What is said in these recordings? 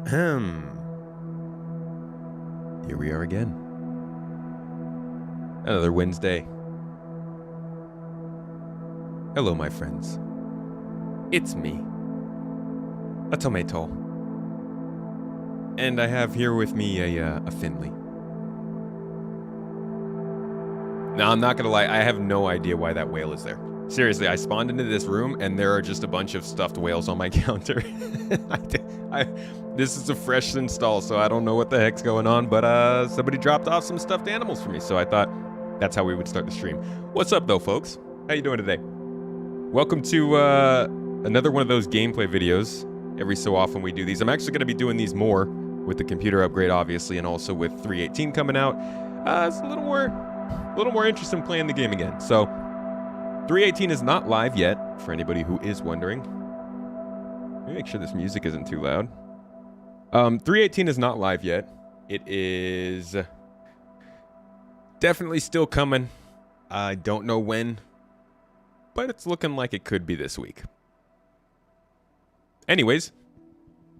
Here we are again. Another Wednesday. Hello, my friends. It's me, a tomato. And I have here with me a Finley. Now, I'm not gonna lie, I have no idea why that whale is there. Seriously, I spawned into this room and there are just a bunch of stuffed whales on my counter. This is a fresh install, so I don't know what the heck's going on, but somebody dropped off some stuffed animals for me, so I thought that's how we would start the stream. What's up, though, folks? How you doing today? Welcome to another one of those gameplay videos. Every so often we do these. I'm actually going to be doing these more with the computer upgrade, obviously, and also with 3.18 coming out. It's a little more interested in playing the game again. So 3.18 is not live yet, for anybody who is wondering. Let me make sure this music isn't too loud. 3.18 is not live yet. It is definitely still coming. I don't know when, but it's looking like it could be this week. Anyways,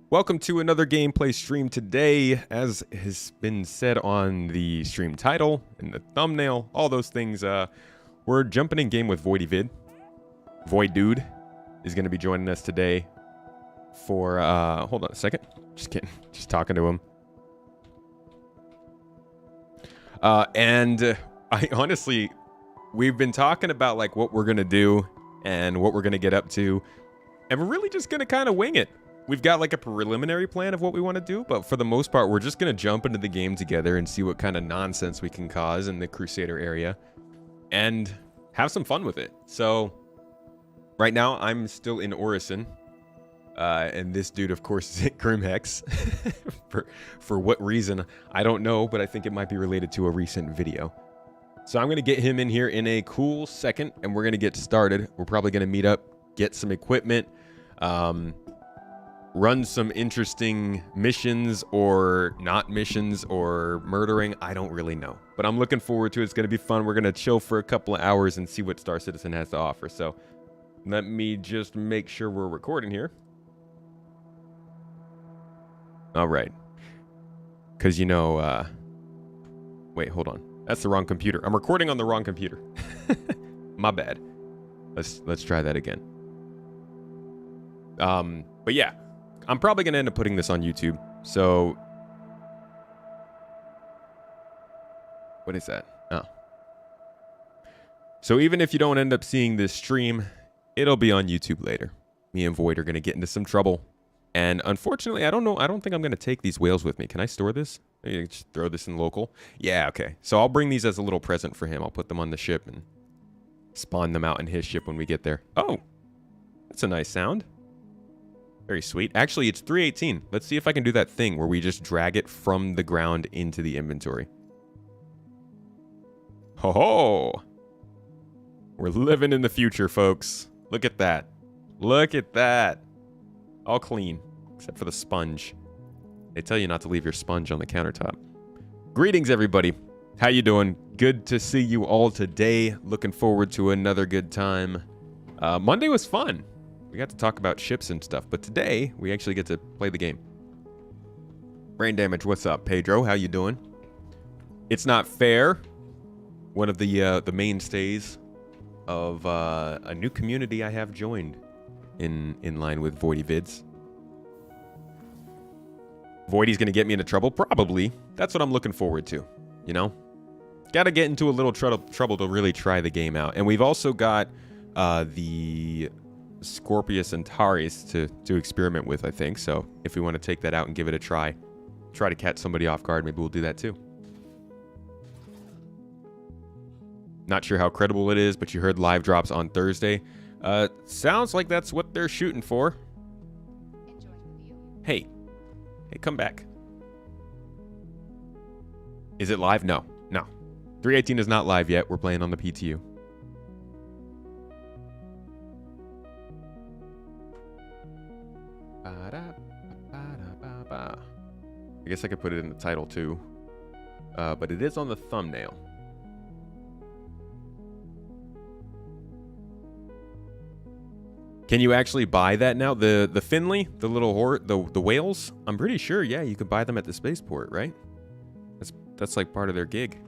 welcome to another gameplay stream today. As has been said on the stream title and the thumbnail, all those things, we're jumping in game with VoidyVid. Void Dude is going to be joining us today for, hold on a second. Just kidding. Just talking to him. And I honestly, we've been talking about like what we're going to do and what we're going to get up to. And we're really just going to kind of wing it. We've got like a preliminary plan of what we want to do, but for the most part, we're just going to jump into the game together and see what kind of nonsense we can cause in the Crusader area and have some fun with it. So right now I'm still in Orison. And this dude, of course, is at Grimhex. for what reason, I don't know, but I think it might be related to a recent video. So I'm going to get him in here in a cool second, and we're going to get started. We're probably going to meet up, get some equipment, run some interesting missions or not missions or murdering. I don't really know, but I'm looking forward to it. It's going to be fun. We're going to chill for a couple of hours and see what Star Citizen has to offer. So let me just make sure we're recording here. All right. Because, you know, wait, hold on. That's the wrong computer. I'm recording on the wrong computer. My bad. Let's try that again. But yeah, I'm probably going to end up putting this on YouTube. So what is that? Oh. So even if you don't end up seeing this stream, it'll be on YouTube later. Me and Void are going to get into some trouble. And unfortunately, I don't know. I don't think I'm going to take these whales with me. Can I store this? Maybe just throw this in local. Yeah, okay. So I'll bring these as a little present for him. I'll put them on the ship and spawn them out in his ship when we get there. Oh, that's a nice sound. Very sweet. Actually, it's 3.18. Let's see if I can do that thing where we just drag it from the ground into the inventory. Ho ho! We're living in the future, folks. Look at that. Look at that. All clean, except for the sponge. They tell you not to leave your sponge on the countertop. Greetings, everybody. How you doing? Good to see you all today. Looking forward to another good time. Monday was fun. We got to talk about ships and stuff, but today we actually get to play the game. Brain Damage, what's up? Pedro, how you doing? It's Not Fair. One of the mainstays of a new community I have joined. In line with VoidyVids. Voidy's gonna get me into trouble? Probably. That's what I'm looking forward to, you know? Gotta get into a little trouble to really try the game out. And we've also got the Scorpius and Taris to experiment with, I think. So if we want to take that out and give it a try to catch somebody off guard, maybe we'll do that too. Not sure how credible it is, but you heard live drops on Thursday. Sounds like that's what they're shooting for. Hey, come back. Is it live? No. 3.18 is not live yet. We're playing on the PTU. I guess I could put it in the title too. But it is on the thumbnail. Can you actually buy that now? The Finley, the little the whales? I'm pretty sure, yeah, you could buy them at the spaceport, right? That's like part of their gig.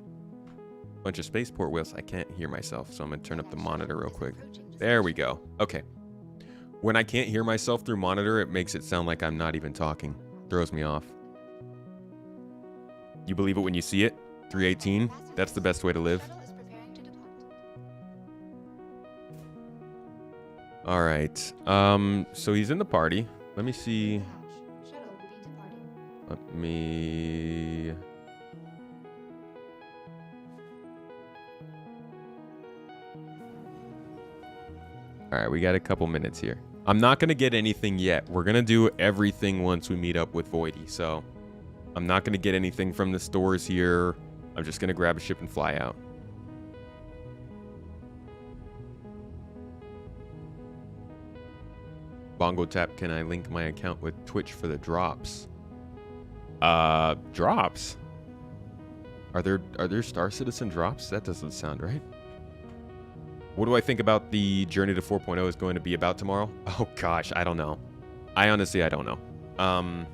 Bunch of spaceport whales. I can't hear myself, so I'm gonna turn up the monitor real quick. There we go. Okay. When I can't hear myself through monitor, it makes it sound like I'm not even talking. Throws me off. You believe it when you see it? 318? That's the best way to live. All right. So he's in the party. Let me see. Let me... All right, we got a couple minutes here. I'm not going to get anything yet. We're going to do everything once we meet up with Voidy. So I'm not going to get anything from the stores here. I'm just going to grab a ship and fly out. Bongo Tap, can I link my account with Twitch for the drops? Drops? Are there Star Citizen drops? That doesn't sound right. What do I think about the Journey to 4.0 is going to be about tomorrow? Oh gosh, I don't know. I don't know.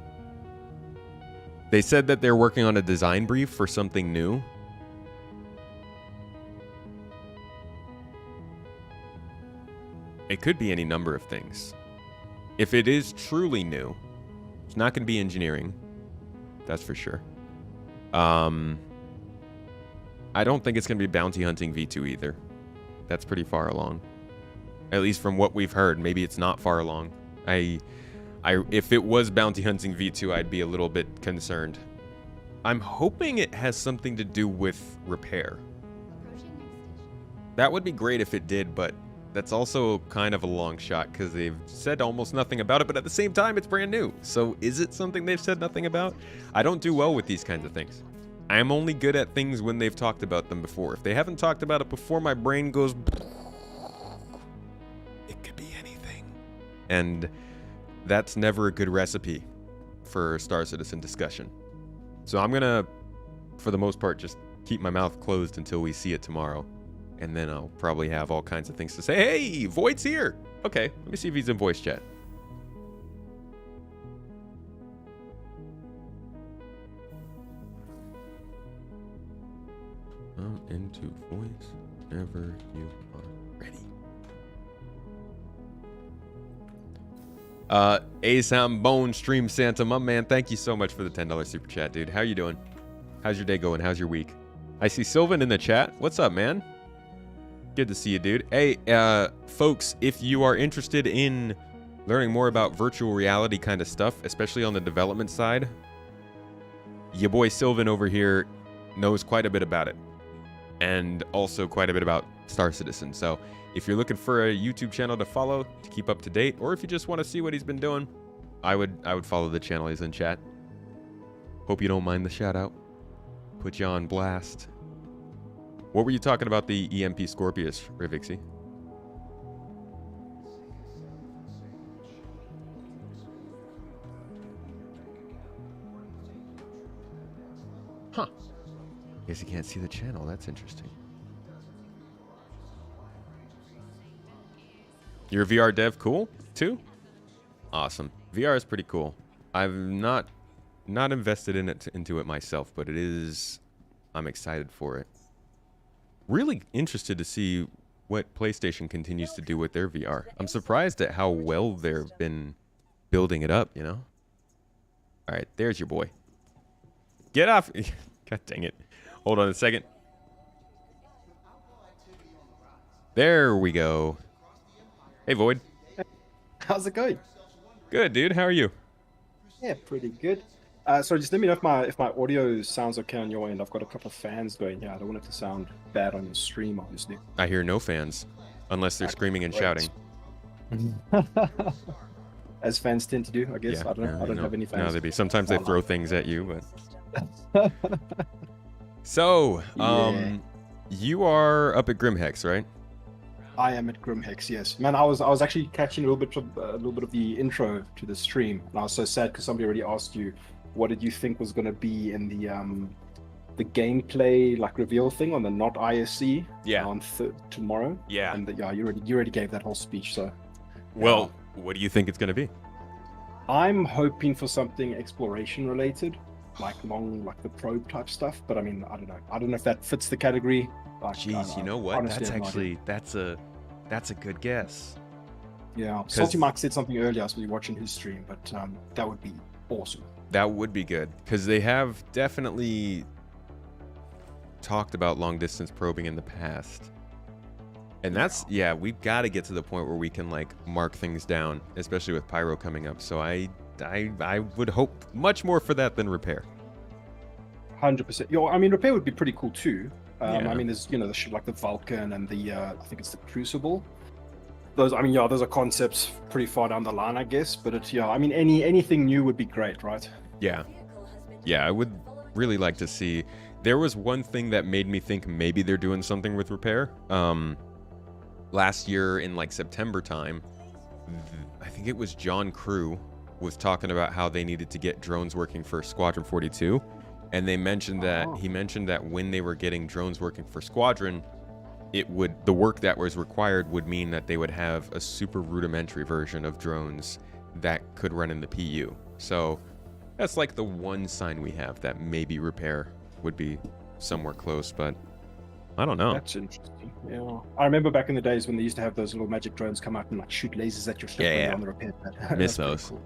They said that they're working on a design brief for something new. It could be any number of things. If it is truly new, it's not going to be engineering. That's for sure. I don't think it's going to be Bounty Hunting V2 either. That's pretty far along. At least from what we've heard. Maybe it's not far along. If it was Bounty Hunting V2, I'd be a little bit concerned. I'm hoping it has something to do with repair. That would be great if it did, but that's also kind of a long shot because they've said almost nothing about it, but at the same time, it's brand new. So is it something they've said nothing about? I don't do well with these kinds of things. I'm only good at things when they've talked about them before. If they haven't talked about it before, my brain goes... It could be anything. And that's never a good recipe for Star Citizen discussion. So I'm going to, for the most part, just keep my mouth closed until we see it tomorrow. And then I'll probably have all kinds of things to say. Hey, Void's here. Okay, let me see if he's in voice chat. Come into voice whenever you are ready. Asam Bone Stream Santa, my man, thank you so much for the $10 super chat, dude. How you doing? How's your day going? How's your week? I see Sylvan in the chat. What's up, man? Good to see you, dude. Hey, folks, if you are interested in learning more about virtual reality kind of stuff, especially on the development side, your boy Sylvan over here knows quite a bit about it. And also quite a bit about Star Citizen. So if you're looking for a YouTube channel to follow to keep up to date, or if you just want to see what he's been doing, I would follow the channel. He's in chat. Hope you don't mind the shout out. Put you on blast. What were you talking about the EMP Scorpius, Rivixie? Huh. Guess you can't see the channel. That's interesting. You're a VR dev, cool too? Awesome. VR is pretty cool. I've not invested into it myself, but I'm excited for it. Really interested to see what PlayStation continues to do with their VR. I'm surprised at how well they've been building it up, you know? All right, there's your boy. Get off. God dang it. Hold on a second. There we go. Hey, Void. How's it going? Good, dude. How are you? Yeah, pretty good. So just let me know if my audio sounds okay on your end. I've got a couple of fans going here. I don't want it to sound bad on your stream, obviously. I hear no fans, unless they're screaming and shouting. As fans tend to do, I guess. Yeah, I don't have any fans. No, they be. Sometimes they throw things at you, but. So, Yeah. you are up at Grimhex, right? I am at Grimhex, yes. Man, I was actually catching a little bit of the intro to the stream, and I was so sad because somebody already asked you, what did you think was going to be in the gameplay like reveal thing on the not ISC? Yeah. On tomorrow. Yeah. And you already gave that whole speech, so Well, what do you think it's going to be? I'm hoping for something exploration related, like the probe type stuff. But I mean, I don't know. I don't know if that fits the category. Like, Jeez, you know what? honestly, That's I have no idea. actually that's a good guess. Yeah. Salty Mike said something earlier. I was watching his stream, but that would be awesome. That would be good because they have definitely talked about long distance probing in the past. And that's, yeah, we've got to get to the point where we can like mark things down, especially with Pyro coming up. So I would hope much more for that than repair. 100%. Yo, I mean, repair would be pretty cool too. Yeah. I mean, there's the shit like the Vulcan and the I think it's the Crucible. Those, I mean, yeah, those are concepts pretty far down the line, I guess. But it's, yeah, I mean, anything new would be great, right? Yeah. Yeah, I would really like to see. There was one thing that made me think maybe they're doing something with repair. Last year in like September time, I think it was John Crew was talking about how they needed to get drones working for Squadron 42. And they mentioned that he mentioned that when they were getting drones working for Squadron, the work that was required would mean that they would have a super rudimentary version of drones that could run in the PU. So that's like the one sign we have that maybe repair would be somewhere close, but I don't know. That's interesting. Yeah, I remember back in the days when they used to have those little magic drones come out and like shoot lasers at your ship when you're on the repair pad. Miss those. Cool.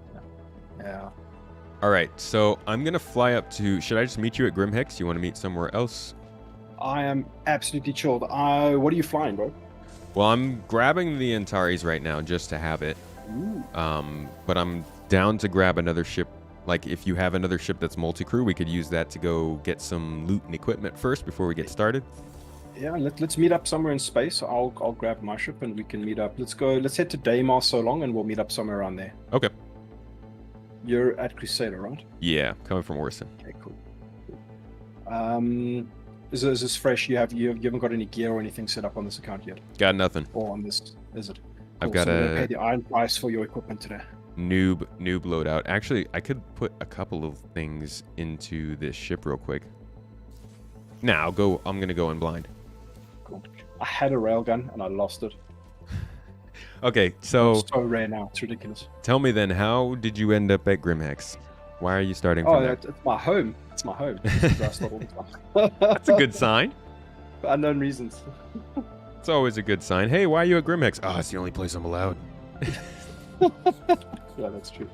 Yeah. All right, so I'm gonna fly up to. Should I just meet you at Grimhex? You want to meet somewhere else? I am absolutely chilled. What are you flying, bro? Well, I'm grabbing the Antares right now just to have it. Ooh. But I'm down to grab another ship. Like, if you have another ship that's multi-crew, we could use that to go get some loot and equipment first before we get started. Yeah, let's meet up somewhere in space. I'll grab my ship and we can meet up. Let's head to Daymar so long and we'll meet up somewhere around there. Okay. You're at Crusader, right? Yeah, coming from Orson. Okay, cool. Is this fresh? You haven't got any gear or anything set up on this account yet? Got nothing. Or on this, is it? Cool. I've got so pay the iron price for your equipment today. Noob loadout. Actually, I could put a couple of things into this ship real quick. Now, I'm gonna go in blind. Cool. I had a railgun and I lost it. Okay, so It's so rare now. It's ridiculous. tell me then, how did you end up at Grimhex? Why are you starting from there? It's my home. It's my home. It's where I start all the time. That's a good sign. For unknown reasons. It's always a good sign. Hey, why are you at Grimhex? Oh, it's the only place I'm allowed. Yeah, that's true.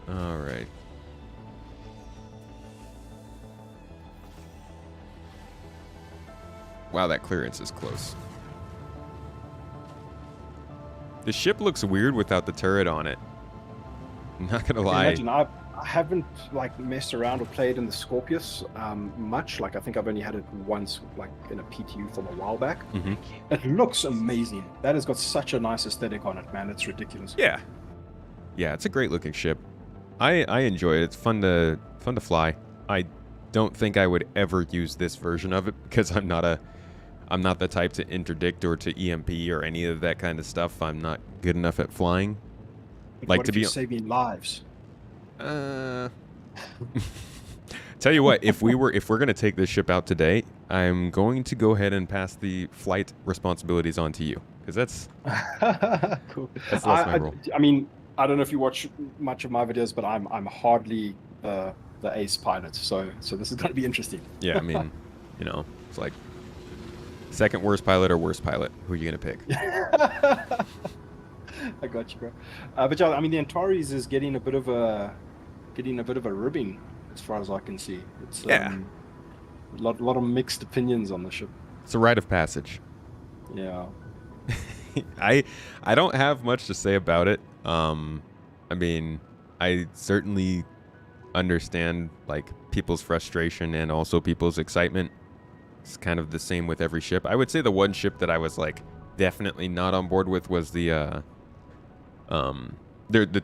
All right. Wow, that clearance is close. The ship looks weird without the turret on it. I'm not gonna lie. Imagine I haven't like messed around or played in the Scorpius much. Like I think I've only had it once, like in a PTU from a while back. Mhm. It looks amazing. That has got such a nice aesthetic on it, man. It's ridiculous. Yeah. Yeah, it's a great looking ship. I enjoy it. It's fun to fly. I don't think I would ever use this version of it because I'm not the type to interdict or to EMP or any of that kind of stuff. I'm not good enough at flying. But Like what to if be you're saving lives? Tell you what, if we're gonna take this ship out today, I'm going to go ahead and pass the flight responsibilities on to you because that's Cool. that's less my role. I mean, I don't know if you watch much of my videos, but I'm hardly the ace pilot, so this is going to be interesting. Yeah, I mean, it's like second worst pilot or worst pilot. Who are you gonna pick? I got you, bro. But yeah, I mean, the Antares is getting a bit of a ribbing, as far as I can see. It's Yeah. a lot of mixed opinions on the ship. It's a rite of passage. Yeah. I don't have much to say about it. I mean, I certainly understand like people's frustration and also people's excitement. It's kind of the same with every ship. I would say the one ship that I was like definitely not on board with was the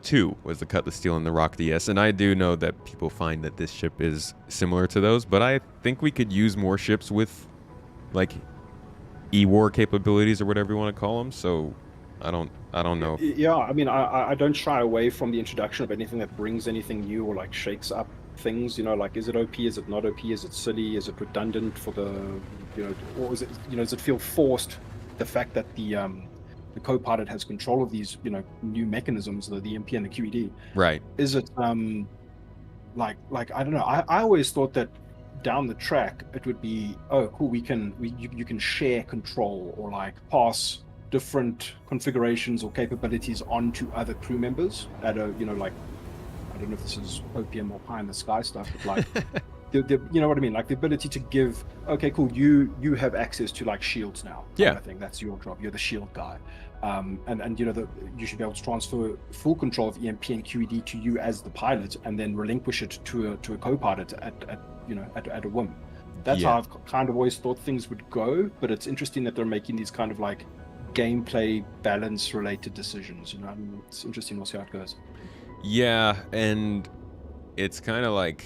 two was the Cutlass Steel and the Rock DS, and I do know that people find that this ship is similar to those, but I think we could use more ships with like E-War capabilities or whatever you want to call them. So I don't know. Yeah, I mean, I don't shy away from the introduction of anything that brings anything new or like shakes up things. Like, is it OP? Is it not OP? Is it silly? Is it redundant for the, or is it, does it feel forced? The fact that the the co-pilot has control of these, new mechanisms, the EMP and the QED. Right. Is it like I don't know. I always thought that down the track it would be, oh cool, you can share control or like pass different configurations or capabilities onto other crew members at a, like, I don't know if this is opium or pie in the sky stuff, but like you know what I mean, like the ability to give, okay cool, you have access to like shields now. Yeah. I think that's your job, you're the shield guy. And you should be able to transfer full control of EMP and QED to you as the pilot, and then relinquish it to a co-pilot at a whim. That's how I've kind of always thought things would go. But it's interesting that they're making these kind of like gameplay balance related decisions. It's interesting. We'll see how it goes. Yeah, and it's kind of like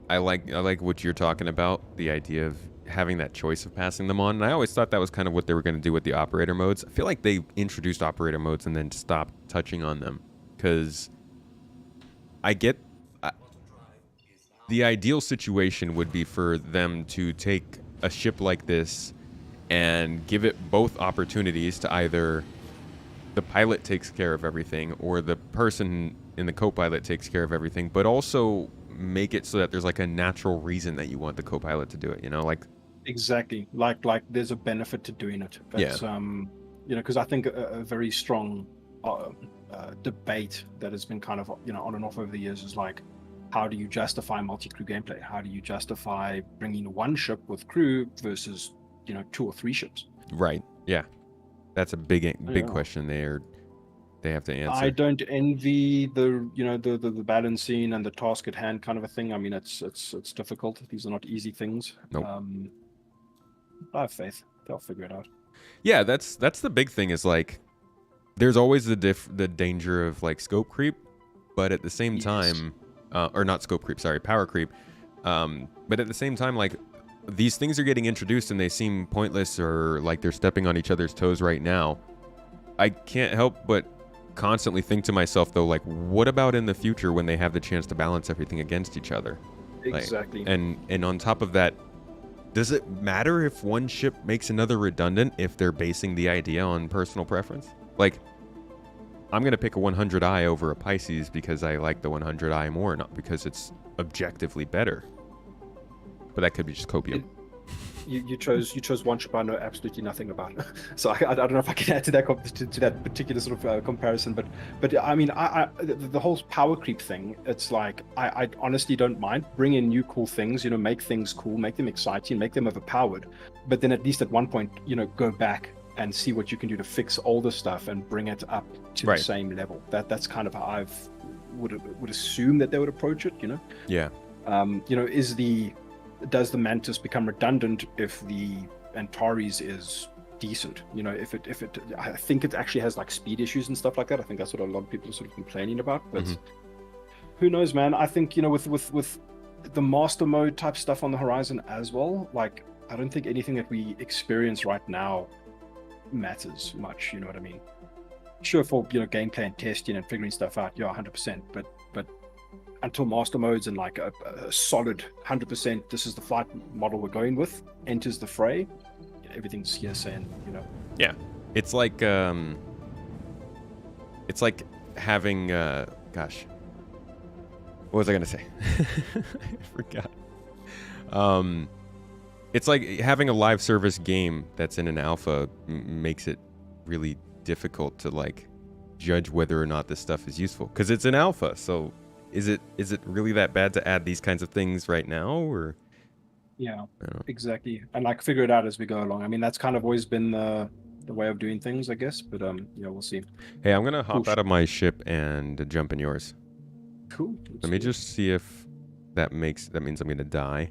I like what you're talking about, the idea of having that choice of passing them on. And I always thought that was kind of what they were going to do with the operator modes. I feel like they introduced operator modes and then stopped touching on them, because I get the ideal situation would be for them to take a ship like this and give it both opportunities to either the pilot takes care of everything or the person in the co-pilot takes care of everything, but also make it so that there's like a natural reason that you want the co-pilot to do it, like exactly, like there's a benefit to doing it. That's, because I think a very strong debate that has been kind of on and off over the years is like, how do you justify multi-crew gameplay? How do you justify bringing one ship with crew versus 2 or 3 ships? Right. Yeah, that's a big question they have to answer. I don't envy the balancing and the task at hand kind of a thing. I mean, it's difficult. These are not easy things. Nope. I have faith they'll figure it out. Yeah, that's the big thing, is like there's always the danger of like scope creep, but at the same time, or not scope creep, sorry, power creep. But at the same time, like these things are getting introduced and they seem pointless or like they're stepping on each other's toes right now. I can't help but constantly think to myself though, like what about in the future when they have the chance to balance everything against each other? Exactly. Like, and on top of that, does it matter if one ship makes another redundant if they're basing the idea on personal preference? Like, I'm going to pick a 100i over a Pisces because I like the 100i more, not because it's objectively better. But that could be just copium. You chose one ship I know absolutely nothing about, so I don't know if I can add to that to that particular sort of comparison. But I mean, the whole power creep thing. It's like I honestly don't mind. Bring in new cool things, make things cool, make them exciting, make them overpowered. But then at least at one point, go back and see what you can do to fix older stuff and bring it up to the same level. That's kind of how I would assume that they would approach it. Yeah. Does the Mantis become redundant if the Antares is decent? If it, I think it actually has like speed issues and stuff like that. I think that's what a lot of people are sort of complaining about. But who knows, man? I think with the master mode type stuff on the horizon as well. Like, I don't think anything that we experience right now matters much. You know what I mean? Sure, for gameplay and testing and figuring stuff out, 100%. But until master modes and like a solid 100%, this is the flight model we're going with, enters the fray, everything's hearsay and Yeah, it's like having gosh, what was I gonna say? I forgot. It's like having a live service game that's in an alpha makes it really difficult to like judge whether or not this stuff is useful because it's an alpha. So is it really that bad to add these kinds of things right now, or? Yeah, exactly. And like figure it out as we go along. I mean, that's kind of always been the way of doing things, I guess. But we'll see. Hey, I'm gonna hop out of my ship and jump in yours. Cool. Let me just see if that means I'm gonna die.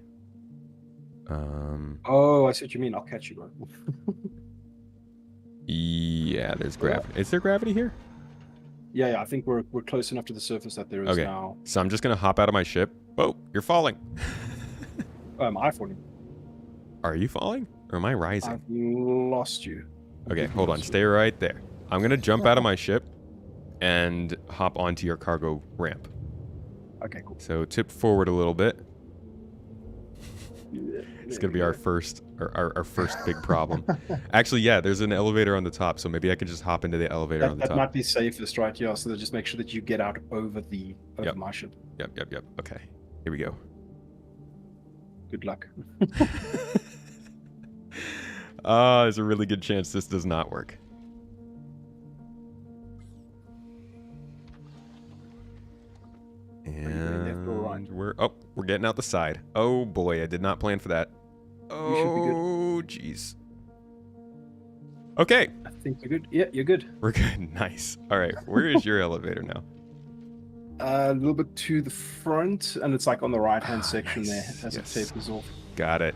Oh, I see what you mean. I'll catch you, bro. Yeah, there's gravity. Is there gravity here? Yeah, I think we're close enough to the surface that there is now. So I'm just gonna hop out of my ship. Oh, you're falling. Am I falling? Are you falling? Or am I rising? I've lost you. Okay, hold on. Stay right there. I'm gonna jump out of my ship and hop onto your cargo ramp. Okay, cool. So tip forward a little bit. It's There gonna we be our go. first our first big problem. Actually, yeah, there's an elevator on the top, so maybe I can just hop into the elevator on the That top. might be safest, right? Yeah. So just make sure that you get out over Yep. my ship. Yep. Okay, here we go. Good luck. There's a really good chance this does not work. And we're getting out the side. Oh boy, I did not plan for that. You should be good. Oh jeez. Okay. I think you're good. Yeah, you're good. We're good. Nice. All right. Where is your elevator now? A little bit to the front, and it's like on the right-hand section nice. there as Yes. it tapers off. Got it.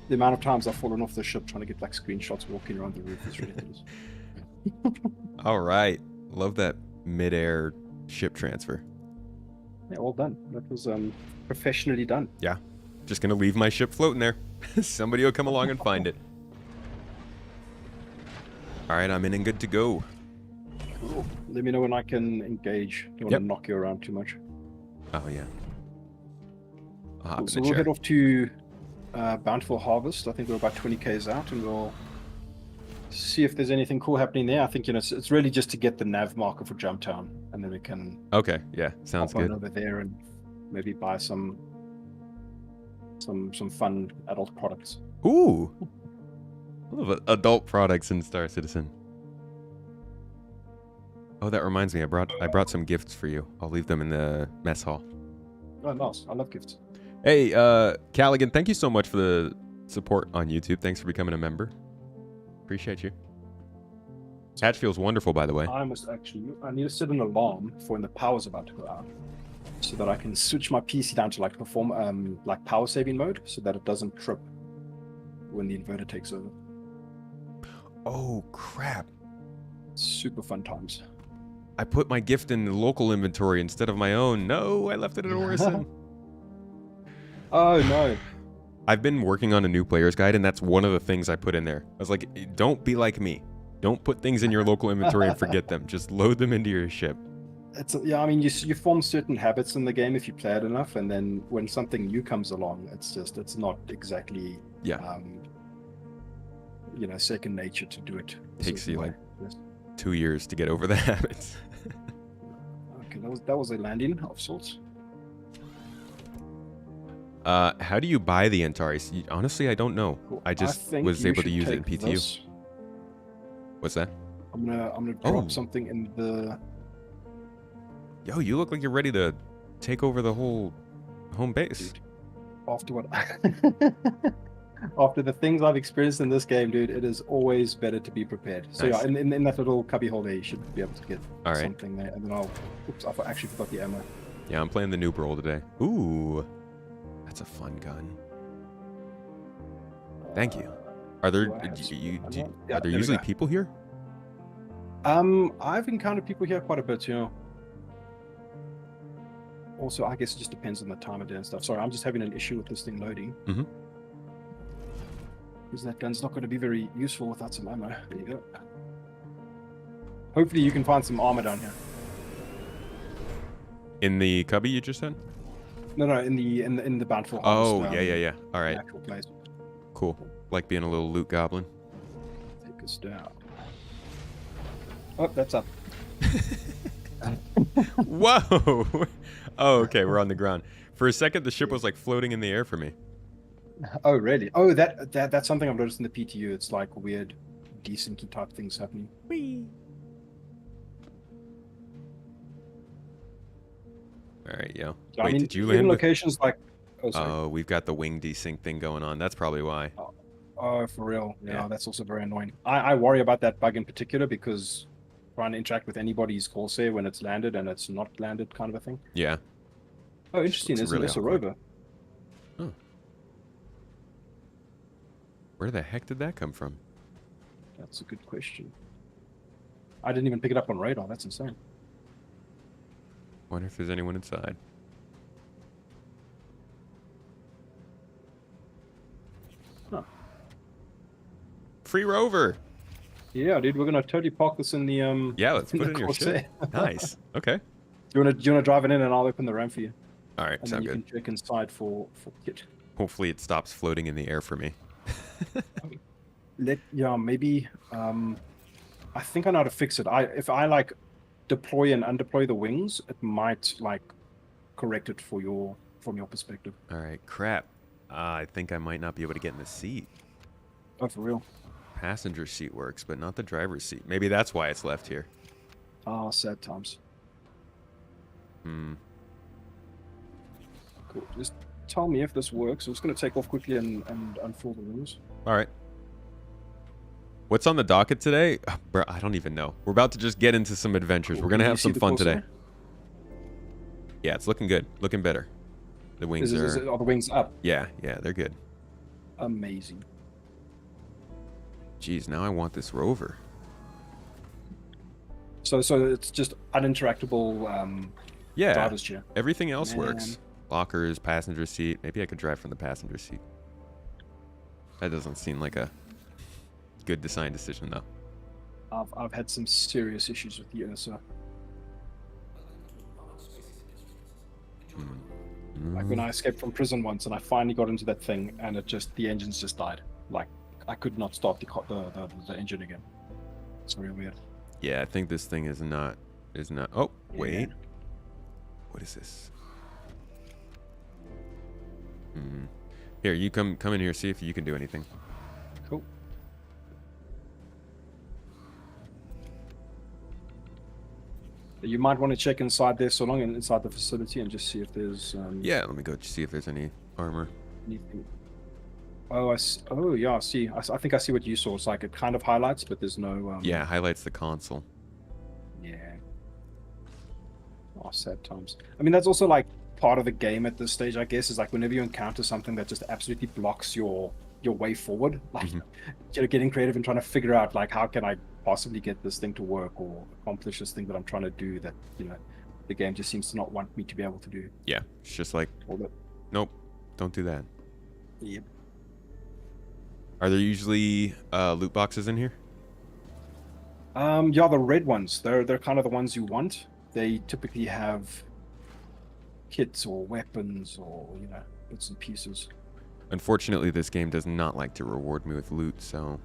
The amount of times I've fallen off the ship trying to get like screenshots walking around the roof is ridiculous. All right. Love that mid-air ship transfer. Yeah, well done. That was professionally done. Yeah. Just gonna leave my ship floating there. Somebody will come along and find it. All right, I'm in and good to go. Cool. Let me know when I can engage. Don't want to knock you around too much. Oh yeah. I'll hop Cool. in So the we'll chair. head off to Bountiful Harvest. I think we're about 20 k's out, and we'll see if there's anything cool happening there. I think it's really just to get the nav marker for Jump Town, and then we can Okay, yeah, sounds hop on good. over there and maybe buy some fun adult products. Ooh. I love adult products in Star Citizen. Oh, that reminds me. I brought some gifts for you. I'll leave them in the mess hall. Oh, nice. I love gifts. Hey, Callaghan, thank you so much for the support on YouTube. Thanks for becoming a member. Appreciate you. Hatch feels wonderful, by the way. I need to set an alarm for when the power's about to go out, so that I can switch my PC down to like perform like power saving mode, so that it doesn't trip when the inverter takes over. Oh, crap. Super fun times. I put my gift in the local inventory instead of my own. No, I left it at Orison. Oh, no. I've been working on a new player's guide, and that's one of the things I put in there. I was like, don't be like me. Don't put things in your local inventory and forget them. Just load them into your ship. Yeah, I mean, you form certain habits in the game if you play it enough, and then when something new comes along, it's not exactly second nature to do it. Takes you way. like Yes. 2 years to get over the habits. Okay, that was a landing of sorts. How do you buy the Antares? Honestly, I don't know. Cool. I just think was you able to should use it in take PTU. this. What's that? I'm gonna Oh. drop something in the. Yo, you look like you're ready to take over the whole home base. Dude, after what after the things I've experienced in this game, dude, it is always better to be prepared. So Nice. yeah, in that little cubby hole there, you should be able to get All right. something there, and then I actually forgot the ammo. Yeah, I'm playing the noob role today. Ooh, that's a fun gun. Thank you. Are there do I have some ammo? Yeah, are there there we usually go. people here? I've encountered people here quite a bit, you know. Also, I guess it just depends on the time of day and stuff. Sorry, I'm just having an issue with this thing loading. Mm-hmm. Because that gun's not going to be very useful without some ammo. There you go. Hopefully you can find some armor down here. In the cubby you just said? No, in the Bountiful Oh, Harvest, yeah. All right, Actual place. cool. Like being a little loot goblin. Take us down. Oh, that's up. Whoa! Oh, okay, we're on the ground. For a second, the ship was like floating in the air for me. Oh, really? Oh, that's something I've noticed in the PTU. It's like weird, desync type things happening. Whee! All right, yo. So, Wait, I mean, did you even land with... locations like? Oh, sorry. Oh, we've got the wing desync thing going on. That's probably why. Oh, for real? Yeah, Yeah. that's also very annoying. I worry about that bug in particular because trying to interact with anybody's Corsair when it's landed and it's not landed kind of a thing. Yeah. Oh, interesting. It's Isn't really this a awkward. rover? Oh. Where the heck did that come from? That's a good question. I didn't even pick it up on radar. That's insane. Wonder if there's anyone inside. Huh. Free rover. Yeah, dude, we're gonna totally park this in the Yeah, let's in put the it in your Corsair. ship. Nice. Okay. Do you wanna drive it in and I'll open the ramp for you, All right. and then Sound you good. can check inside for kit. Hopefully it stops floating in the air for me. Maybe. I think I know how to fix it. If I like deploy and undeploy the wings, it might like correct it from your perspective. All right, crap. I think I might not be able to get in the seat. Oh, for real? Passenger seat works, but not the driver's seat. Maybe that's why it's left here. Ah, sad times. Cool. Just tell me if this works. I'm just going to take off quickly and unfold the wings. All right. What's on the docket today? Bro, I don't even know. We're about to just get into some adventures. Cool. We're going to have some fun today. Corsair? Yeah, it's looking good. Looking better. The wings are... Are the wings up? Yeah, they're good. Amazing. Jeez, now I want this rover. So it's just uninteractable Yeah, driver's chair. everything else Man. works. Lockers, passenger seat. Maybe I could drive from the passenger seat. That doesn't seem like a good design decision, though. I've had some serious issues with the Ursa. Like when I escaped from prison once, and I finally got into that thing, and the engines just died. Like I could not start the engine again. It's real weird. Yeah, I think this thing is not. Oh, wait. Yeah. What is this? Here, you come in here. See if you can do anything. Cool. You might want to check inside there, so long inside the facility, and just see if there's. Yeah, let me go see if there's any armor. Anything. Oh, oh yeah, I see. I think I see what you saw. It's like it kind of highlights, but there's no. Yeah, highlights the console. Yeah. Oh, sad times. I mean, that's also like part of the game at this stage, I guess, is like whenever you encounter something that just absolutely blocks your way forward, like getting creative and trying to figure out like how can I possibly get this thing to work or accomplish this thing that I'm trying to do that the game just seems to not want me to be able to do. Yeah, it's just like, nope, don't do that. Yep. Are there usually loot boxes in here? Yeah, the red ones. They're kind of the ones you want. They typically have kits or weapons or bits and pieces. Unfortunately, this game does not like to reward me with loot, so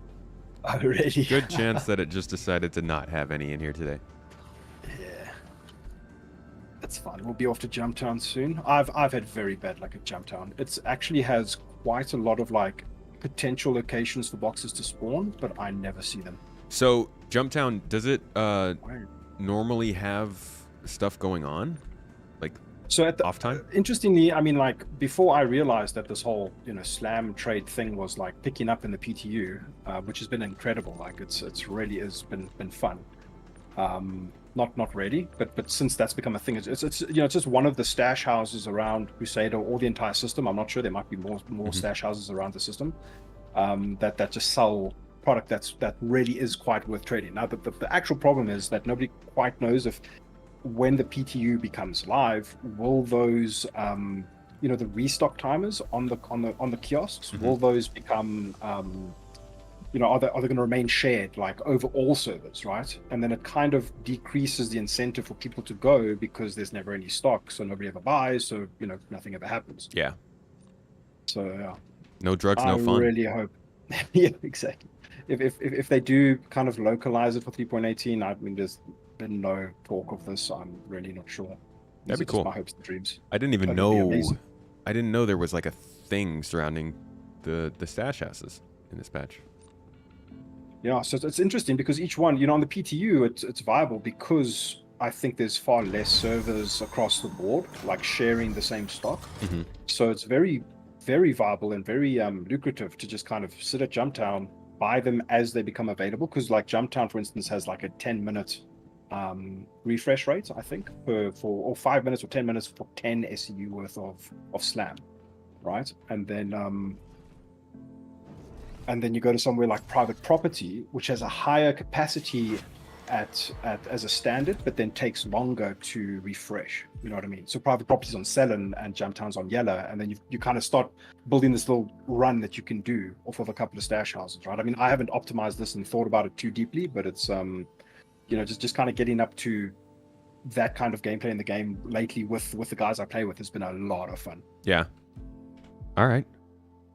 Already. good chance that it just decided to not have any in here today. Yeah, that's fine. We'll be off to Jumptown soon. I've had very bad luck at Jumptown. It actually has quite a lot of like potential locations for boxes to spawn, but I never see them. So Jumptown, does it normally have stuff going on, like so at the off time? Interestingly, I mean, like before I realized that this whole slam trade thing was like picking up in the PTU, which has been incredible. Like it's really has been fun. Not really, but since that's become a thing, it's just one of the stash houses around Crusader or the entire system. I'm not sure, there might be more stash houses around the system that just sell product that really is quite worth trading. Now the actual problem is that nobody quite knows if when the PTU becomes live, will those the restock timers on the kiosks, will those become are they going to remain shared like over all servers, right? And then it kind of decreases the incentive for people to go because there's never any stock, so nobody ever buys, so nothing ever happens. Yeah. So yeah. No drugs, no fun. I really hope. Yeah, exactly. If they do kind of localize it for 3.18, I mean, there's been no talk of this. I'm really not sure. That'd be cool. My hopes and dreams. I didn't even know. I didn't know there was like a thing surrounding the stash houses in this patch. Yeah, so it's interesting because each one, on the PTU, it's viable because I think there's far less servers across the board, like sharing the same stock. So it's very, very viable and very lucrative to just kind of sit at Jumptown, buy them as they become available. Because like Jumptown, for instance, has like a 10-minute refresh rate, I think, or 5 minutes or 10 minutes for 10 SEU worth of slam, right? And then you go to somewhere like private property, which has a higher capacity as a standard, but then takes longer to refresh. You know what I mean? So private property's on Selen and Jumptown's on Yellow, and then you kind of start building this little run that you can do off of a couple of stash houses, right? I mean, I haven't optimized this and thought about it too deeply, but it's just kind of getting up to that kind of gameplay in the game lately with the guys I play with has been a lot of fun. Yeah. All right.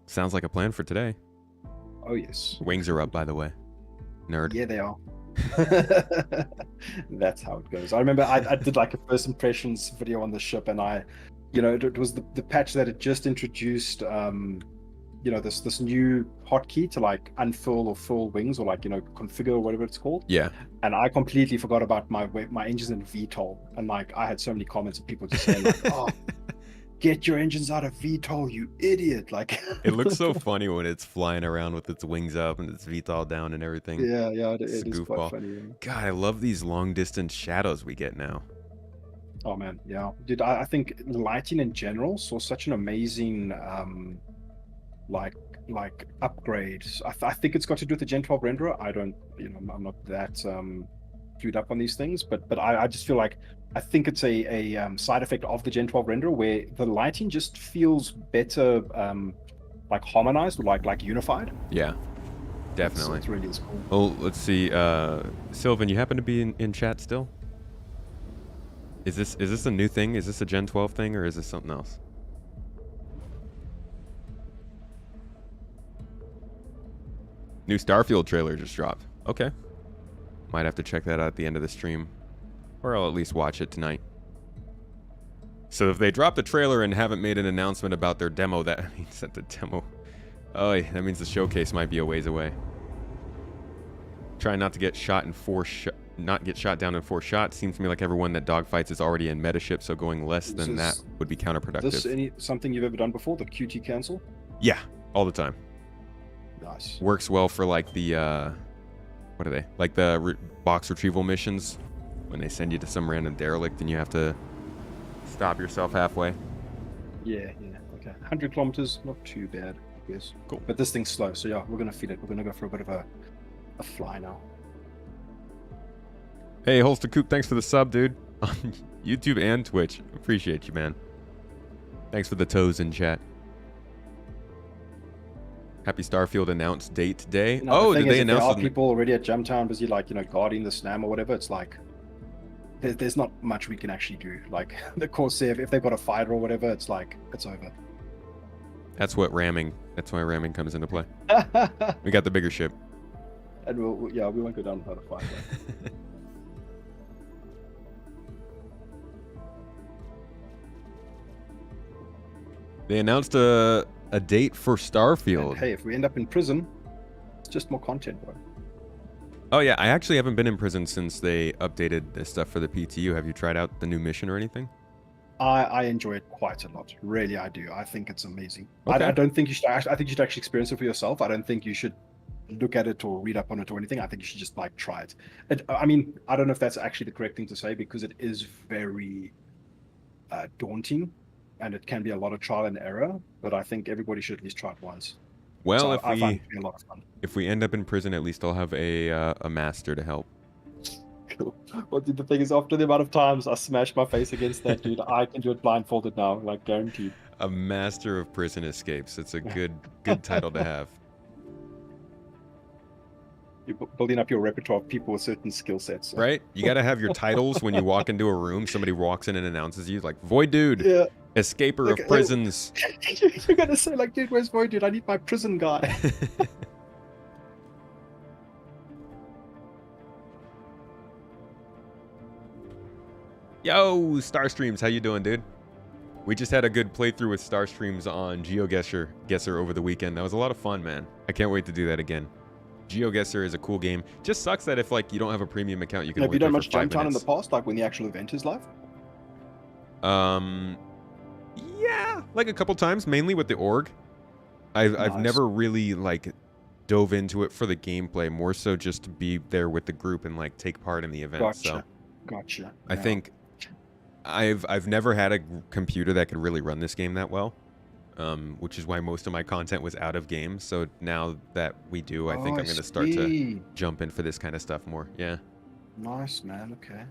Sounds like a plan for today. Oh yes. Wings are up, by the way. Nerd. Yeah, they are. That's how it goes. I remember I did like a first impressions video on the ship, and it was the patch that had just introduced this new hotkey to like unfurl or furl wings, or like configure or whatever it's called. Yeah. And I completely forgot about my engines in VTOL, and like I had so many comments of people just saying like, "Oh, get your engines out of VTOL, you idiot!" Like It looks so funny when it's flying around with its wings up and its VTOL down and everything. Yeah, It's a it is quite goofball. funny. Yeah. God, I love these long distance shadows we get now. Oh man, yeah, dude. I think lighting in general saw such an amazing like upgrade. I think it's got to do with the Gen 12 renderer. I don't, I'm not that clued up on these things, but I just feel like I think it's a side effect of the Gen 12 renderer where the lighting just feels better, like harmonized, like unified. Yeah, definitely. It's really is cool. Oh, let's see. Sylvan, you happen to be in chat still? Is this a new thing? Is this a Gen 12 thing, or is this something else? New Starfield trailer just dropped. Okay. Might have to check that out at the end of the stream. Or I'll at least watch it tonight. So if they drop the trailer and haven't made an announcement about their demo, that means that the demo... Oh, that means the showcase might be a ways away. Try not to get shot in not get shot down in 4 shots. Seems to me like everyone that dogfights is already in metaship, so going less than that would be counterproductive. Is this something you've ever done before, the QT cancel? Yeah, all the time. Nice. Works well for like the what are they, like the box retrieval missions when they send you to some random derelict and you have to stop yourself halfway. Yeah, okay. 100 kilometers, not too bad, I guess. Cool. But this thing's slow, so yeah, we're gonna feed it. We're gonna go for a bit of a fly now. Hey, Holster Coop, thanks for the sub, dude. On YouTube and Twitch. Appreciate you, man. Thanks for the toes in chat. Happy Starfield announced date today. Oh, did they announce it? There are people already at Jamtown busy, like, guarding the SNAM or whatever. It's like, there's not much we can actually do. Like, the Corsair, if they've got a fighter or whatever, it's like, it's over. That's why ramming comes into play. We got the bigger ship. And we won't go down without a fighter. They announced a date for Starfield. And hey, if we end up in prison, it's just more content, bro. Oh yeah, I actually haven't been in prison since they updated this stuff for the PTU. Have you tried out the new mission or anything? I enjoy it quite a lot. Really, I do. I think it's amazing. Okay. I don't think you should. I think you should actually experience it for yourself. I don't think you should look at it or read up on it or anything. I think you should just like try it. I mean, I don't know if that's actually the correct thing to say because it is very daunting. And it can be a lot of trial and error, but I think everybody should at least try it once. Well, so I find it to be a lot of fun. If we end up in prison, at least I'll have a master to help. Cool. Well, dude, the thing is, after the amount of times I smashed my face against that dude, I can do it blindfolded now, like guaranteed. A master of prison escapes. It's a good title to have. You're building up your repertoire of people with certain skill sets. So. Right? You got to have your titles when you walk into a room. Somebody walks in and announces you, like, Void Dude, yeah. Escaper of prisons. You're going to say, like, dude, where's Void Dude? I need my prison guy. Yo, Starstreams, how you doing, dude? We just had a good playthrough with Starstreams on GeoGuessr over the weekend. That was a lot of fun, man. I can't wait to do that again. GeoGuessr is a cool game. Just sucks that if like you don't have a premium account, you can. Have you done much Jamtown in the past, like when the actual event is live? Yeah, like a couple times, mainly with the org. I've never really like dove into it for the gameplay, more so just to be there with the group and like take part in the event. Gotcha. I think I've never had a computer that could really run this game that well. Which is why most of my content was out of game. So now that we do, I think I'm going to start to jump in for this kind of stuff more. Yeah. Nice, man. Okay.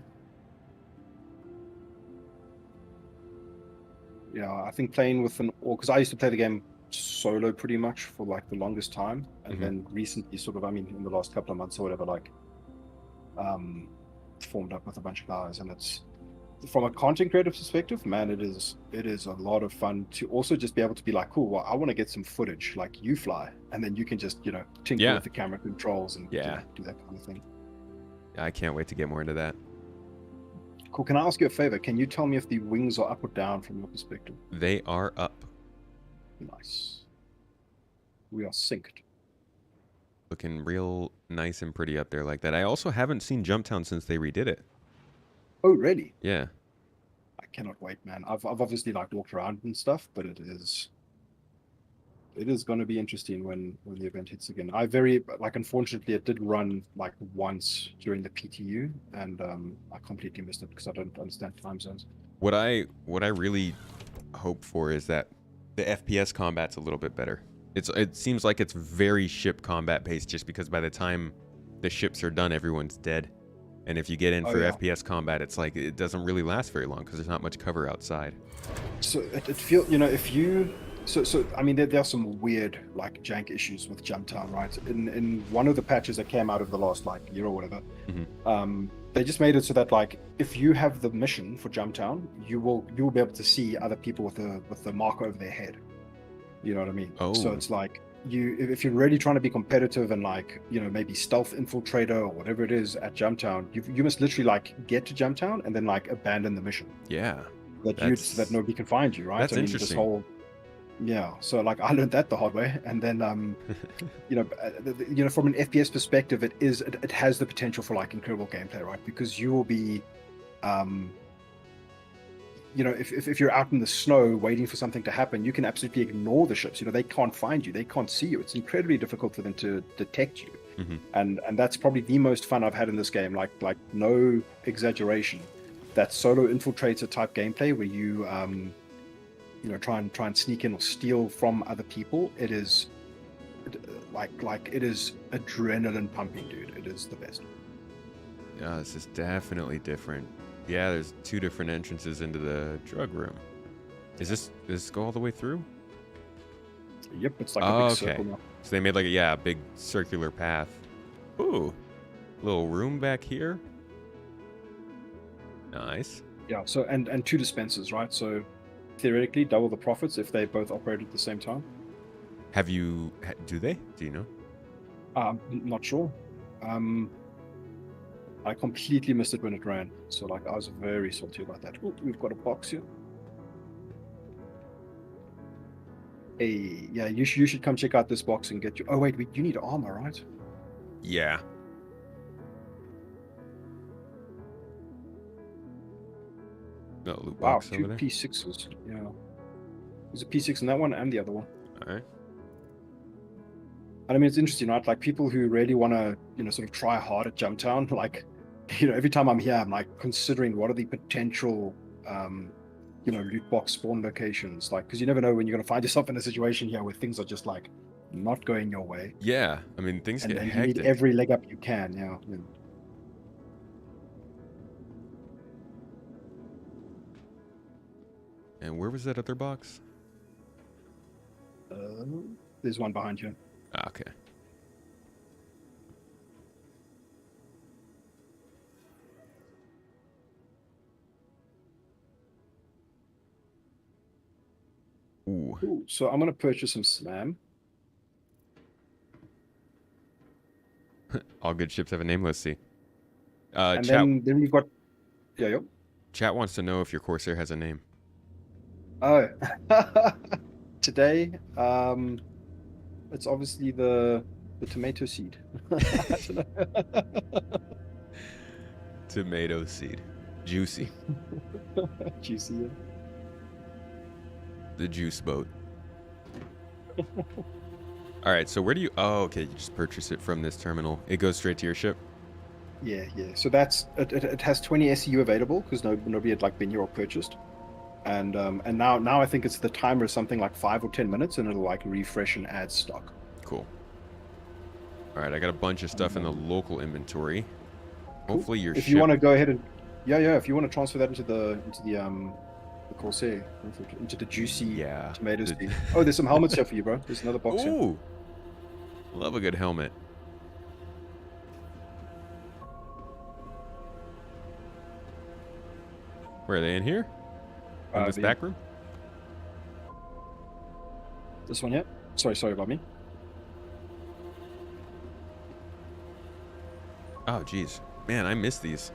Yeah, I think playing with an org, because I used to play the game solo pretty much for like the longest time. And then recently sort of, I mean, in the last couple of months or whatever, like, formed up with a bunch of guys, and from a content creative perspective, man, it is a lot of fun to also just be able to be like, cool, well, I want to get some footage, like you fly, and then you can just tinker Yeah. with the camera controls and Yeah. do that kind of thing. I can't wait to get more into that. Cool. Can I ask you a favor? Can you tell me if the wings are up or down from your perspective? They are up. Nice. We are synced. Looking real nice and pretty up there like that. I also haven't seen Jumptown since they redid it. Oh, really? Yeah. I cannot wait, man. I've obviously like walked around and stuff, but it is going to be interesting when the event hits again. Unfortunately it did run like once during the PTU, and I completely missed it because I don't understand time zones. What I really hope for is that the FPS combat's a little bit better. It seems like it's very ship combat based, just because by the time the ships are done, everyone's dead. And if you get in for FPS combat, it's like it doesn't really last very long because there's not much cover outside. So it feels, if you so I mean there are some weird like jank issues with Jumptown, right? In one of the patches that came out of the last like year or whatever, they just made it so that like if you have the mission for Jumptown, you will be able to see other people with the marker over their head. You know what I mean? Oh. So it's like if you're really trying to be competitive and like maybe stealth infiltrator or whatever it is at Jumptown, you must literally like get to Jumptown and then like abandon the mission. Yeah. So that nobody can find you, right? That's interesting. So like I learned that the hard way, and then from an FPS perspective, it has the potential for like incredible gameplay, right? Because you will be if you're out in the snow waiting for something to happen, you can absolutely ignore the ships. They can't find you, they can't see you. It's incredibly difficult for them to detect you. And that's probably the most fun I've had in this game, like no exaggeration. That solo infiltrator type gameplay where you try and sneak in or steal from other people. It is it is adrenaline pumping, dude. It is the best. Yeah, this is definitely different. Yeah, there's 2 different entrances into the drug room. Does this go all the way through? Yep, it's like a big circle now. So they made like a big circular path. Ooh, little room back here. Nice. Yeah. So and 2 dispensers, right? So theoretically, double the profits if they both operate at the same time. Do they? Do you know? Not sure. I completely missed it when it ran, so like I was very salty about that. Ooh, we've got a box here. Hey, yeah, you should come check out this box and get you. Oh wait, you need armor, right? Yeah. No loot box over there. 2 P6s. Yeah, there's a P6 in that one and the other one. All right. And I mean, it's interesting, right? Like people who really want to, sort of try hard at Jumptown, like, every time I'm here, I'm like considering what are the potential, loot box spawn locations, like, because you never know when you're going to find yourself in a situation here where things are just like not going your way. Yeah, I mean, things get hectic. You need every leg up you can. Yeah. And where was that other box? There's one behind you. Okay. Ooh. Ooh, so I'm going to purchase some SLAM. All good ships have a name. Let's see. And chat, then we've got... Yeah, yo. Chat wants to know if your Corsair has a name. Oh. Today, it's obviously the tomato seed. I don't know. Tomato seed. Juicy. Juicy, yeah. The juice boat. All right, so where do you... Oh, okay, you just purchase it from this terminal. It goes straight to your ship? Yeah. So that's... It has 20 SEU available, because nobody had like been here or purchased. And now I think it's the timer is something like 5 or 10 minutes, and it'll like refresh and add stock. Cool. All right, I got a bunch of stuff in the local inventory. Cool. Hopefully your ship... If you want to go ahead and... Yeah, if you want to transfer that into the Corsair, into the juicy tomatoes. Oh, there's some helmets here for you, bro. There's another box here. Ooh, love a good helmet. Where are they in here? In this back room? This one here. Sorry about me. Oh, geez. Man, I miss these.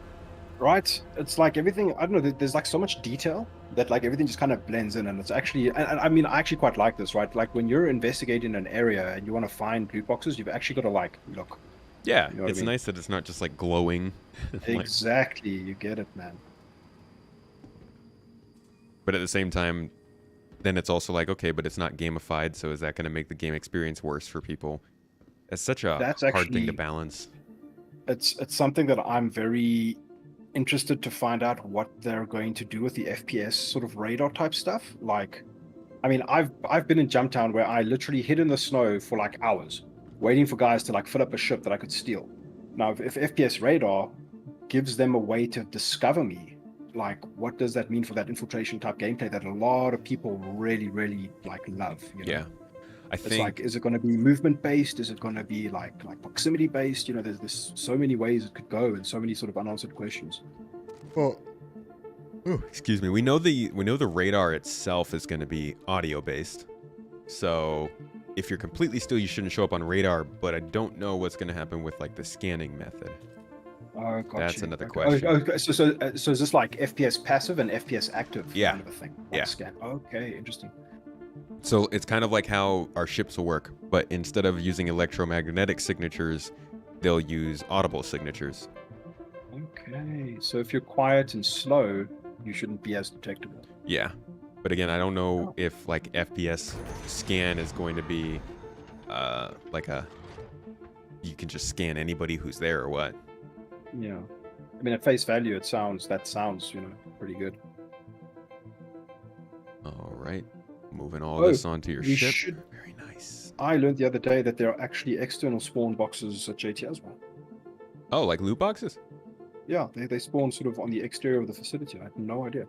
Right? It's like everything, I don't know, there's like so much detail that like everything just kind of blends in, and it's actually, and I mean, I actually quite like this, right? Like when you're investigating an area and you want to find loot boxes, you've actually got to like look. Yeah, You know what it's I mean? nice that it's not just like glowing. Like, Exactly, you get it, man. but at the same time, then it's also like, okay, but it's not gamified, so is that going to make the game experience worse for people? It's such a That's hard thing to actually, balance. it's something that I'm very interested to find out what they're going to do with the FPS sort of radar type stuff. Like, I mean, I've been in Jumptown where I literally hid in the snow for like hours, waiting for guys to like fill up a ship that I could steal. Now, if FPS radar gives them a way to discover me, like, what does that mean for that infiltration type gameplay that a lot of people really, really like love? You know? Yeah. I It's think like, is it going to be movement based? Is it going to be like proximity based? You know, there's so many ways it could go, and so many sort of unanswered questions. well, ooh, excuse me. We know the radar itself is going to be audio based. So, if you're completely still, you shouldn't show up on radar, but I don't know what's going to happen with like the scanning method. Oh, got That's you. another Okay. question. Okay. So is this like FPS passive and FPS active Yeah. kind of a thing? Like Yeah. Scan. Okay, interesting. So it's kind of like how our ships will work, but instead of using electromagnetic signatures, they'll use audible signatures. Okay, so if you're quiet and slow, you shouldn't be as detectable. Yeah. But again, I don't know Oh. if like FPS scan is going to be like a you can just scan anybody who's there or what. Yeah. I mean, at face value, that sounds, pretty good. All right. Moving all Oh, this onto your we ship. should. Very nice. I learned the other day that there are actually external spawn boxes at JT as well. Oh, like loot boxes? Yeah, they spawn sort of on the exterior of the facility. I had no idea.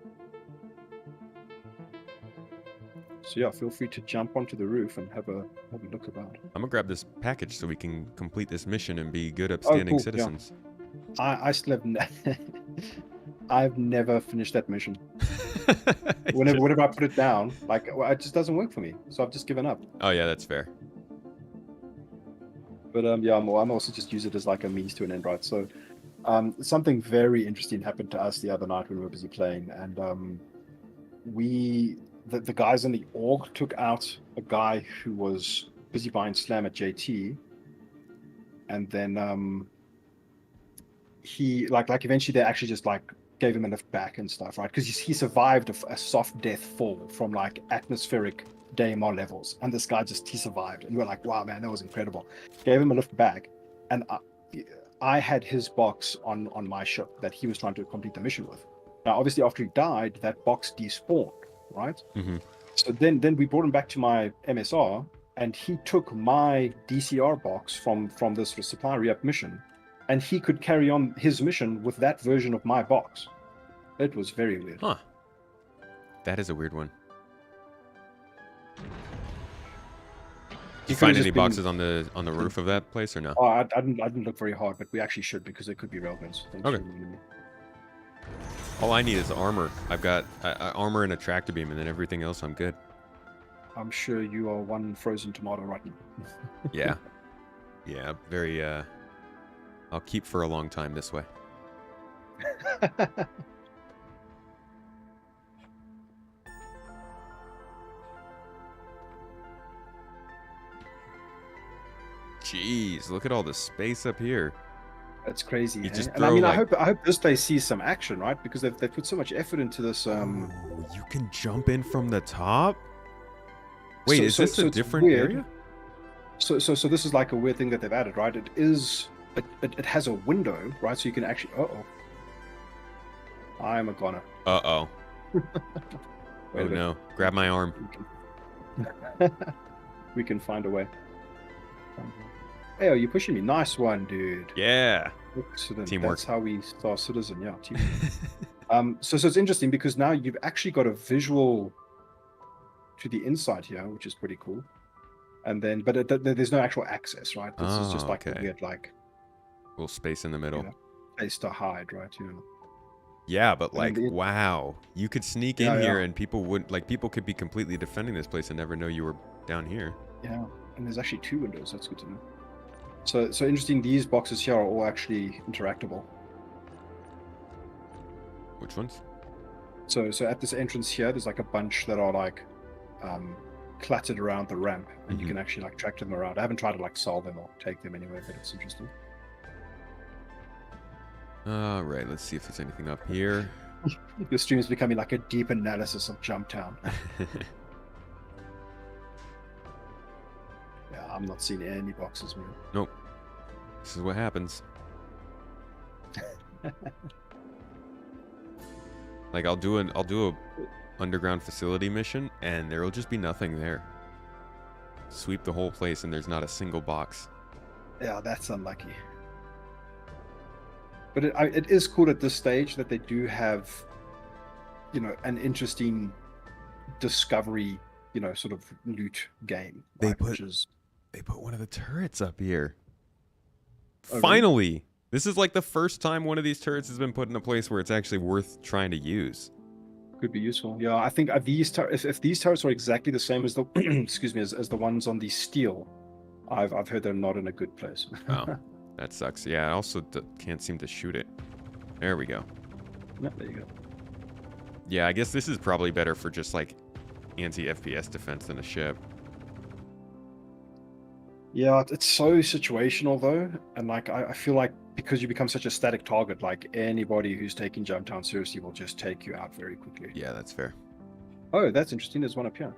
So yeah, feel free to jump onto the roof and have a look about. I'm gonna grab this package so we can complete this mission and be good, upstanding cool, yeah. citizens. I still have I've never finished that mission. Whenever I put it down, like, it just doesn't work for me. So I've just given up. Oh yeah, that's fair. But yeah, I'm also just use it as like a means to an end, right? So something very interesting happened to us the other night when we were busy playing, and the guys in the org took out a guy who was busy buying slam at JT, and then he like eventually they actually just like gave him a lift back and stuff, right? Because he survived a soft death fall from like atmospheric DMR levels, and this guy he survived, and we were like, wow, man, that was incredible. Gave him a lift back, and I had his box on my ship that he was trying to complete the mission with. Now, obviously, after he died, that box despawned, right? Mm-hmm. So then we brought him back to my MSR, and he took my DCR box from this supply re-up mission, and he could carry on his mission with that version of my box. It was very weird. Huh. That is a weird one. Did you find any boxes on the roof of that place or no? Oh, I didn't look very hard, but we actually should, because there could be railguns. Okay. All I need is armor. I've got armor and a tractor beam, and then everything else I'm good. I'm sure you are one frozen tomato right now. Yeah. Yeah, very I'll keep for a long time this way. Jeez, look at all the space up here. That's crazy. You just And I mean, throw, I hope this place sees some action, right? Because they've put so much effort into this. Ooh, you can jump in from the top? Wait, is this a it's different weird. area? So this is like a weird thing that they've added, right? It has a window, right? So you can actually. I'm a goner. Uh-oh. Oh no. Grab my arm. We can find a way. Hey, are you pushing me? Nice one, dude. Yeah. Excellent. Teamwork. That's how we Star Citizen. Yeah, teamwork. So it's interesting because now you've actually got a visual to the inside here, which is pretty cool. And then, but there's no actual access, right? This is just like a weird, like, little space in the middle. place to hide, right? Yeah, but And then like, wow, you could sneak Yeah, in here yeah. and people wouldn't like. People could be completely defending this place and never know you were down here. Yeah, and there's actually 2 windows. That's good to know. So interesting. These boxes here are all actually interactable. Which ones? So at this entrance here, there's like a bunch that are like cluttered around the ramp, and you Mhm. can actually like track them around. I haven't tried to like solve them or take them anywhere, but it's interesting. All right, let's see if there's anything up here. Your stream is becoming like a deep analysis of Jumptown. Yeah, I'm not seeing any boxes, man. Nope. This is what happens. Like I'll do a underground facility mission and there'll just be nothing there. Sweep the whole place and there's not a single box. Yeah, that's unlucky. But it is cool at this stage that they do have, you know, an interesting discovery, you know, sort of loot game. They Which is put one of the turrets up here. Oh, really? Finally! This is like the first time one of these turrets has been put in a place where it's actually worth trying to use. Could be useful. Yeah, I think if these turrets are exactly the same as the excuse me as the ones on the steel, I've heard they're not in a good place. Oh, that sucks. Yeah, I also can't seem to shoot it. There we go. No, there you go. Yeah, I guess this is probably better for just like anti-FPS defense than a ship. Yeah, it's so situational though, and like I feel like because you become such a static target, like anybody who's taking Jumptown seriously will just take you out very quickly. Yeah, that's fair. Oh, that's interesting. There's one up here.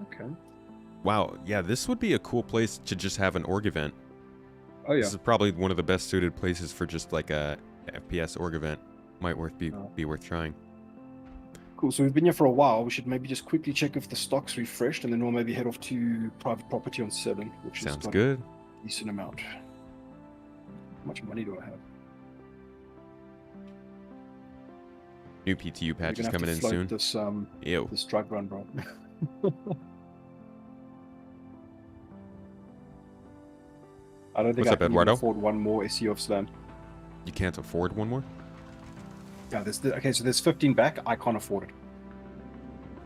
Okay. Wow, yeah, this would be a cool place to just have an org event. Oh yeah. This is probably one of the best suited places for just like a FPS org event. Might be worth trying. Cool. So we've been here for a while. We should maybe just quickly check if the stock's refreshed, and then we'll maybe head off to private property on 7, which Sounds got good. a decent amount. How much money do I have? New PTU patch We're is gonna have coming to in float soon. This Ew. this drug run, bro. I don't think What's I up, can even Eduardo? afford one more SE of Slam. You can't afford one more? Yeah, okay. So there's 15 back. I can't afford it.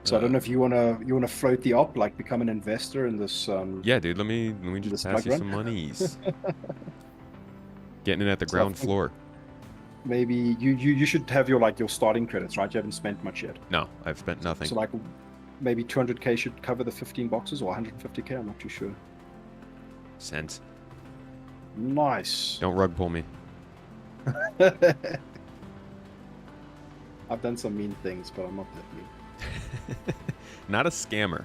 So I don't know if you wanna float the op, like become an investor in this. Yeah, dude. Let me just this pass drug you run? some monies. Getting in at the So I ground think floor. Maybe you should have your starting credits, right? You haven't spent much yet. No, I've spent nothing. So like maybe 200k should cover the 15 boxes, or 150k. I'm not too sure. Cents. Nice. Don't rug pull me. I've done some mean things, but I'm not that mean. Not a scammer.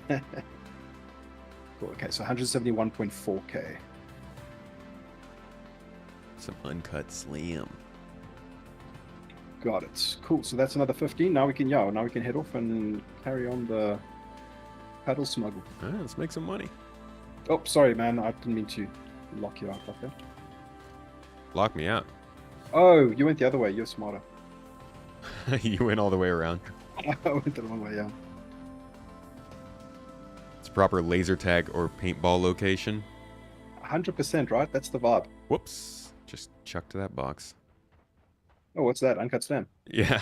Cool. Okay, so 171.4k. Some uncut slam. Got it. Cool. So that's another 15. Now we can head off and carry on the paddle smuggle. All right, let's make some money. Oh, sorry, man. I didn't mean to lock you out like that. Lock me out. Oh, you went the other way. You're smarter. You went all the way around. I went the wrong way, yeah. It's proper laser tag or paintball location. 100%, right? That's the vibe. Whoops. Just chucked to that box. Oh, what's that? Uncut slam. Yeah.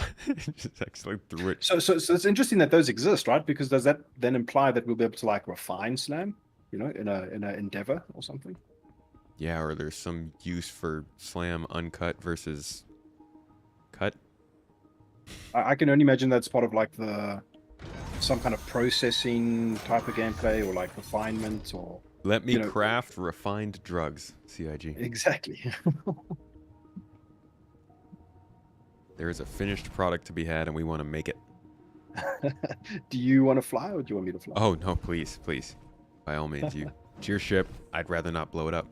Just actually threw it. So it's interesting that those exist, right? Because does that then imply that we'll be able to like refine slam, you know, in a endeavor or something? Yeah, or there's some use for slam uncut versus cut. I can only imagine that's part of like some kind of processing type of gameplay, or like refinement, or Let me you know, craft refined drugs, CIG. exactly. There is a finished product to be had, and we want to make it. Do you want to fly, or do you want me to fly? Oh, no, please, please. By all means, you. It's your ship. I'd rather not blow it up.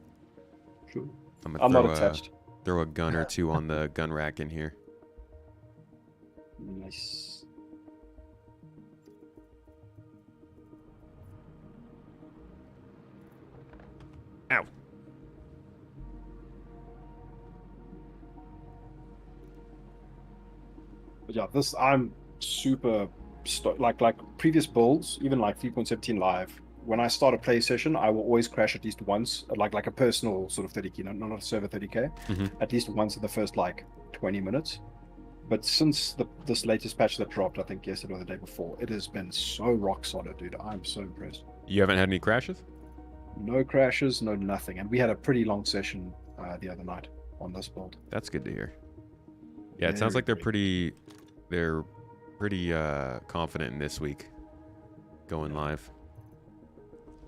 Sure. I'm I'm going not to attached. throw a gun or two on the gun rack in here. Nice. Ow. But yeah, I'm super like previous builds, even like 3.17 live, when I start a play session, I will always crash at least once, like a personal sort of 30k, not a server 30k, at least once in the first like 20 minutes. But since this latest patch that dropped, I think yesterday or the day before, it has been so rock solid, dude. I'm so impressed. You haven't had any crashes? No crashes, no nothing. And we had a pretty long session the other night on this build. That's good to hear. Yeah, it sounds like they're pretty confident in this week going live.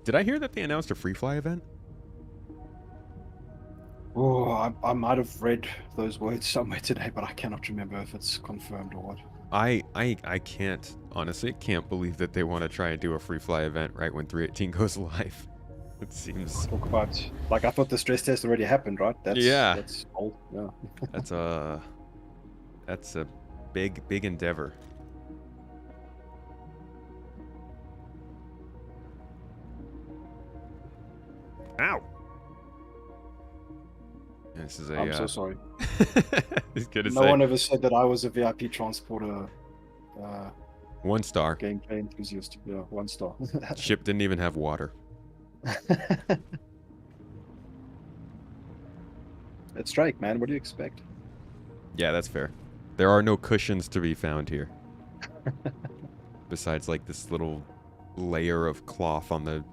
Did I hear that they announced a free fly event? Oh, I might have read those words somewhere today, but I cannot remember if it's confirmed or what. I honestly can't believe that they want to try and do a free fly event right when 3.18 goes live. It seems... Talk about, like, I thought the stress test already happened, right? That's old, yeah. That's a big endeavor. Ow! This is I'm so sorry. No one ever said that I was a VIP transporter. 1 star. Gameplay enthusiast. Yeah, 1 star. Ship didn't even have water. It's Drake, man. What do you expect? Yeah, that's fair. There are no cushions to be found here. Besides, like, this little layer of cloth on the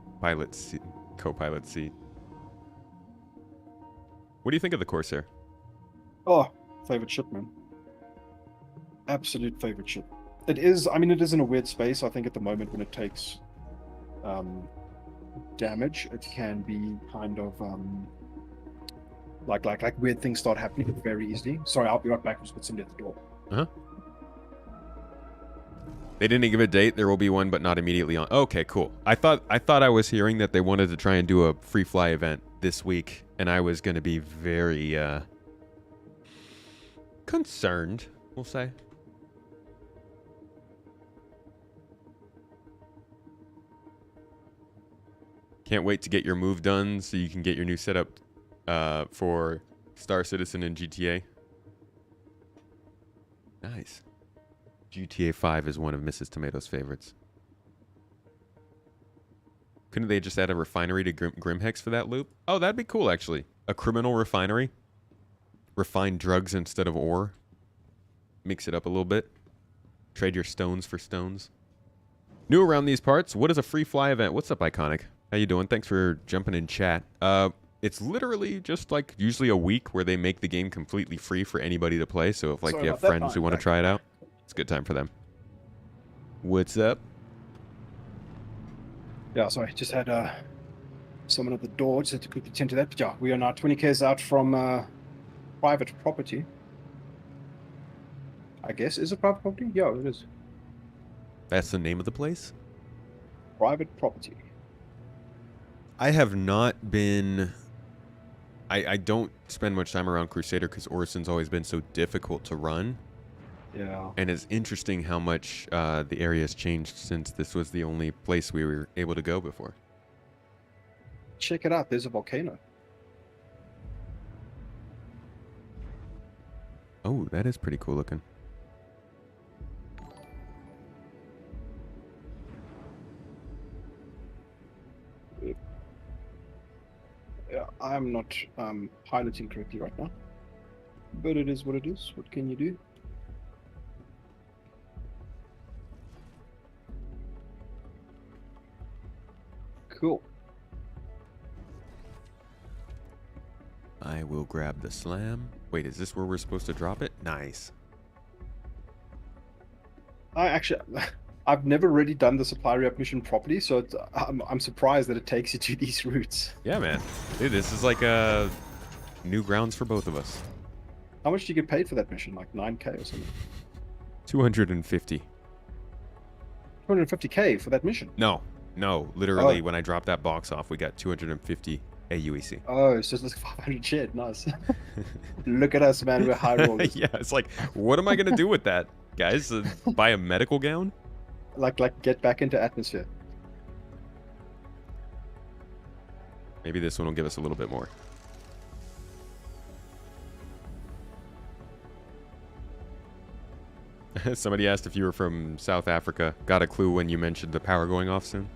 co-pilot seat. What do you think of the Corsair? Oh, favorite ship, man. Absolute favorite ship. It is, I mean, it is in a weird space. I think at the moment when it takes damage, it can be kind of like weird things start happening very easily. Sorry, I'll be right back. Just put somebody at the door. Uh-huh. They didn't give a date. There will be one, but not immediately on. Okay, cool. I thought I was hearing that they wanted to try and do a free fly event this week, and I was going to be very concerned, we'll say. Can't wait to get your move done so you can get your new setup for Star Citizen and GTA. Nice. GTA 5 is one of Mrs. Tomato's favorites. Couldn't they just add a refinery to Grimhex for that loop? Oh, that'd be cool, actually. A criminal refinery. Refine drugs instead of ore. Mix it up a little bit. Trade your stones for stones. New around these parts, what is a free fly event? What's up, Iconic? How you doing? Thanks for jumping in chat. It's literally just like usually a week where they make the game completely free for anybody to play. So if like you have friends who want to try it out, it's a good time for them. What's up? Yeah, sorry, just had someone at the door. Just had to quickly tend to that. But yeah, we are now 20 k's out from private property. I guess is it private property? Yeah, it is. That's the name of the place? Private property. I have not been... I don't spend much time around Crusader because Orison's always been so difficult to run. Yeah. And it's interesting how much the area has changed since this was the only place we were able to go before. Check it out. There's a volcano. Oh, that is pretty cool looking. Yeah, I'm not piloting correctly right now. But it is what it is. What can you do? Cool. I will grab the slam. Wait, is this where we're supposed to drop it? Nice. I've never really done the supply re-up mission properly, so I'm surprised that it takes you to these routes. Yeah, man. Dude, this is like new grounds for both of us. How much do you get paid for that mission? Like 9k or something? 250. 250k for that mission? No, literally, when I dropped that box off, we got 250 AUEC. Oh, so it's like 500 shit. Nice. Look at us, man. We're high rollers. Yeah, it's like, what am I going to do with that, guys? Buy a medical gown? Like get back into atmosphere. Maybe this one will give us a little bit more. Somebody asked if you were from South Africa. Got a clue when you mentioned the power going off soon?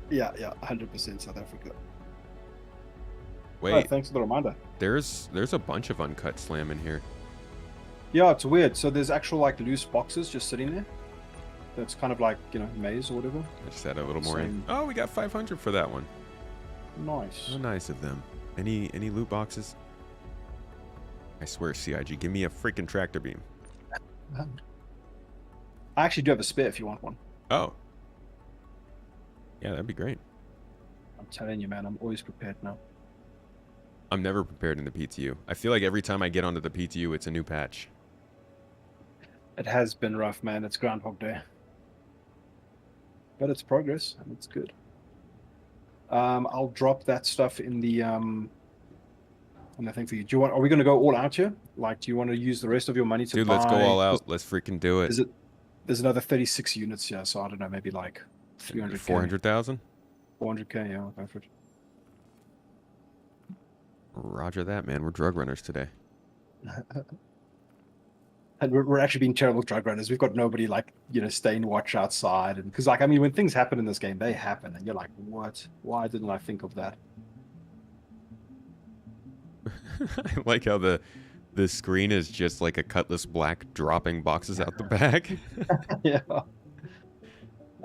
Yeah, 100% South Africa. Oh, Wait, thanks for the reminder. there's a bunch of uncut slam in here. Yeah, it's weird. So there's actual like loose boxes just sitting there. That's kind of like, maze or whatever. I just add a little more in. Same. Oh, we got 500 for that one. Nice. How nice of them. Any loot boxes? I swear, CIG, give me a freaking tractor beam. I actually do have a spare if you want one. Oh. Yeah, that'd be great. I'm telling you, man, I'm always prepared now. I'm never prepared in the PTU. I feel like every time I get onto the PTU, it's a new patch. It has been rough, man. It's Groundhog Day. But it's progress, and it's good. I'll drop that stuff in the thing for you. Are we going to go all out here? Like, do you want to use the rest of your money to Dude, buy? let's go all out. Let's freaking do it. There's another 36 units here, so I don't know, maybe like 300. 400,000? 400k, yeah, I'll go for it. Roger that, man. We're drug runners today. And we're actually being terrible drug runners. We've got nobody like, staying watch outside. And because, like, I mean, when things happen in this game, they happen. And you're like, what? Why didn't I think of that? I like how the screen is just like a Cutlass Black dropping boxes out the back. Yeah.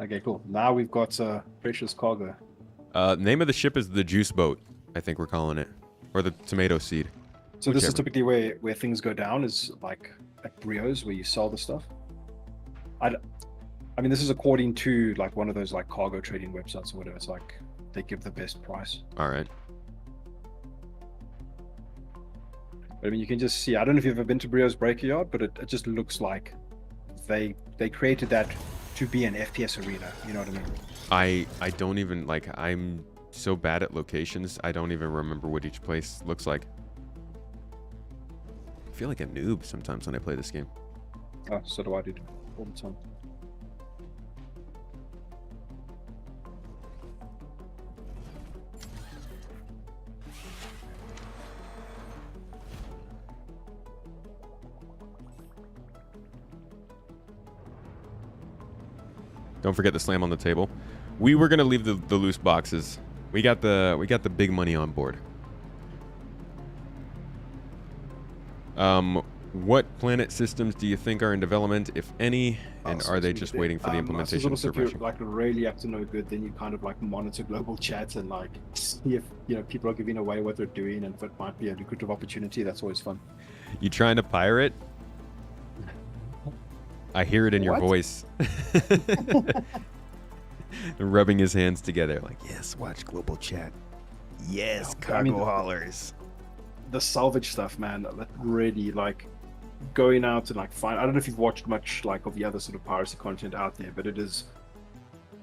Okay, cool. Now we've got precious cargo. Name of the ship is the Juice Boat, I think we're calling it. Or the Tomato Seed. So Whichever. this is typically where things go down, is like at Brios, where you sell the stuff. I mean, this is according to like one of those like cargo trading websites or whatever. It's like they give the best price. All right. But I mean, you can just see. I don't know if you've ever been to Brio's Breaker Yard, but it just looks like they created that to be an FPS arena. You know what I mean? I don't even like. I'm so bad at locations. I don't even remember what each place looks like. I feel like a noob sometimes when I play this game. Oh, so do I, dude. All the time. Don't forget the slam on the table. We were gonna leave the loose boxes. We got the big money on board. What planet systems do you think are in development, if any, and are they just waiting for the implementation of if you're supervision? like really up to no good, then you kind of like monitor global chat and like see if people are giving away what they're doing and if it might be a lucrative opportunity. That's always fun. You trying to pirate? I hear it in your What? voice. Rubbing his hands together like, yes, watch global chat. Yes, Yeah, cargo I mean, haulers. The salvage stuff, man, that really like going out and like find. I don't know if you've watched much like of the other sort of piracy content out there, but it is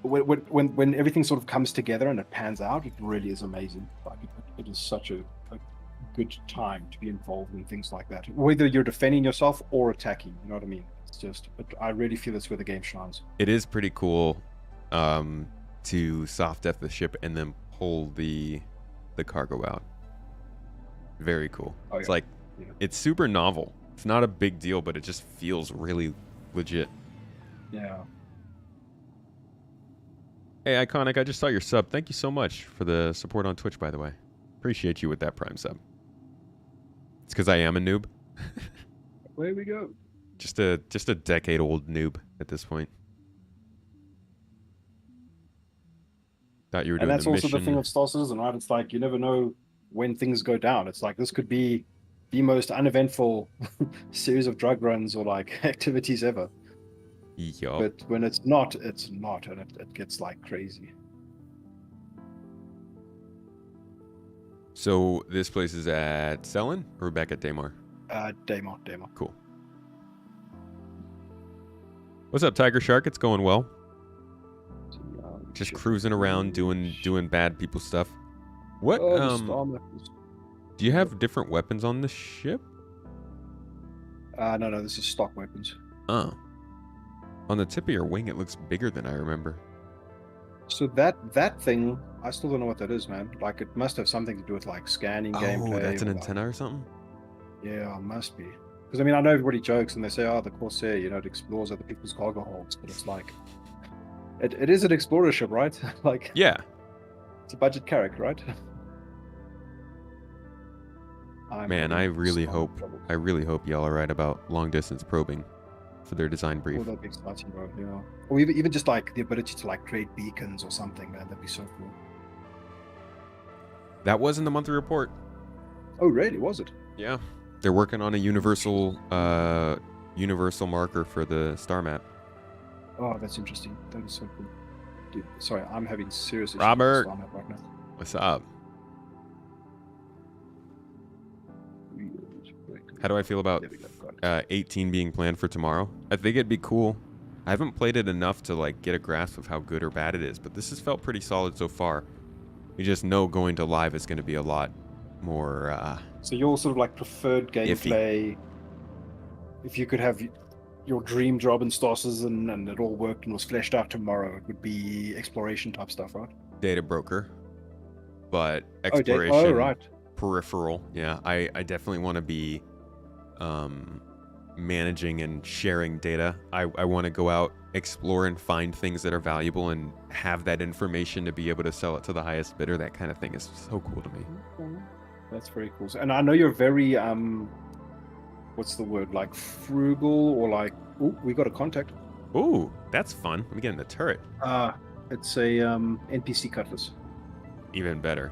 when everything sort of comes together and it pans out, it really is amazing. Like it is such a good time to be involved in things like that, whether you're defending yourself or attacking. You know what I mean? It's just, but I really feel that's where the game shines. It is pretty cool to soft death the ship and then pull the cargo out. Very cool. Oh, It's yeah. like, Yeah. it's super novel. It's not a big deal, but it just feels really legit. Yeah. Hey, Iconic, I just saw your sub. Thank you so much for the support on Twitch, by the way. Appreciate you with that Prime sub. It's because I am a noob. Where we go. Just a decade-old noob at this point. Thought you were doing And that's the also mission. the thing of Star Citizen, right? It's like you never know when things go down. It's like this could be the most uneventful series of drug runs or like activities ever. Yup. But when it's not, and it gets like crazy. So this place is at Selin or back at Daymar? Demo. Cool. What's up, Tiger Shark? It's going well. Just cruising around doing bad people stuff. What do you have different weapons on the ship? No, this is stock weapons. Oh. On the tip of your wing it looks bigger than I remember. So that thing, I still don't know what that is, man. Like it must have something to do with like scanning gameplay. Oh, that's an or, like- antenna or something? Yeah, it must be. Because I mean, I know everybody jokes and they say, "Oh, the Corsair, it explores other people's cargo holds," but it's like It is an explorer ship, right? Like, Yeah. it's a budget character, right? Man, I really hope y'all are right about long distance probing for their design brief. Oh, that'd be exciting, bro. Yeah. Or even just like the ability to like create beacons or something, man. That'd be so cool. That was in the monthly report. Oh, really? Was it? Yeah. They're working on a universal marker for the star map. Oh, that's interesting. That is so cool. Dude, sorry, I'm having serious issues Robert. with the Star Map right now. What's up? How do I feel about There we go, got it. 18 being planned for tomorrow? I think it'd be cool. I haven't played it enough to like get a grasp of how good or bad it is, but this has felt pretty solid so far. You just know going to live is going to be a lot more So your sort of like preferred gameplay, if you could have your dream job in Star Citizen and it all worked and was fleshed out tomorrow, it would be exploration type stuff, right? data broker, but Oh, exploration right. peripheral. Yeah, I definitely want to be managing and sharing data. I want to go out, explore, and find things that are valuable and have that information to be able to sell it to the highest bidder. That kind of thing is so cool to me. That's very cool. And I know you're very what's the word, like frugal, or like, oh, we got a contact. Ooh, that's fun. Let me get in the turret. It's a NPC cutlass. Even better.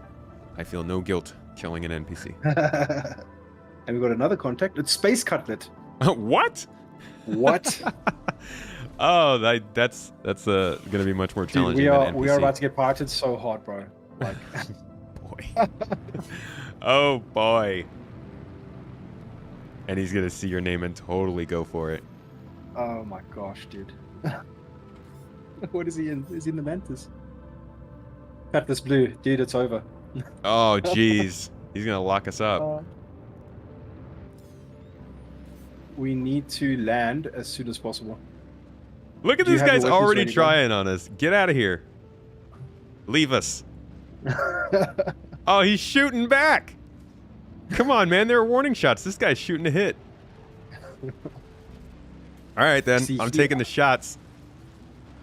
I feel no guilt killing an NPC. And we got another contact. It's Space Cutlet. What? What? Oh, that's gonna be much more challenging. Dude, than we are NPC. about to get pirated so hard, bro. Like, Boy. Oh boy. And he's gonna see your name and totally go for it. oh my gosh, dude. What is he in? Is he in the Mantis? Cutlass Blue, dude. It's over. Oh jeez. He's gonna lock us up. We need to land as soon as possible. Look at Do you this have your guy's weapons already ready, bro? trying on us. Get out of here. Leave us. Oh, he's shooting back. Come on, man. There are warning shots. This guy's shooting a hit. All right, then. See, I'm taking the shots.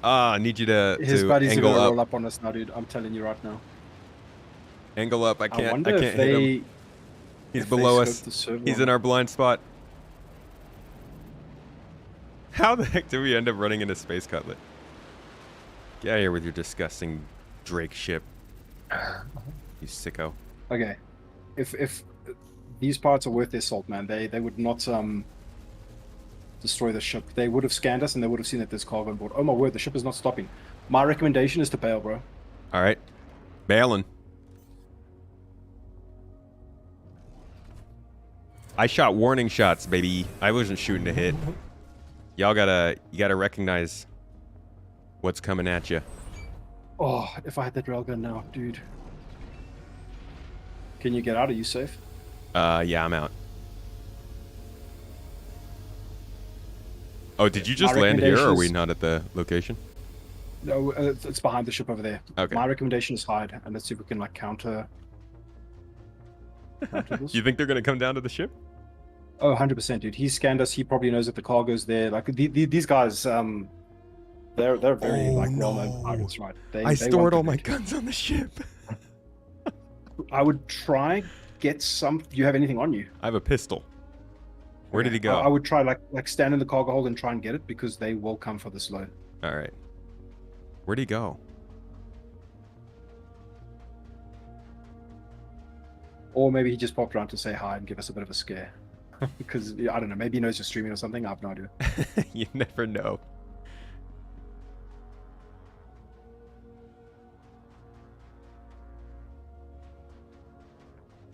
I need you to His buddies are angle gonna up. roll up on us now, dude. I'm telling you right now. Angle up. I I can't wonder hit if him. they. He's if they below scoped us. the server He's on in our blind spot. How the heck did we end up running into Space Cutlet? Get out of here with your disgusting Drake ship. You sicko. Okay, if these parts are worth their salt, man, they would not destroy the ship. They would have scanned us and they would have seen that there's cargo on board. Oh my word, the ship is not stopping. My recommendation is to bail, bro. All right. Bailing. I shot warning shots, baby. I wasn't shooting to hit. You gotta recognize what's coming at you. Oh, if I had that railgun now, dude. Can you get out? Are you safe? Yeah, I'm out. Oh, did you just My land here, or are we recommendations- not at the location? No, it's behind the ship over there. Okay. My recommendation is hide, and let's see if we can like counter this. You think they're gonna come down to the ship? Oh, 100%, dude. He scanned us. He probably knows that the cargo's there. Like these guys, they're very like well-known targets, right? They I want stored the all my loot. guns on the ship. I would try get some. Do you have anything on you? I have a pistol. Where did he go? I would try like stand in the cargo hold and try and get it because they will come for this load. All right. Where'd he go? Or maybe he just popped around to say hi and give us a bit of a scare. Because I don't know, maybe he knows you're streaming or something. I have no idea. You never know.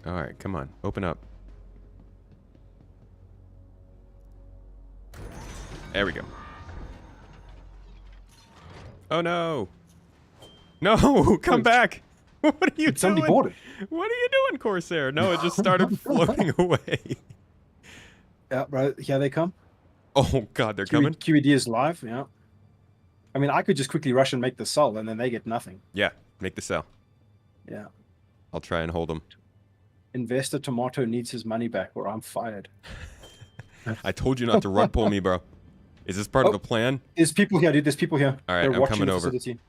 All right, come on, open up. There we go. Oh no! No, come back! What are you doing? Somebody bought it. What are you doing, Corsair? No, it just started floating away. Yeah, bro. Here they come. Oh god, they're coming? QED is live. Yeah. I mean, I could just quickly rush and make the sell, and then they get nothing. Yeah, make the sell. Yeah. I'll try and hold them. Investor Tomato needs his money back, or I'm fired. I told you not to rug pull me, bro. Is this part of the plan? There's people here, dude. There's people here. All right, They're I'm watching coming the over. facility.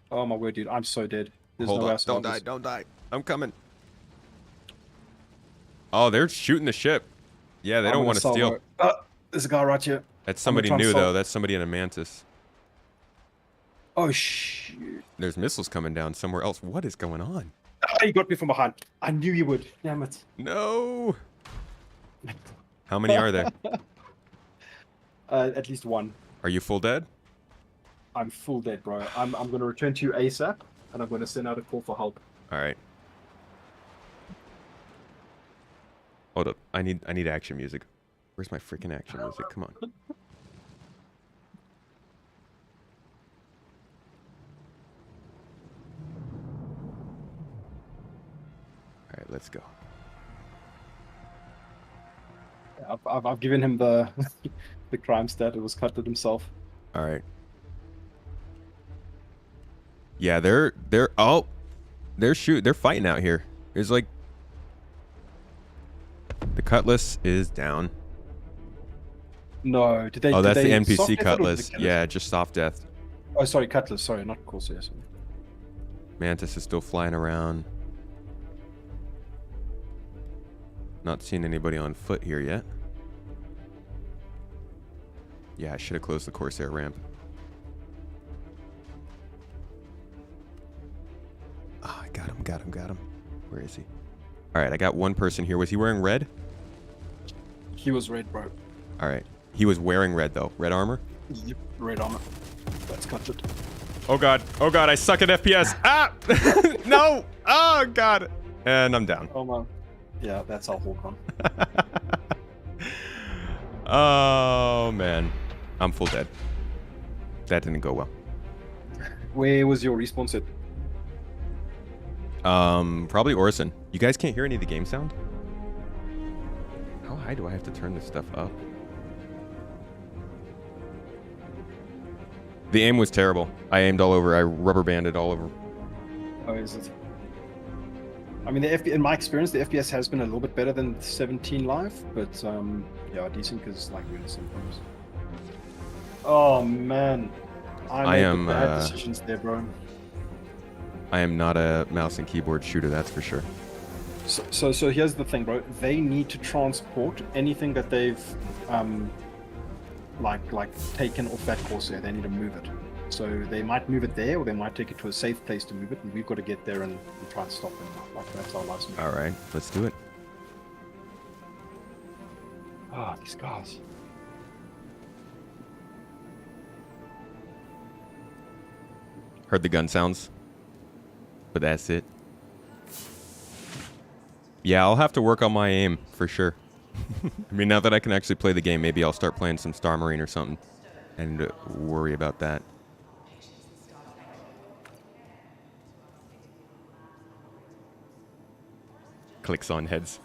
Oh my word, dude. I'm so dead. There's Hold no way I on. Don't survive die. this. Don't die. I'm coming. Oh, they're shooting the ship. Yeah, they I'm don't gonna want to salvo steal. it. There's a guy right here. That's I'm gonna somebody try and new, salvo. though. That's somebody in a mantis. Oh, shoot. There's missiles coming down somewhere else. What is going on? Oh, he got me from behind. I knew you would. Damn it. No. How many are there? At least one. Are you full dead? I'm full dead, bro. I'm gonna return to you ASAP, and I'm gonna send out a call for help. All right. Hold up. I need action music. Where's my freaking action music? Come on. All right, let's go. I've given him the the crime stat. It was Cutlet himself. All right. Yeah, they're fighting out here. There's like the Cutlass is down. No, did they? Oh, did that's the they NPC soft death it or Cutlass. did they kill it? Yeah, just soft death. Oh, sorry, Cutlass. Sorry, not Corsair. Sorry. Mantis is still flying around. Not seeing anybody on foot here yet. Yeah, I should have closed the Corsair ramp. Ah, I got him. Where is he? All right, I got one person here. Was he wearing red? He was red, bro. All right. He was wearing red, though. Red armor? Yep, red armor. That's Cutlet. Oh, God. Oh, God. I suck at FPS. Ah! No! Oh, God. And I'm down. Oh, man. Yeah, that's our Hawk Oh, man. I'm full dead. That didn't go well. Where was your respawn set? Probably Orson. You guys can't hear any of the game sound? How high do I have to turn this stuff up? The aim was terrible. I aimed all over. I rubber banded all over. Oh, is it? I mean, in my experience, the FPS has been a little bit better than 17 live, but yeah, decent because like we're in sometimes. Oh man, I made bad decisions there, bro. I am not a mouse and keyboard shooter, that's for sure. So here's the thing, bro. They need to transport anything that they've like taken off that Corsair. They need to move it. So they might move it there, or they might take it to a safe place to move it, and we've got to get there and try to stop them. Like that's our last move. All right, let's do it. Ah, these guys. Heard the gun sounds, but that's it. Yeah, I'll have to work on my aim for sure. I mean, now that I can actually play the game, maybe I'll start playing some Star Marine or something and worry about that. Clicks on heads.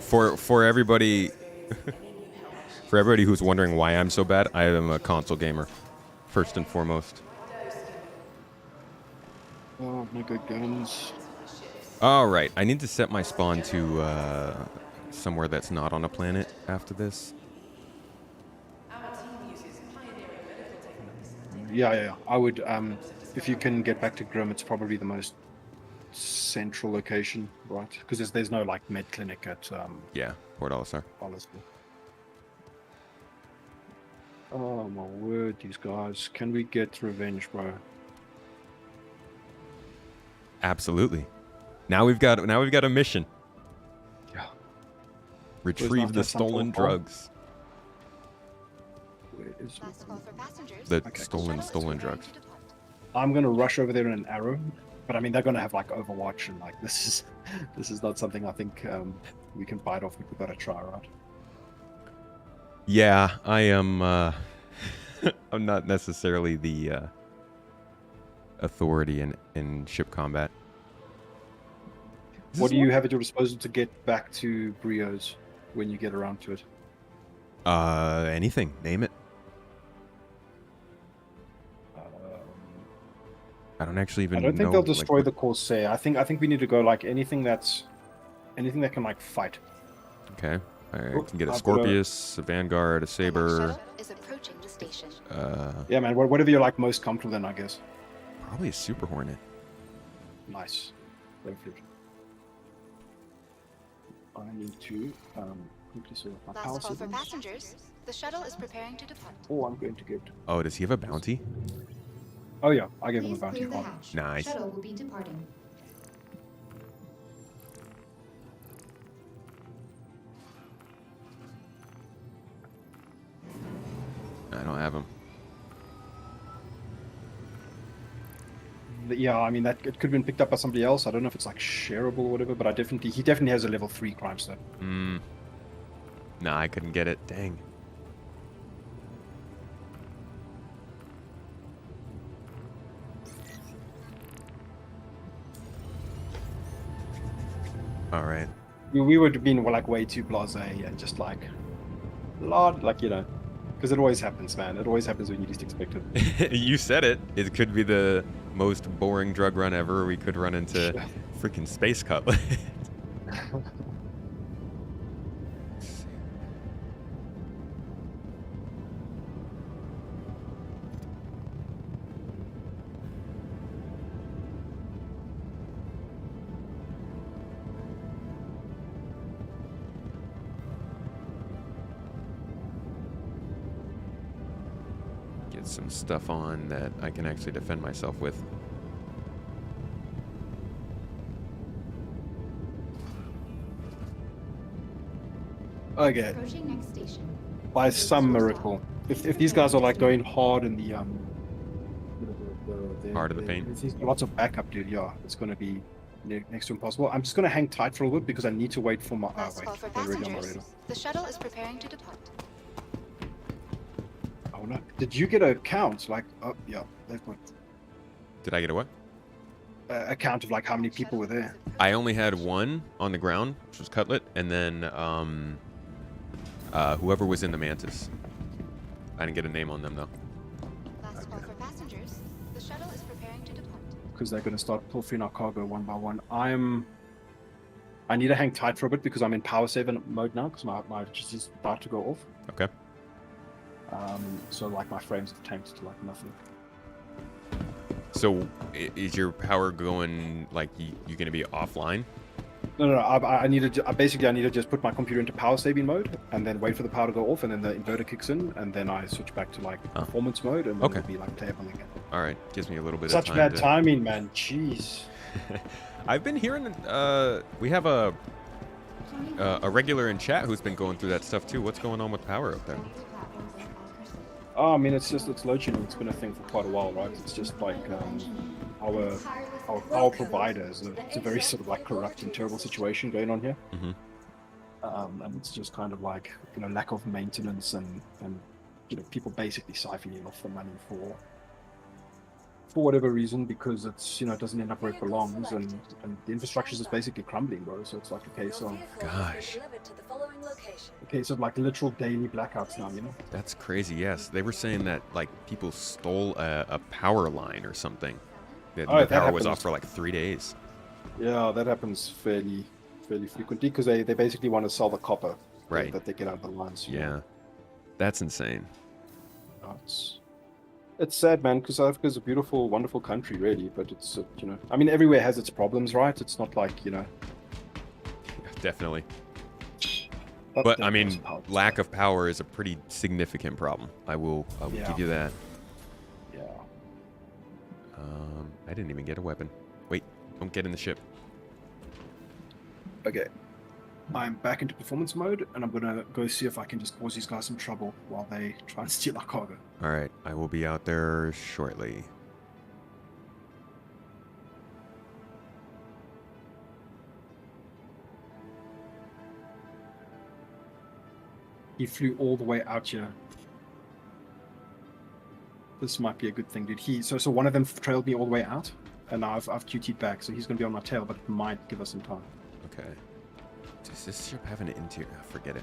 For everybody for everybody who's wondering why I'm so bad, I am a console gamer first and foremost. Oh, no good guns. All right, I need to set my spawn to somewhere that's not on a planet after this. Yeah. I would, if you can get back to Grim, it's probably the most central location, right? Because there's no like med clinic at Yeah, Port Olisar. Hollister. Oh my word, these guys! Can we get revenge, bro? Absolutely. Now we've got a mission. Yeah. Retrieve the stolen drugs. Where is The stolen drugs. I'm gonna rush over there in an arrow, but I mean they're gonna have like Overwatch and like this is not something I think we can bite off. We've got to try, right? Yeah, I am. I'm not necessarily the authority in ship combat. What do you have at your disposal to get back to Brio's when you get around to it? Anything. Name it. I don't actually even know. I don't think they'll destroy like, the Corsair. I think we need to go like anything that can like fight. Okay. All right, Oh, can get a I've got Scorpius, a Vanguard, a The next Saber. shuttle is approaching the station. Yeah, man. Whatever you're like most comfortable in, I guess. Probably a Super Hornet. Nice. Perfect. I need to quickly sort of my power Last call for settings. passengers. The shuttle is preparing to depart. Oh, I'm going to get. Oh, does he have a bounty? Oh yeah, I gave him a Please bounty clear the card. hatch. Nice. Shuttle will be departing. I don't have him. Yeah, I mean that it could have been picked up by somebody else. I don't know if it's like shareable or whatever, but he definitely has a level 3 crime stat. Nah, I couldn't get it. Dang. All right. We would have been like way too blasé and just like, Lord, like because it always happens, man. It always happens when you least expect it. You said it. It could be the most boring drug run ever. We could run into freaking space cutlet. Get some stuff on that I can actually defend myself with. Okay. Approaching next station. By some miracle, if these guys are like going hard in the Hard of the paint. if he's got lots of backup, dude, yeah, it's going to be next to impossible. I'm just going to hang tight for a little bit because I need to wait for my. Last call for they're already on my passengers. radar. The shuttle is preparing to depart. Oh no! Did you get a count? Like, oh yeah, they've got Did I get a what? a count of like how many people were there. I only had one on the ground, which was Cutlet, and then whoever was in the Mantis. I didn't get a name on them though. Last call for passengers. The shuttle is preparing to depart. Because they're going to start pilfering our cargo one by one. I need to hang tight for a bit because I'm in power saving mode now because my electricity is about to go off. Okay. So like my frames have tanked to like nothing. So is your power going like you're gonna be offline? No. I need to. Basically, I need to just put my computer into power saving mode and then wait for the power to go off, and then the inverter kicks in, and then I switch back to like performance mode, and then Okay. it'll be like playable again. All right, gives me a little bit Such of time. bad timing, man. Jeez. I've been hearing we have a regular in chat who's been going through that stuff too. What's going on with power up there? Oh, I mean, it's load shedding. It's been a thing for quite a while, right? It's just like our power providers. It's a very sort of like corrupt and terrible situation going on here. Mm-hmm. And it's just kind of like lack of maintenance and people basically siphoning off the money for whatever reason because it's it doesn't end up where it belongs and the infrastructure is just basically crumbling, bro. So it's like a case of Gosh. like literal daily blackouts now. That's crazy. Yes, they were saying that like people stole a power line or something. The that power was happens. off for like 3 days. Yeah, that happens fairly frequently because they basically want to sell the copper Right. that they get out of the lines. Yeah, that's insane. It's sad, man, because South Africa is a beautiful, wonderful country, really. But it's, I mean, everywhere has its problems, right? It's not like, Definitely. But I mean, politics. lack of power is a pretty significant problem. I will Yeah. give you that. Yeah. I didn't even get a weapon. Wait, don't get in the ship. Okay. I'm back into performance mode, and I'm gonna go see if I can just cause these guys some trouble while they try and steal our cargo. All right, I will be out there shortly. He flew all the way out here. This might be a good thing, dude. So one of them trailed me all the way out, and now I've QT'd back, so he's gonna be on my tail, but it might give us some time. Okay. Does this ship have an interior? Oh, forget it.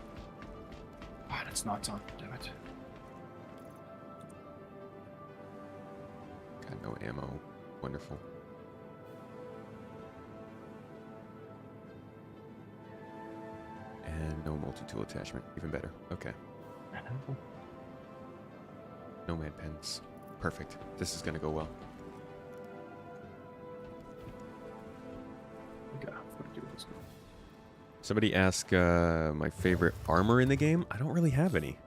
Ah, it's night time. Damn it. Got no ammo. Wonderful. And no multi-tool attachment. Even better. Okay. Nomad pens. Perfect. This is going to go well. Okay, I've got to do this. Somebody asked my favorite armor in the game. I don't really have any.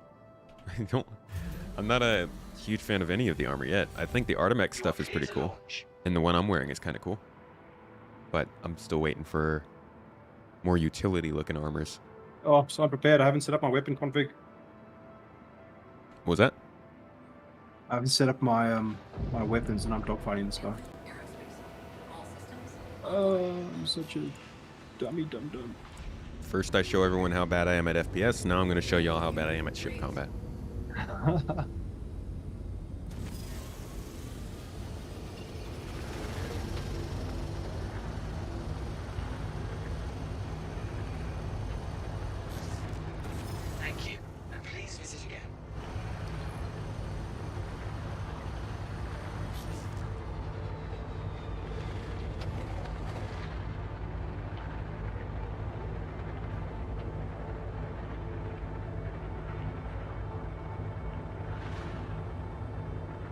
I'm not a huge fan of any of the armor yet. I think the Artemex stuff is pretty cool. And the one I'm wearing is kind of cool. But I'm still waiting for more utility-looking armors. Oh, so I'm prepared. I haven't set up my weapon config. What was that? I haven't set up my my weapons, and I'm dogfighting this guy. I'm such a dummy dum-dum. First I show everyone how bad I am at FPS. Now I'm going to show y'all how bad I am at ship combat. Thank you, and please visit again.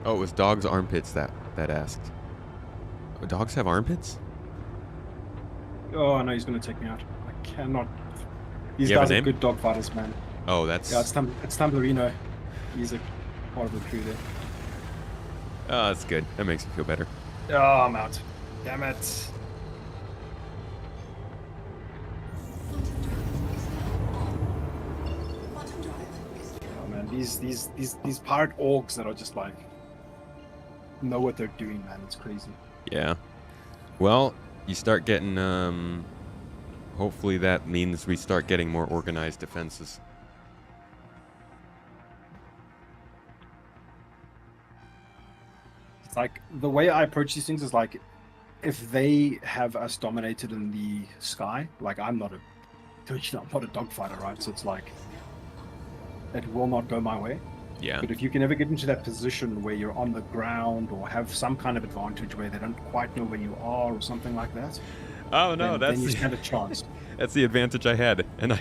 Oh, it was dog's armpits that asked. Oh, dogs have armpits? Oh, I know he's going to take me out. I cannot. These You have a guys are name? good dog fighters, man. Oh, that's... Yeah, it's Tumblerino. He's a part of the crew there. Oh, that's good. That makes me feel better. Oh, I'm out. Damn it. Oh man, these pirate orcs that are just like know what they're doing, man. It's crazy. Yeah. Well, you start getting, hopefully that means we start getting more organized defenses. It's like the way I approach these things is like, if they have us dominated in the sky, like I'm not a dogfighter, right? So it's like it will not go my way. Yeah. But if you can ever get into that position where you're on the ground or have some kind of advantage where they don't quite know where you are or something like that, Oh, no, then you stand a chance. that's the advantage I had, and I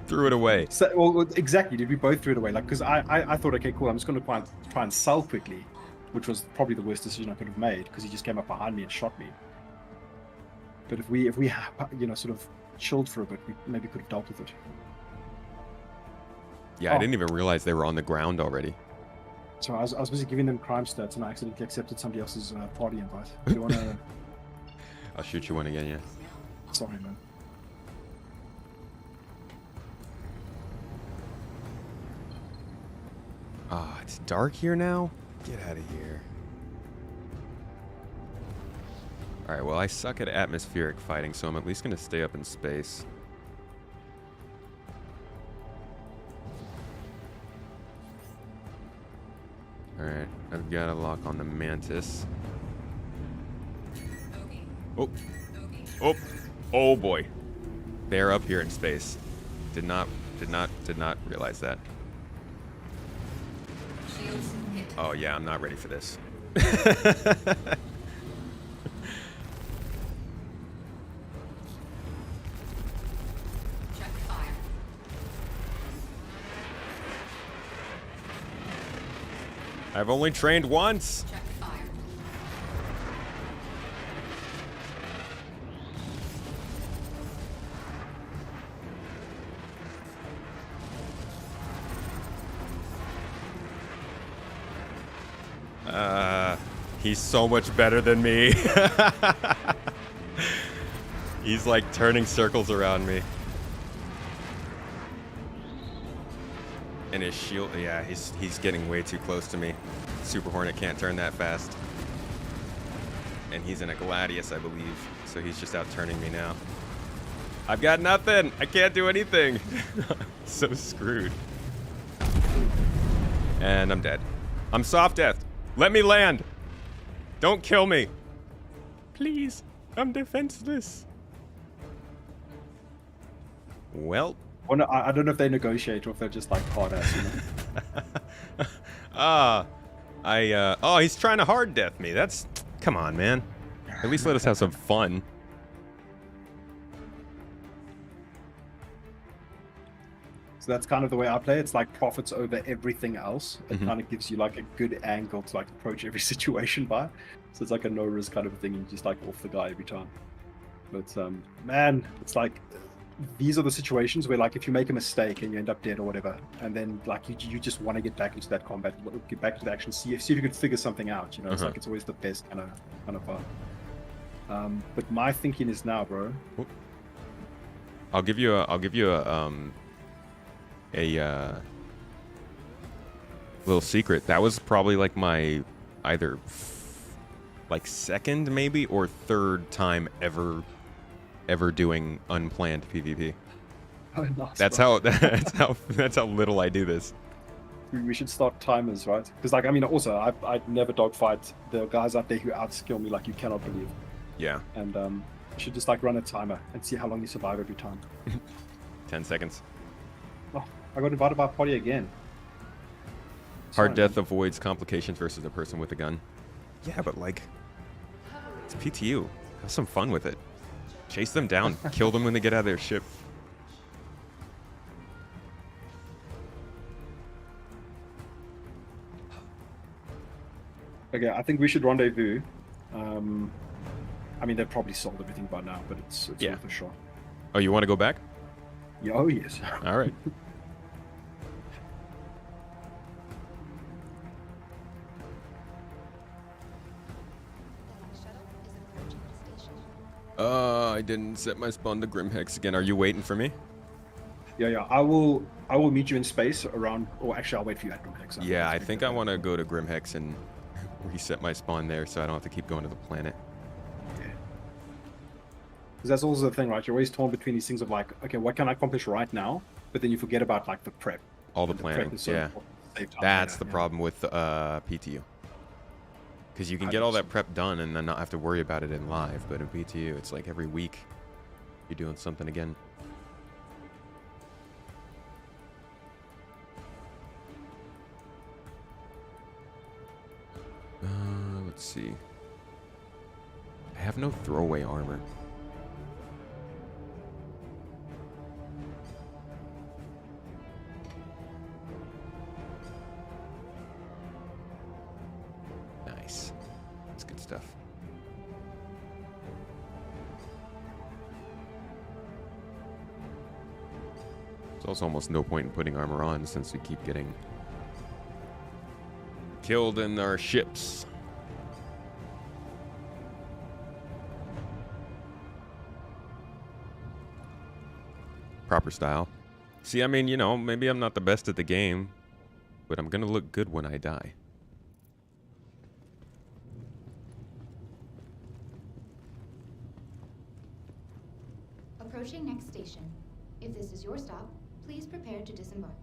threw it away. So, well, exactly. Did we both threw it away? Like, because I thought, okay, cool. I'm just going to try and sell quickly, which was probably the worst decision I could have made because he just came up behind me and shot me. But if we sort of chilled for a bit, we maybe could have dealt with it. Yeah, I Oh. didn't even realize they were on the ground already. So I was busy giving them crime stats, and I accidentally accepted somebody else's party invite. Do you want to? I'll shoot you one again, yeah. Sorry, man. Ah, it's dark here now? Get out of here. Alright, well, I suck at atmospheric fighting, so I'm at least going to stay up in space. Alright, I've got a lock on the Mantis. Oh. Oh. Oh, boy. They're up here in space. Did not realize that. Oh, yeah, I'm not ready for this. I've only trained once. He's so much better than me. He's like turning circles around me. And his shield, yeah, he's getting way too close to me. Super Hornet can't turn that fast. And he's in a Gladius, I believe. So he's just out turning me now. I've got nothing. I can't do anything. So screwed. And I'm dead. I'm soft death. Let me land. Don't kill me. Please. I'm defenseless. Well. Well, no, I don't know if they negotiate or if they're just like hard ass. You know? Oh, he's trying to hard death me. That's, come on, man. At least let us have some fun. So that's kind of the way I play. It's like profits over everything else. It Mhm. kind of gives you like a good angle to like approach every situation by. So it's like a no risk kind of thing. You just like off the guy every time. But man, it's like these are the situations where like if you make a mistake and you end up dead or whatever, and then like you just want to get back into that combat, get back to the action, see if you can figure something out. You know, it's Uh-huh. like it's always the best kind of part. But my thinking is now, bro. I'll give you a little secret. That was probably like my either like second maybe or third time ever doing unplanned PvP. Oh, nice, That's bro. that's how little I do this. We should start timers, right? Because like I mean, also I'd never dogfight. There are guys out there who outskill me like you cannot believe. Yeah, And we should just like run a timer and see how long you survive every time. 10 seconds. Oh, I got invited by a party again. Hard Sorry, death man. avoids complications versus a person with a gun. Yeah, but like, it's PTU. Have some fun with it. Chase them down. Kill them when they get out of their ship. Okay, I think we should rendezvous. I mean, they've probably sold everything by now, but it's Yeah. worth a shot. Oh, you want to go back? Yeah, oh yes. All right. The shuttle is approaching the station. I didn't set my spawn to Grimhex again. Are you waiting for me? Yeah. I will meet you in space around. Or actually, I'll wait for you at Grimhex. Yeah, I think I want to go to Grimhex and reset my spawn there so I don't have to keep going to the planet. Because that's also the thing, right? You're always torn between these things of like, okay, what can I accomplish right now? But then you forget about like the prep. All the And prep planning, is so yeah. important to save time That's later, the yeah. problem with PTU. Because you can get all that 100%. prep done and then not have to worry about it in live. But in PTU, it's like every week you're doing something again. Let's see. I have no throwaway armor. Nice. That's good stuff. There's also almost no point in putting armor on since we keep getting killed in our ships. Proper style. See, I mean, you know, maybe I'm not the best at the game, but I'm gonna look good when I die. Approaching next station. If this is your stop, please prepare to disembark.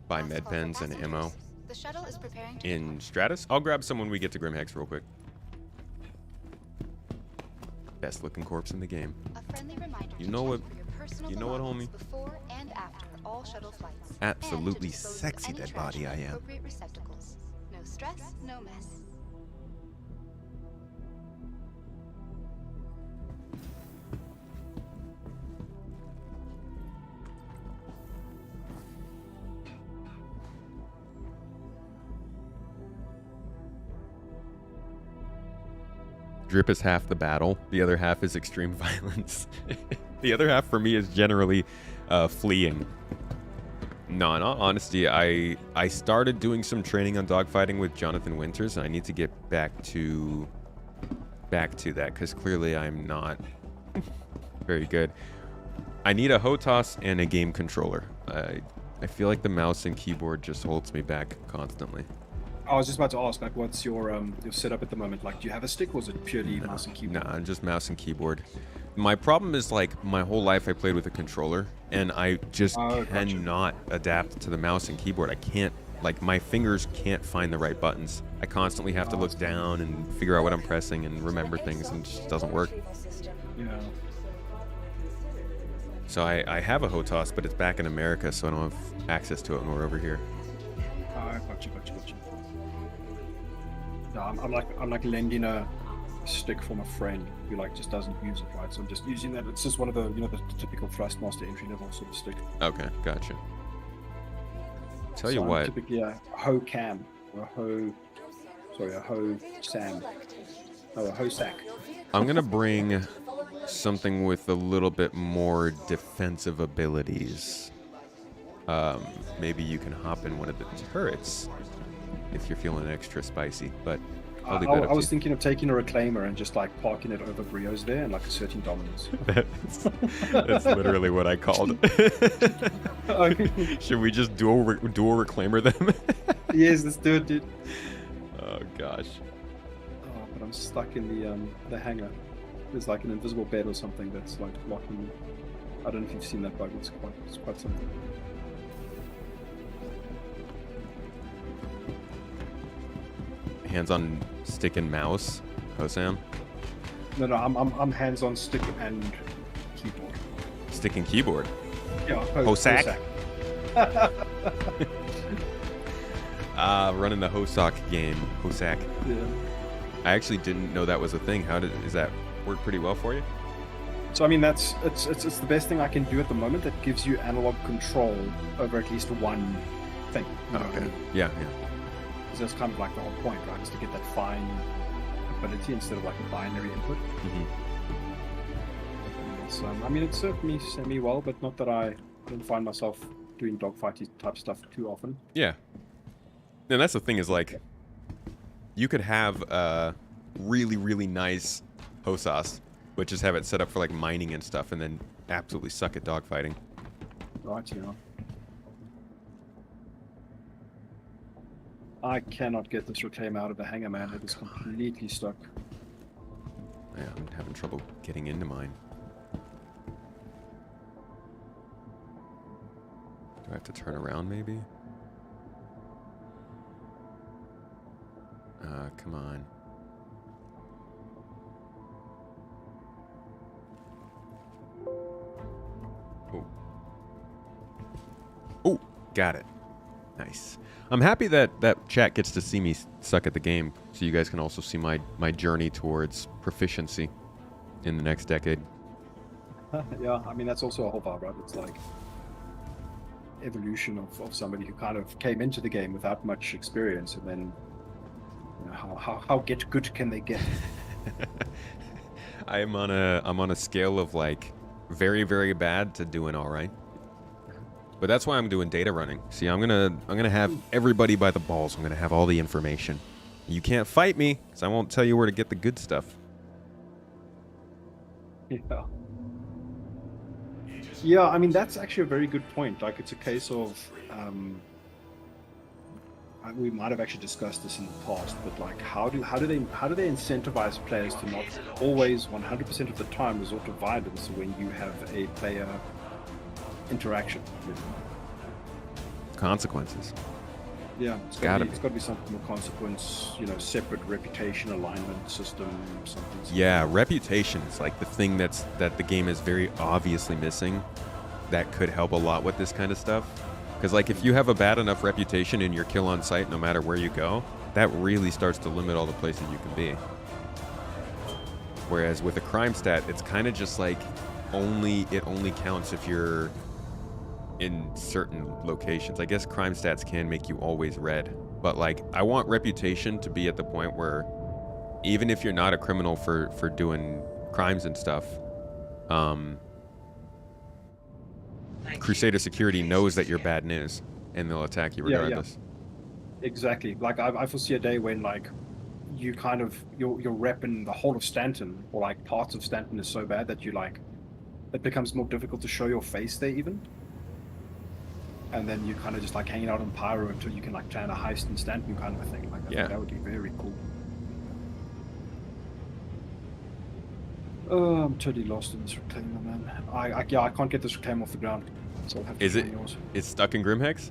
Buy Last med call for pens and ammo. passengers. The shuttle is preparing to In depart. Stratus, I'll grab some when we get to Grimhex real quick. Best looking corpse in the game. A friendly reminder You to know check what- for your personal you know what, belongings homie? Before and after all shuttle flights. Absolutely And to dispose of sexy any dead trash body in I am. appropriate receptacles. No stress, no mess. Drip is half the battle. The other half is extreme violence. The other half for me is generally fleeing. No, in all honesty, I started doing some training on dogfighting with Jonathan Winters, and I need to get back to that because clearly I'm not very good. I need a HOTAS and a game controller. I feel like the mouse and keyboard just holds me back constantly. I was just about to ask, like, what's your setup at the moment? Like, do you have a stick, or is it purely mouse and keyboard? Nah, just mouse and keyboard. My problem is like my whole life I played with a controller, and I just Oh, gotcha. cannot adapt to the mouse and keyboard. I can't, like, my fingers can't find the right buttons. I constantly have to look down and figure out what I'm pressing and remember things, and it just doesn't work. Yeah. So I have a HOTAS, but it's back in America, so I don't have access to it when we're over here. Gotcha. Yeah, I'm like lending a stick from a friend who like just doesn't use it, right? So I'm just using that. It's just one of the the typical Thrustmaster entry level sort of stick. Okay, gotcha. Tell you I'm what. typically a Ho Cam or a Ho Sam. Oh, a Ho Sack. I'm gonna bring something with a little bit more defensive abilities. Maybe you can hop in one of the turrets if you're feeling extra spicy, but I'll leave that up I to was you. thinking of taking a Reclaimer and just like parking it over Brio's there and like asserting dominance. That's literally what I called. Okay. Should we just dual reclaimer them? Yes, let's do it, dude. Oh gosh. Oh, but I'm stuck in the hangar. There's like an invisible bed or something that's like blocking me. I don't know if you've seen that bug. It's quite something. Hands on stick and mouse, Hosam. No, I'm hands on stick and keyboard. Stick and keyboard. Yeah, Hosak? Running the Hosak game. Hosak. Yeah. I actually didn't know that was a thing. Is that work pretty well for you? So I mean, it's the best thing I can do at the moment. That gives you analog control over at least one thing. You know what I mean? Yeah. So that's kind of like the whole point, right? Is to get that fine ability instead of like a binary input. Mm-hmm. So I mean, it served me semi well, but not that I don't find myself doing dogfighty type stuff too often. Yeah. And that's the thing is like, you could have a really, really nice Hosas, but just have it set up for like mining and stuff, and then absolutely suck at dogfighting. Right, I cannot get this Reclaim out of the hangar, man. It is completely stuck. Yeah, I'm having trouble getting into mine. Do I have to turn around maybe? Come on. Oh, got it. Nice. I'm happy that chat gets to see me suck at the game, so you guys can also see my journey towards proficiency in the next decade. Yeah, I mean, that's also a whole vibe, right? It's like evolution of somebody who kind of came into the game without much experience, and then how get good can they get? I'm on a scale of like very, very bad to doing all right. But that's why I'm doing data running. See, I'm gonna have everybody by the balls. I'm gonna have all the information. You can't fight me, because I won't tell you where to get the good stuff. Yeah. Yeah, I mean, that's actually a very good point. Like, it's a case of we might have actually discussed this in the past, but like, how do they incentivize players to not always 100% of the time resort to violence when you have a player interaction? Consequences. Yeah, it's Gotta got to be something more consequence, separate reputation alignment system, something. Yeah, reputation is like the thing that the game is very obviously missing. That could help a lot with this kind of stuff. Because like if you have a bad enough reputation in your kill on sight, no matter where you go, that really starts to limit all the places you can be. Whereas with a crime stat, it's kind of just like it only counts if you're in certain locations. I guess crime stats can make you always red, but like I want reputation to be at the point where even if you're not a criminal for doing crimes and stuff, Crusader security knows that you're bad news and they'll attack you regardless. Yeah. Exactly. Like I foresee a day when like you kind of you're repping the whole of Stanton, or like parts of Stanton is so bad that you like it becomes more difficult to show your face there even. And then you kind of just like hanging out on Pyro until you can like plan a heist in Stanton kind of a thing. Like I think that would be very cool. Oh, I'm totally lost in this Reclaimer, man. I can't get this Reclaimer off the ground. So I'll have to join yours. It's stuck in Grimhex?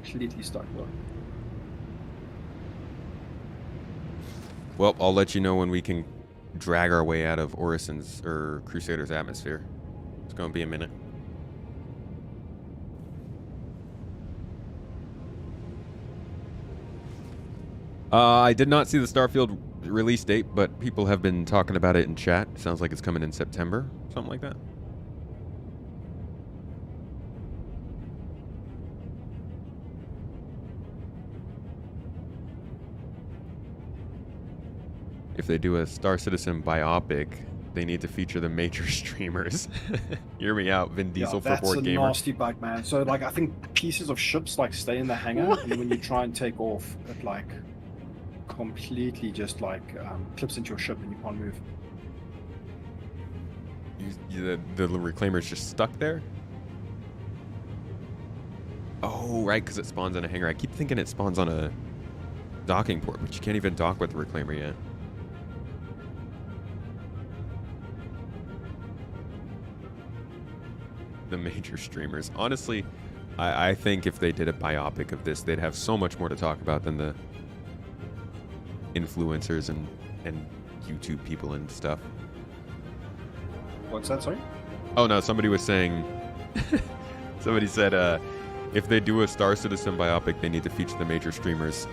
Completely stuck, bro. Well, I'll let you know when we can drag our way out of Orison's or Crusader's atmosphere. It's going to be a minute. I did not see the Starfield release date, but people have been talking about it in chat. Sounds like it's coming in September, something like that. If they do a Star Citizen biopic, they need to feature the major streamers. Hear me out, Vin Diesel for Board Gamer. That's a nasty bug, man. So like, I think pieces of ships like stay in the hangar, and then when you try and take off, it like completely just like clips into your ship and you can't move. The reclaimer's just stuck there? Oh, right, because it spawns in a hangar. I keep thinking it spawns on a docking port, but you can't even dock with the reclaimer yet. The major streamers. Honestly, I think if they did a biopic of this, they'd have so much more to talk about than the influencers and YouTube people and stuff. What's that, sorry? Oh no, somebody was saying somebody said if they do a Star Citizen biopic, they need to feature the major streamers,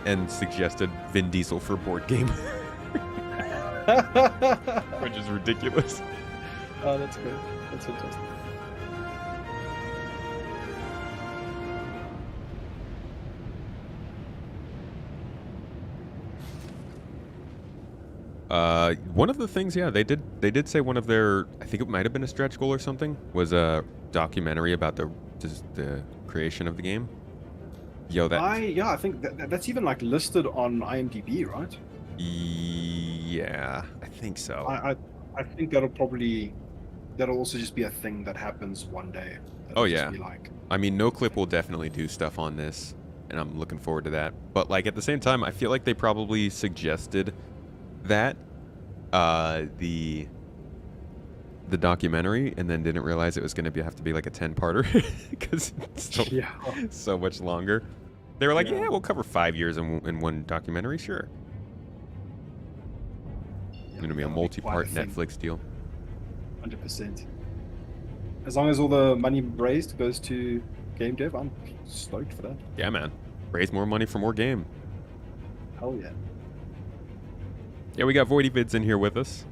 and suggested Vin Diesel for Board Game. Which is ridiculous. Oh, that's good. That's interesting. One of the things, yeah, they did say one of their, I think it might have been a stretch goal or something, was a documentary about the creation of the game. Yo, I think that's even like listed on IMDb, right? Yeah, I think so. I think that'll also just be a thing that happens one day. Oh yeah. I mean, NoClip will definitely do stuff on this, and I'm looking forward to that. But like at the same time, I feel like they probably suggested that the documentary, and then didn't realize it was going to have to be like a 10-parter because it's so much longer. They were like, yeah, we'll cover 5 years in one documentary, sure. It's going to be a multi-part Netflix deal. 100%. As long as all the money raised goes to game dev, I'm stoked for that. Yeah, man. Raise more money for more game. Hell yeah. Yeah, we got Voidy Vids in here with us.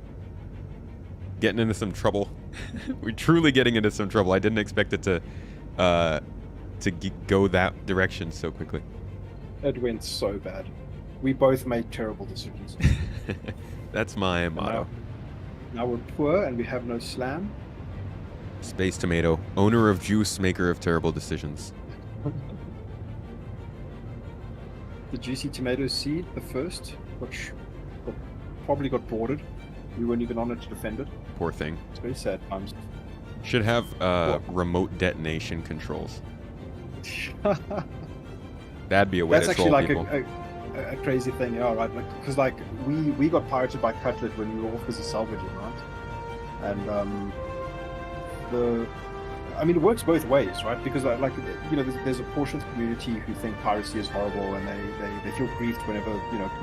Getting into some trouble. We're truly getting into some trouble. I didn't expect it to go that direction so quickly. It went so bad. We both made terrible decisions. That's my motto. Now we're poor and we have no slam. Space Tomato, owner of juice, maker of terrible decisions. The Juicy Tomato Seed, the first, which probably got boarded. We weren't even on it to defend it. Poor thing. It's very sad times. Should have remote detonation controls. That'd be a way to troll people. That's actually like a crazy thing, yeah, right? Because like we got pirated by Cutlet when we were off as a salvaging, right? And it works both ways, right? Because like you know, there's a portion of the community who think piracy is horrible, and they feel grieved whenever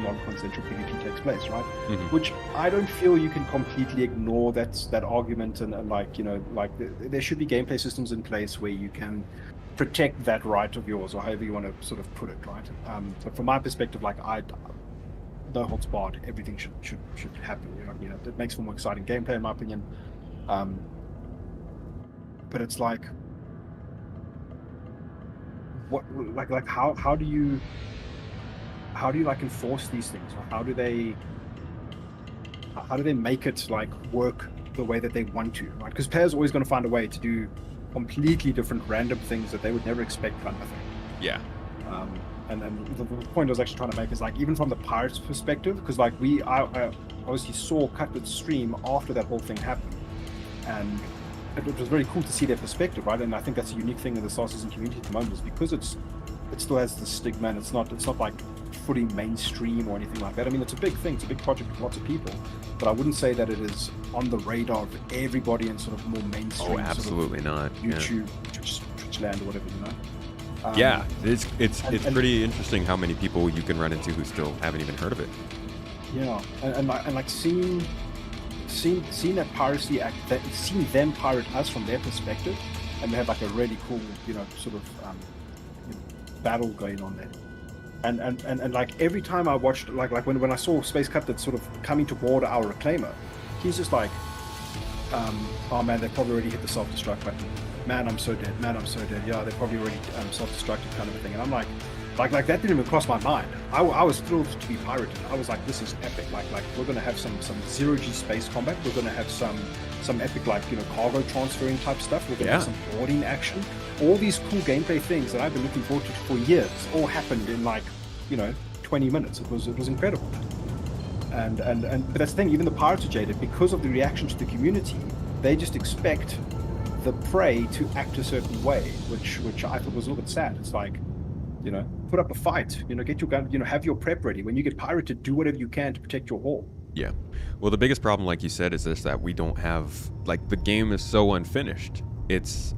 non-consensual PvP takes place, right? Mm-hmm. Which I don't feel you can completely ignore that argument, and there should be gameplay systems in place where you can protect that right of yours, or however you want to sort of put it, right? But from my perspective, like no holds barred, everything should happen. You know, it makes for more exciting gameplay, in my opinion. But it's like, what, like how do you like enforce these things? Or how do they make it like work the way that they want to, right? Because players are always going to find a way to do completely different random things that they would never expect from nothing. Yeah. And the point I was actually trying to make is like, even from the pirates' perspective, because like I obviously saw Cutlet's stream after that whole thing happened, and it was very cool to see their perspective, right? And I think that's a unique thing in the Star Citizen community at the moment, is because it still has the stigma, and it's not like fully mainstream or anything like that. I mean, it's a big thing, it's a big project with lots of people, but I wouldn't say that it is on the radar of everybody in sort of more mainstream. Oh, absolutely sort of not. YouTube, Twitch land, or whatever, you know. Yeah, it's pretty interesting how many people you can run into who still haven't even heard of it. Yeah, and like seeing that piracy act, seeing them pirate us from their perspective, and we have like a really cool, sort of battle going on there. And like every time I watched, like when I saw Space Cutlet sort of coming toward our reclaimer, he's just like, oh man, they probably already hit the self-destruct button. Man, I'm so dead. Man, I'm so dead. Yeah, they probably already self-destructed, kind of a thing. And I'm like that didn't even cross my mind. I was thrilled to be pirated. I was like, this is epic. Like we're gonna have some zero-G space combat. We're gonna have some epic, like, you know, cargo transferring type stuff. We're gonna have some boarding action. All these cool gameplay things that I've been looking forward to for years all happened in, like, you know, 20 minutes. It was incredible. But that's the thing. Even the pirates are jaded because of the reaction to the community. They just expect the prey to act a certain way, which I thought was a little bit sad. It's like, you know, put up a fight, you know, get your gun, you know, have your prep ready. When you get pirated, do whatever you can to protect your haul. Yeah. Well, the biggest problem, like you said, is this, that we don't have, like, the game is so unfinished. It's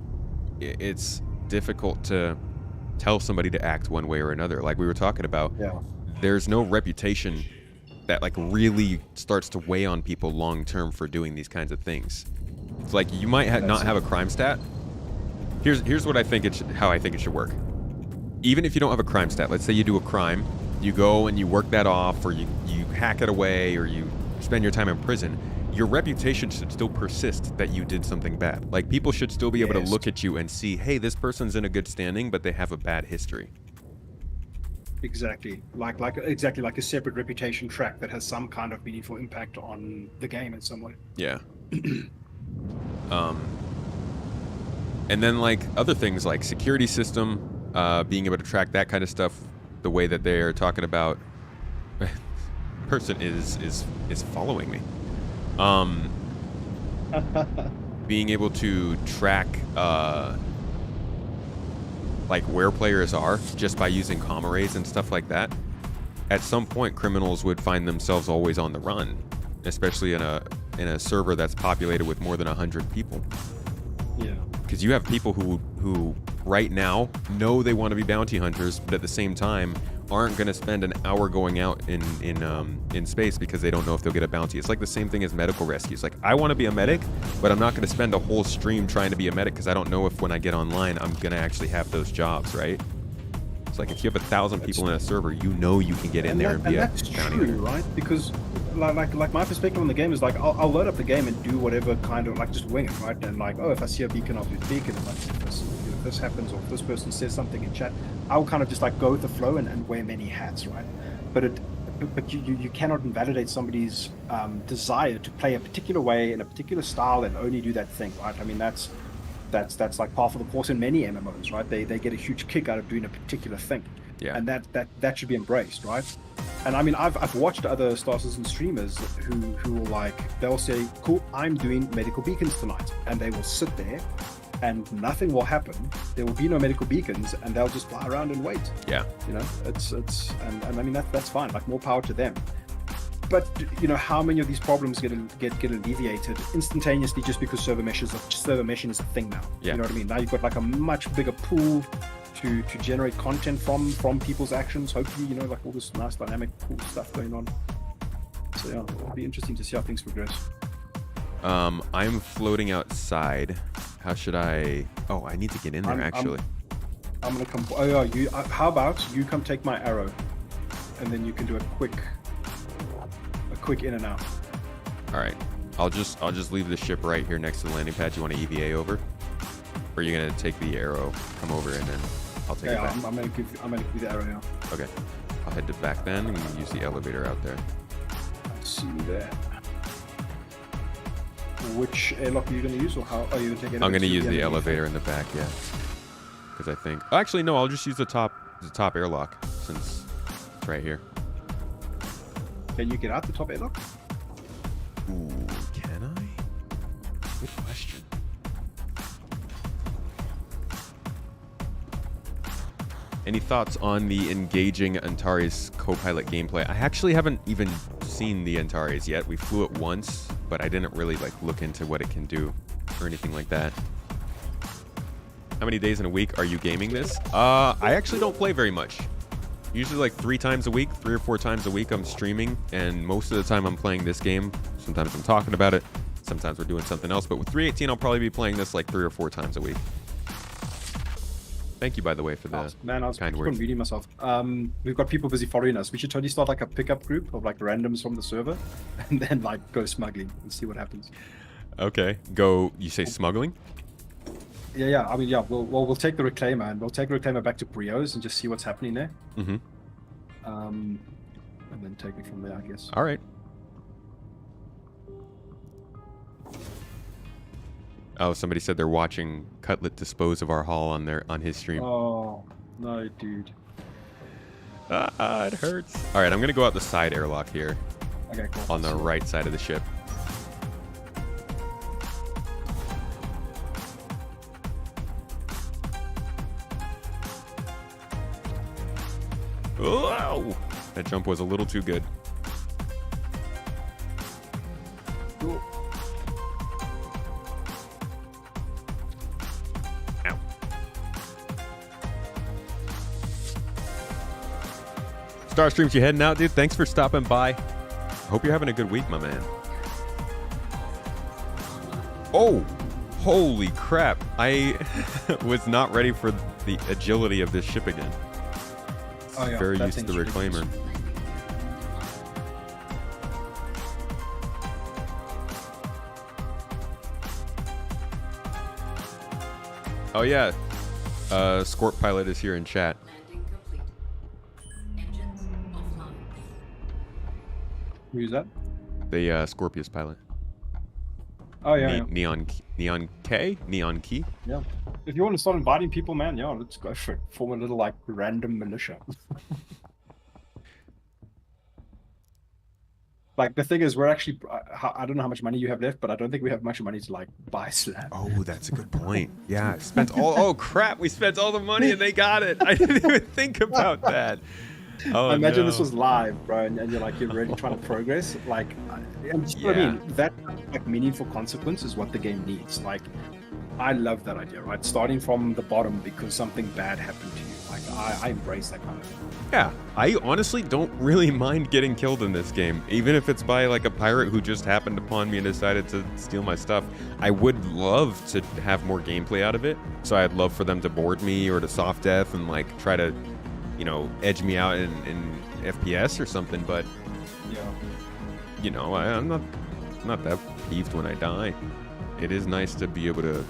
difficult to tell somebody to act one way or another. Like we were talking about, there's no reputation that, like, really starts to weigh on people long term for doing these kinds of things. It's like you might not have a crime stat. Here's what I think how I think it should work. Even if you don't have a crime stat, let's say you do a crime, you go and you work that off, or you hack it away, or you spend your time in prison, your reputation should still persist that you did something bad. Like, people should still be able to look at you and see, hey, this person's in a good standing, but they have a bad history. Exactly. Exactly like a separate reputation track that has some kind of meaningful impact on the game in some way. Yeah. And then, like, other things like security system, being able to track that kind of stuff the way that they're talking about. Person is following me. Being able to track like where players are just by using comm arrays and stuff like that. At some point, criminals would find themselves always on the run, especially in a server that's populated with more than 100 people. Yeah. Because you have people who right now know they want to be bounty hunters, but at the same time aren't going to spend an hour going out in space because they don't know if they'll get a bounty. It's like the same thing as medical rescues. Like, I want to be a medic, but I'm not going to spend a whole stream trying to be a medic because I don't know if when I get online I'm going to actually have those jobs, right? It's like if you have 1,000 people in a server, you know you can get in there and be a bounty hunter. Right? Because like my perspective on the game is like I'll load up the game and do whatever kind of, like, just wing it, right? And like, oh, if I see a beacon, I'll do the beacon. If this happens, or if this person says something in chat, I'll kind of just like go with the flow and wear many hats, right? But you cannot invalidate somebody's desire to play a particular way in a particular style and only do that thing, right? I mean, that's like par for the course in many MMOs, right? They get a huge kick out of doing a particular thing. Yeah. And that should be embraced, right? And I mean, I've watched other Star Citizen streamers who will, like, they'll say, cool, I'm doing medical beacons tonight, and they will sit there and nothing will happen. There will be no medical beacons, and they'll just fly around and wait. Yeah. You know, it's and I mean, that's fine. Like, more power to them. But, you know, how many of these problems get alleviated instantaneously just because server meshing is a thing now? Yeah. You know what I mean? Now you've got like a much bigger pool to generate content from people's actions. Hopefully, you know, like all this nice dynamic cool stuff going on. So yeah, it'll be interesting to see how things progress. I'm floating outside. How should I? Oh, I need to get in there actually. I'm gonna come. Oh yeah, you. How about you come take my arrow, and then you can do a quick in and out. All right. I'll just leave the ship right here next to the landing pad. You want to EVA over? Or are you gonna take the arrow, come over, and then I'll take it back? I'm gonna give you the arrow now. Okay. I'll head to back then and use the elevator out there. I see you there. Which airlock are you gonna use, or how are you gonna take it? I'm gonna use the elevator in the back, yeah. Because I think. Oh, actually, no. I'll just use the top airlock since it's right here. Can you get out the top airlock? Ooh, can I? Good question. Any thoughts on the engaging Antares co-pilot gameplay? I actually haven't even seen the Antares yet. We flew it once, but I didn't really like look into what it can do or anything like that. How many days in a week are you gaming this? I actually don't play very much. Usually like 3 or 4 times a week I'm streaming, and most of the time I'm playing this game. Sometimes I'm talking about it, sometimes we're doing something else, but with 3.18 I'll probably be playing this like 3 or 4 times a week. Thank you, by the way, for the Man, I was kind keep words. on reading myself. We've got people busy following us. We should totally start like a pickup group of like randoms from the server, and then like go smuggling and see what happens. Okay, go. You say smuggling? Yeah. I mean, yeah. We'll take the reclaimer and we'll take the reclaimer back to Brio's and just see what's happening there. Mm-hmm. And then take it from there, I guess. All right. Oh, somebody said they're watching Cutlet dispose of our haul on his stream. Oh no, dude. Ah, it hurts. All right, I'm gonna go out the side airlock here Okay, cool. on the right side of the ship. Whoa! That jump was a little too good. Cool. Ow. Starstreams, you heading out, dude? Thanks for stopping by. Hope you're having a good week, my man. Oh, holy crap. I was not ready for the agility of this ship again. Oh, yeah, Very that used to the thing's reclaimer. Oh yeah, Scorp Pilot is here in chat. Landing complete. Engines offline. Who's that? The Scorpius pilot. Oh yeah. Neon Key. Yeah. If you want to start inviting people, man, yeah, let's go for it. Form a little like random militia. Like the thing is, we're actually, I don't know how much money you have left, but I don't think we have much money to like buy slab. Oh, that's a good point. Yeah, spent all. Oh crap, we spent all the money and they got it. I didn't even think about that. Oh, I imagine no. this was live, bro, and you're like, you're really trying to progress. Like, and you know what I mean, that like meaningful consequence is what the game needs. Like, I love that idea, right? Starting from the bottom because something bad happened to you. Like, I embrace that kind of thing. Yeah, I honestly don't really mind getting killed in this game, even if it's by like a pirate who just happened upon me and decided to steal my stuff. I would love to have more gameplay out of it, so I'd love for them to board me or to soft death and like try to, you know, edge me out in FPS or something. But Yeah. you know, I'm not that peeved when I die. It is nice to be able to,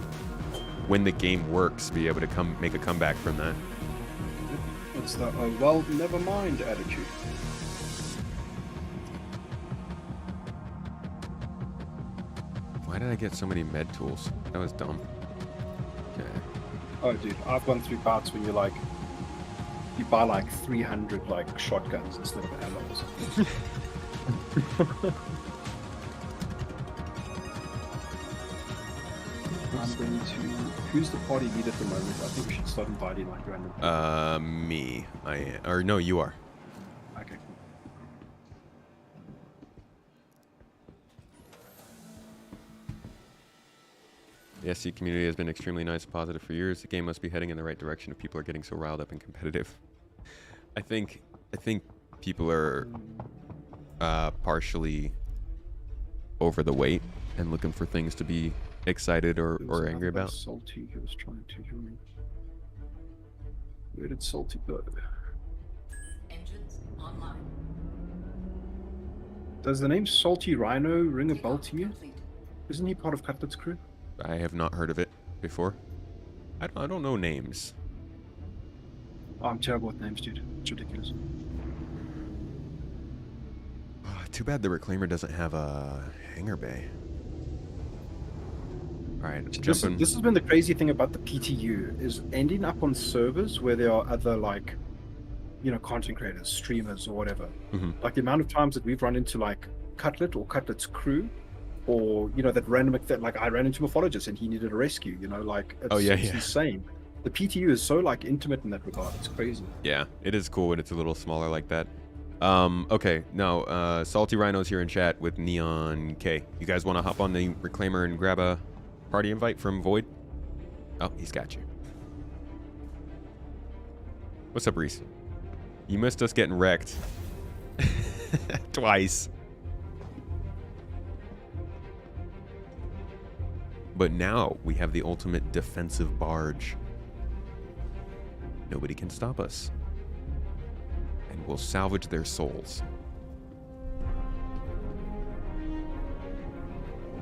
when the game works, be able to make a comeback from that. It's the well, never mind attitude. Why did I get so many med tools? That was dumb. Okay. Oh, dude, I've gone through parts when you're like, you buy like 300 like shotguns instead of ammo or something. I'm going to. Who's the party lead at the moment? I think we should start inviting like random people. Me. Or no, you are. Okay, cool. The SC community has been extremely nice and positive for years. The game must be heading in the right direction if people are getting so riled up and competitive. I think people are partially over the weight and looking for things to be excited or angry about. Salty, he was trying to join. Where did Salty go? Engines online. Does the name Salty Rhino ring a bell Kickoff to you? complete. Isn't he part of Cutlet's crew? I have not heard of it before. I don't know names. Oh, I'm terrible with names, dude. It's ridiculous. Too bad the Reclaimer doesn't have a hangar bay. Alright, This jumping. has been the crazy thing about the PTU is ending up on servers where there are other like, you know, content creators, streamers, or whatever. Mhm. Like the amount of times that we've run into like Cutlet or Cutlet's crew, or you know that random that like I ran into Morphologist and he needed a rescue. You know, like it's, it's yeah. insane. The PTU is so like intimate in that regard. It's crazy. Yeah, it is cool when it's a little smaller like that. Okay, now, Salty Rhino's here in chat with Neon K. You guys want to hop on the Reclaimer and grab a party invite from Void? Oh, he's got you. What's up, Reese? You missed us getting wrecked. Twice. But now we have the ultimate defensive barge. Nobody can stop us. And we'll salvage their souls.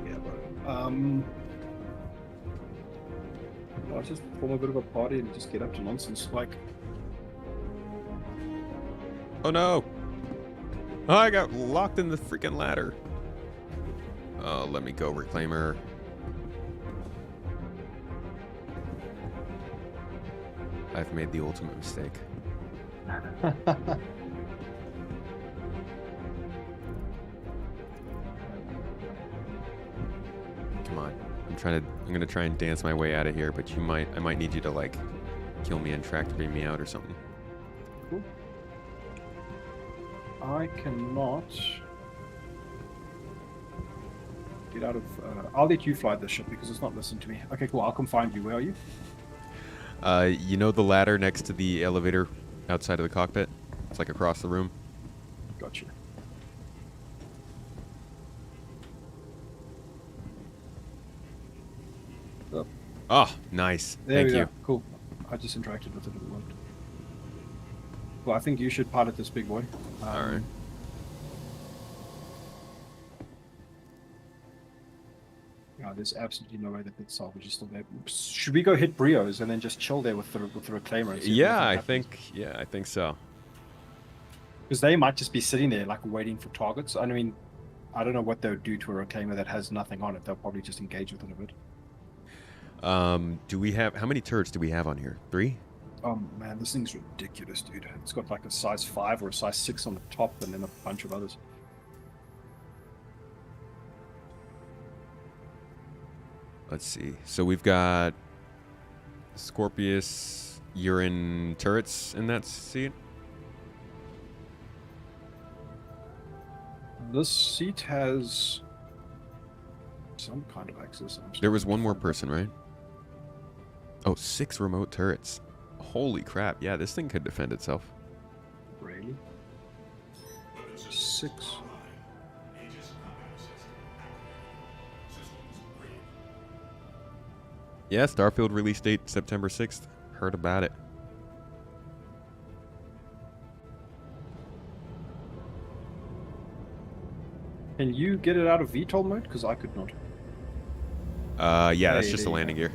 Yeah, bro. I'll just form a bit of a party and just get up to nonsense. Like, Oh no! Oh, I got locked in the freaking ladder. Oh, let me go, Reclaimer. I've made the ultimate mistake. Come on. I'm gonna try and dance my way out of here, but I might need you to like kill me and tractor me out or something. cool. I cannot get out of. I'll let you fly this ship because it's not listening to me. Okay, cool. I'll come find you. Where are you? You know the ladder next to the elevator outside of the cockpit? It's like across the room. Gotcha. Oh, Oh, nice. there Thank we you. go. Cool. I just interacted with it. It worked. Well, I think you should pilot this big boy. All right. No, there's absolutely no way that the salvage is still there. Should we go hit Brios and then just chill there with the reclaimer? And see if Yeah, anything I think so. because they might just be sitting there like waiting for targets. I mean, I don't know what they would do to a reclaimer that has nothing on it. They'll probably just engage with it a bit. Do we have how many turrets do we have on here? 3? Oh man, this thing's ridiculous, dude. It's got like a size 5 or a size 6 on the top, and then a bunch of others. Let's see. So we've got Scorpius urine turrets in that seat. This seat has some kind of access. There was one more person, right? Oh, 6 remote turrets. Holy crap. Yeah, this thing could defend itself. Really? 6. Yeah, Starfield release date September 6th. Heard about it. Can you get it out of VTOL mode? Because I could not. Yeah, that's Hey, just there a you landing go. gear.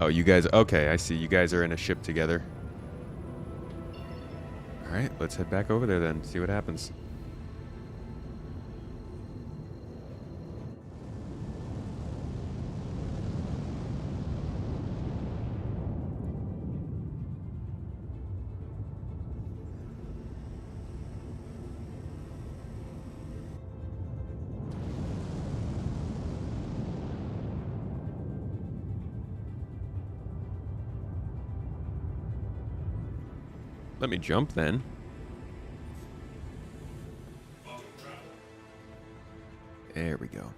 Oh, you guys, okay, I see. You guys are in a ship together. All right, let's head back over there then, see what happens. Let me jump then. There we go.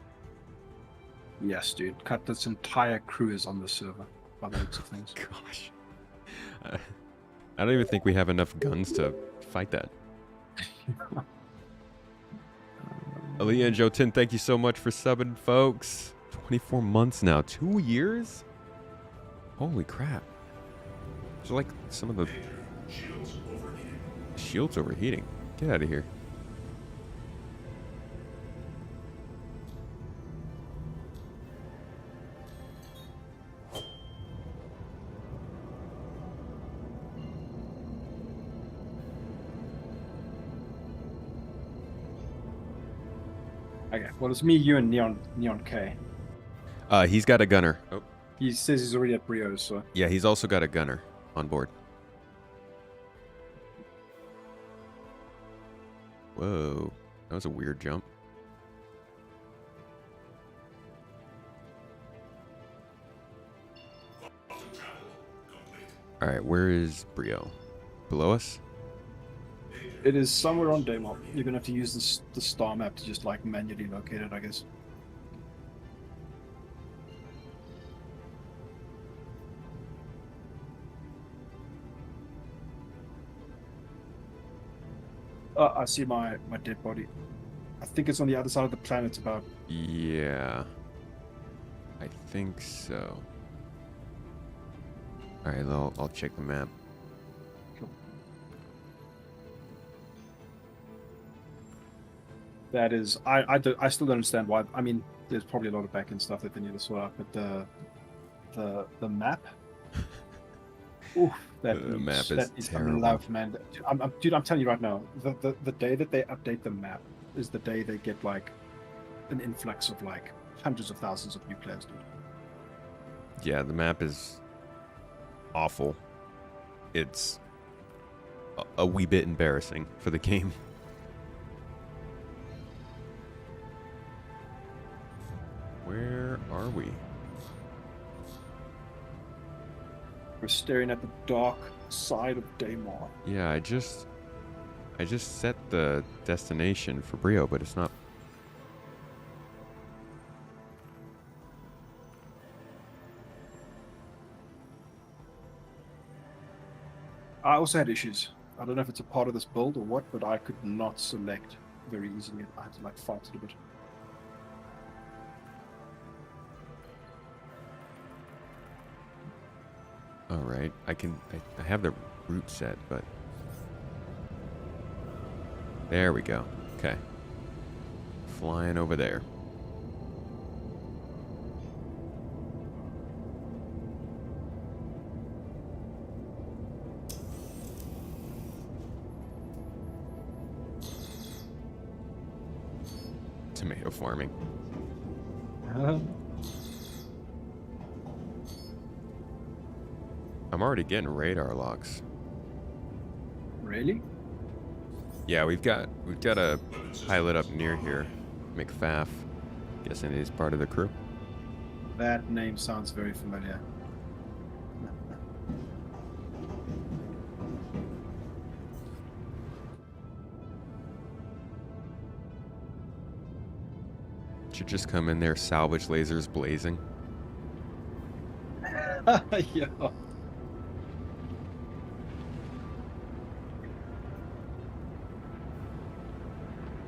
Yes, dude. Cut this entire cruise on the server, by the looks of things. Gosh. I don't even think we have enough guns to fight that. Aaliyah and Jotin, thank you so much for subbing, folks. 24 months now. 2 years? Holy crap. Those are like some of the... Shield's overheating. Get out of here. Okay, well, it's me, you, and Neon K. He's got a gunner. Oh, He says he's already at Brios, so... yeah, he's also got a gunner on board. Whoa, that was a weird jump. All right, where is Brio? Below us? It is somewhere on Daymop. You're gonna have to use the star map to just like manually locate it, I guess. I see my dead body. I think it's on the other side of the planet about. Yeah. I think so. Alright, I'll check the map. That is, I still don't understand why. I mean, there's probably a lot of back-end stuff that they need to sort out, but the map. Oof, The map is some terrible. love, man. Dude, I'm telling you right now, the day that they update the map is the day they get like an influx of like hundreds of thousands of new players, dude. Yeah, the map is awful. It's a wee bit embarrassing for the game. Where are we? We're staring at the dark side of Daymar. Yeah, I just set the destination for Brio, but it's not. I also had issues. I don't know if it's a part of this build or what, but I could not select very easily. I had to like fight it a bit. All right, I have the route set, but there we go. Okay, flying over there. Tomato farming. I'm already getting radar locks. Really? Yeah, we've got a pilot up near here, McFaff. Guessing he's part of the crew. That name sounds very familiar. Should just come in there, salvage lasers blazing. Yeah.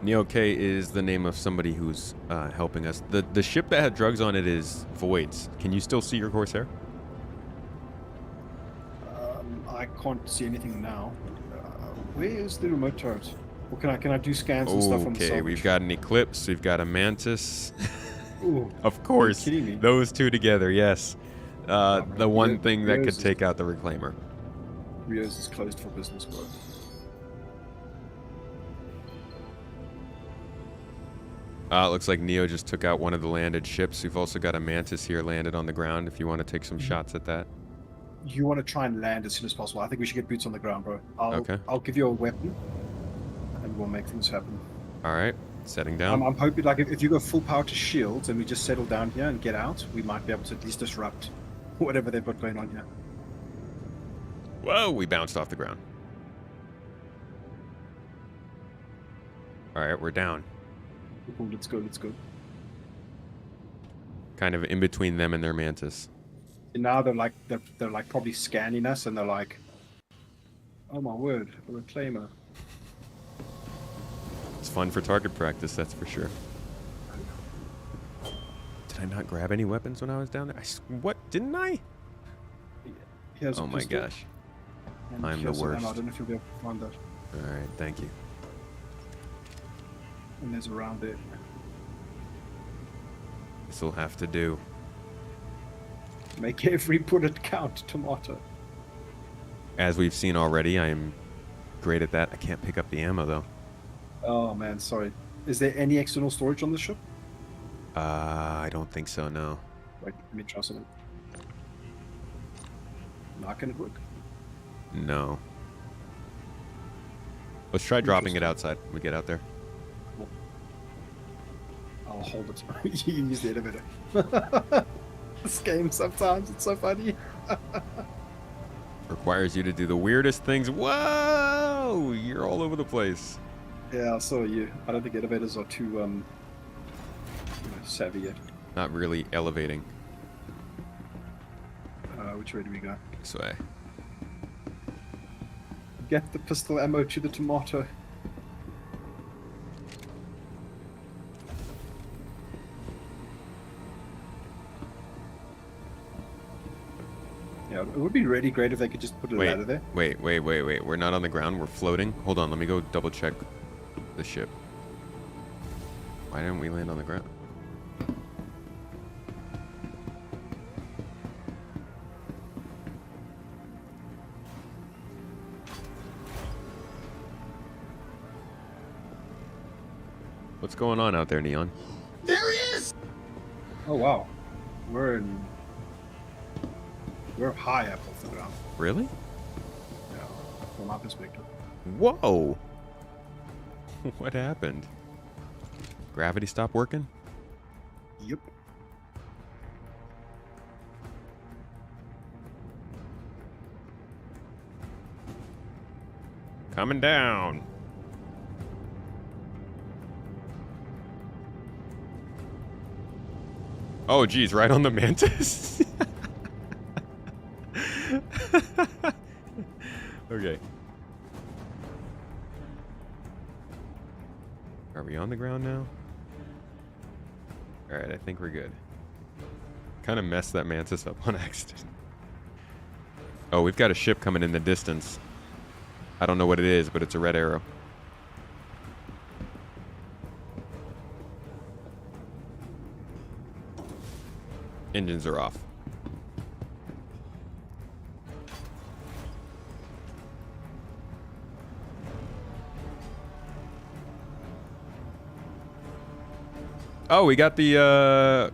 Neo K is the name of somebody who's helping us. The ship that had drugs on it is Voids. Can you still see your Corsair? I can't see anything now. Where is the remote turret? Or can I do scans and stuff on the Okay, salvage? we've got an Eclipse, we've got a Mantis. Ooh, Of course, kidding me? those two together, yes. The one thing that could Rio's take out the Reclaimer. Rio's is closed for business, bro. It looks like Neo just took out one of the landed ships. We've also got a Mantis here landed on the ground if you want to take some shots at that. You want to try and land as soon as possible. I think we should get boots on the ground, bro. Okay. I'll give you a weapon, and we'll make things happen. All right, setting down. I'm hoping, like, if you go full power to shields and we just settle down here and get out, we might be able to at least disrupt whatever they've got going on here. Whoa, we bounced off the ground. All right, we're down. Cool, let's go, let's go. Kind of in between them and their Mantis. And now they're like probably scanning us, and they're like, "Oh my word, a reclaimer." It's fun for target practice, that's for sure. Did I not grab any weapons when I was down there? What? Didn't I? Here's a Oh my pistol, gosh. and I'm the here's some ammo. worst. I don't know if you'll be able to find that. All right, thank you. And there's a round there. This'll have to do. Make every bullet count, Tomato. As we've seen already, I am great at that. I can't pick up the ammo though. Oh man, sorry. Is there any external storage on the ship? I don't think so, no. Wait, let me try something. Not gonna work. No. Let's try dropping it outside when we get out there. I'll hold it. You can use the elevator. This game sometimes, it's so funny. Requires you to do the weirdest things. Whoa! You're all over the place. Yeah, so are you. I don't think elevators are too savvy yet. Not really elevating. Which way do we go? This way. Get the pistol ammo to the Tomato. Yeah, it would be really great if they could just put a Wait, ladder there. wait. We're not on the ground. We're floating. Hold on. Let me go double check the ship. Why didn't we land on the ground? What's going on out there, Neon? Oh wow, we're high up off the ground. Really? Yeah, from my perspective. Whoa! What happened? Gravity stopped working? Yep. Coming down. Oh, geez, right on the mantis? Okay. Are we on the ground now? Alright, I think we're good. Kind of messed that mantis up on accident. Oh, we've got a ship coming in the distance. I don't know what it is, but it's a red arrow. Engines are off. Oh, we got the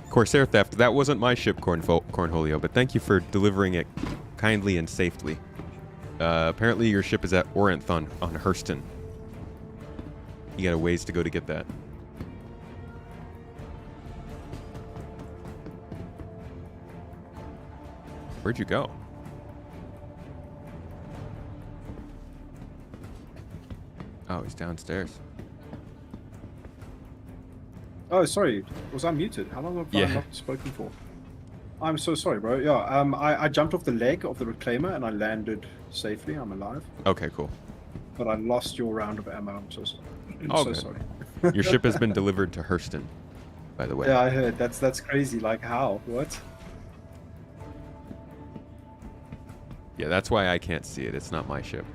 Corsair theft. That wasn't my ship, Cornholio, but thank you for delivering it kindly and safely. Apparently your ship is at Orenthon on Hurston. You got a ways to go to get that. Where'd you go? Oh, he's downstairs. Oh, sorry. Was I muted? How long have I not spoken for? I'm so sorry, bro. Yeah, I jumped off the leg of the reclaimer and I landed safely. I'm alive. Okay, cool. But I lost your round of ammo. I'm so sorry. Oh, so good. sorry. Your ship has been delivered to Hurston, by the way. Yeah, I heard. That's crazy. Like, how? What? Yeah, that's why I can't see it. It's not my ship.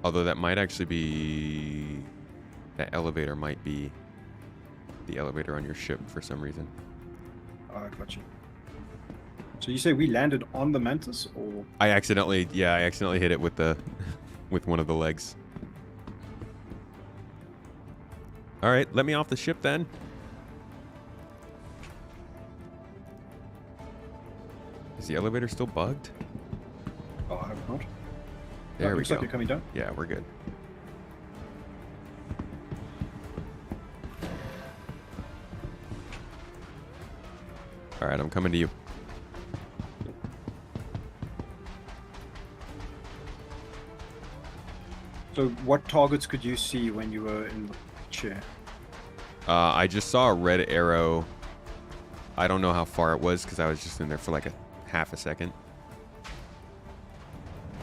Although that might actually be... That elevator might be the elevator on your ship for some reason. Oh, I got you. So you say we landed on the Mantis, or? I accidentally hit it with the with one of the legs. All right, let me off the ship then. Is the elevator still bugged? Oh, I hope not. There we looks go. like you're coming down. Yeah, we're good. All right, I'm coming to you. So what targets could you see when you were in the chair? I just saw a red arrow. I don't know how far it was because I was just in there for like a half a second.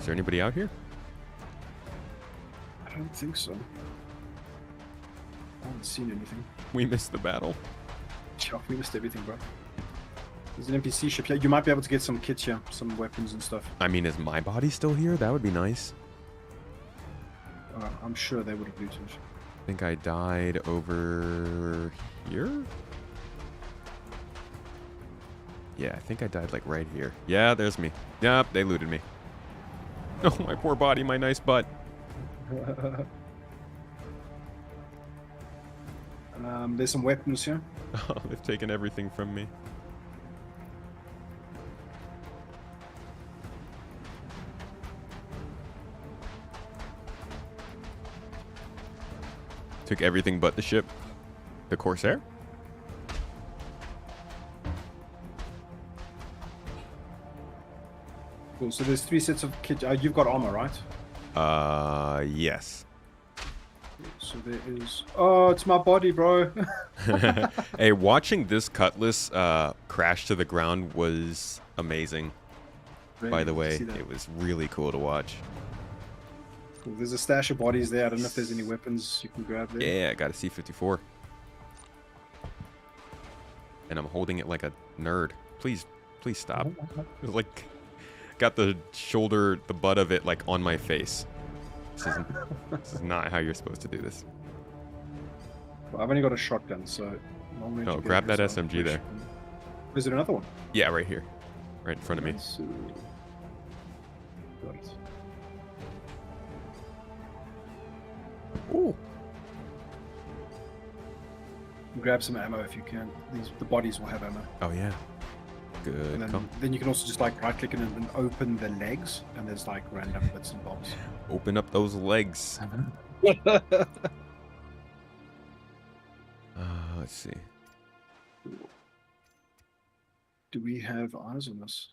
Is there anybody out here? I don't think so. I haven't seen anything. We missed the battle. Yeah, we missed everything, bro. There's an NPC ship here. You might be able to get some kits here, some weapons and stuff. I mean, is my body still here? That would be nice. I'm sure they would have looted. I think I died over here? Yeah, I think I died like right here. Yeah, there's me. Yep, they looted me. Oh, my poor body, my nice butt. There's some weapons here. Oh, they've taken everything from me. Took everything but the ship. The Corsair? Cool. So there's 3 sets of kit. You've got armor, right? Yes. So there is. Oh, it's my body, bro. Hey, watching this cutlass crash to the ground was amazing. Really By the good to way, see that. it was really cool to watch. Cool. There's a stash of bodies there. I don't know if there's any weapons you can grab there. Yeah, I got a C-54. and I'm holding it like a nerd. Please stop. It's like, got the butt of it like on my face. This is not how you're supposed to do this. Well, I've only got a shotgun, so. Oh, grab that SMG there. Is there another one? Yeah, right here. Right in front of me. Got it. Ooh. Grab some ammo if you can. The bodies will have ammo. Oh, yeah. Good. And then you can also just like right click and then open the legs, and there's like random bits and bobs. Open up those legs. Let's see. Do we have eyes on this?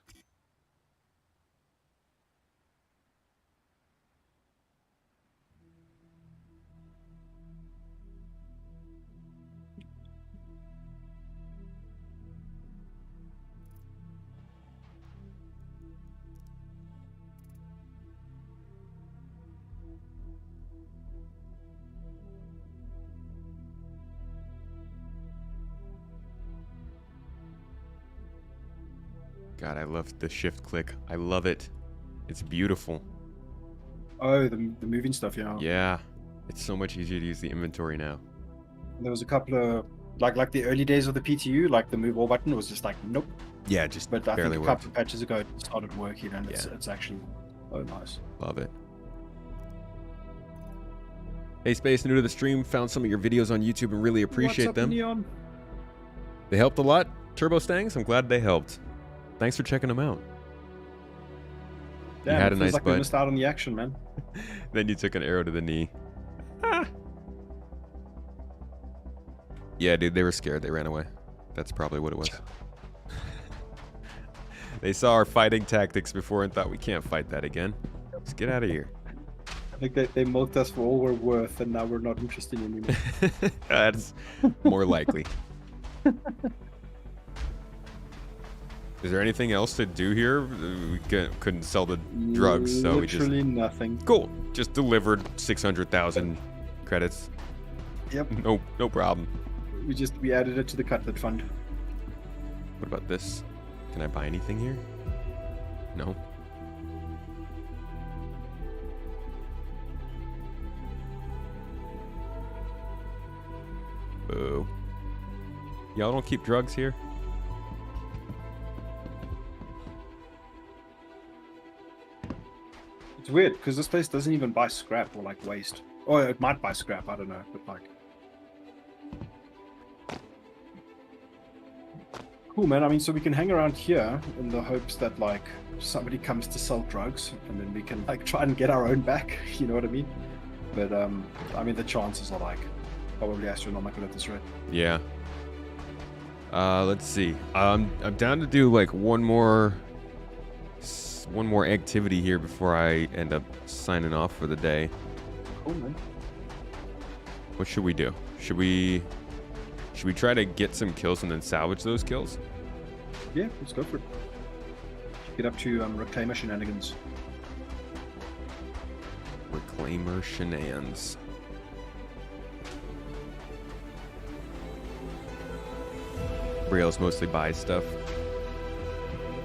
God, I love the shift click. I love it. It's beautiful. Oh, the moving stuff, yeah. Yeah. It's so much easier to use the inventory now. There was a couple of like the early days of the PTU, like the move all button was just like nope. Yeah, just But I think barely a worked. couple of patches ago it started working, and Yeah. it's actually nice. Love it. Hey, Space, new to the stream. Found some of your videos on YouTube and really appreciate What's up, them. Neon? They helped a lot. Turbo Stangs, I'm glad they helped. Thanks for checking them out. Damn, you had a it feels nice like we butt. missed out on the action, man. Then you took an arrow to the knee. Ah. Yeah, dude, they were scared. They ran away. That's probably what it was. They saw our fighting tactics before and thought we can't fight that again. Just get out of here. I think they milked us for all we're worth, and now we're not interested anymore. That's more likely. Is there anything else to do here? We couldn't sell the drugs, so we just... Literally nothing. Cool. Just delivered 600,000 credits. Yep. No problem. We added it to the cutlet fund. What about this? Can I buy anything here? No. Boo. Y'all don't keep drugs here? It's weird because this place doesn't even buy scrap or like waste. Or it might buy scrap, I don't know, but like. Cool, man. I mean, so we can hang around here in the hopes that like somebody comes to sell drugs, and then we can like try and get our own back. You know what I mean? But I mean, the chances are like probably astronomical at this rate. Yeah. Let's see. I'm down to do like one more activity here before I end up signing off for the day. Cool, man. What should we do? Should we try to get some kills and then salvage those kills? Yeah, let's go for it. Get up to reclaimer shenanigans. Reclaimer shenanigans. Briel's mostly buys stuff.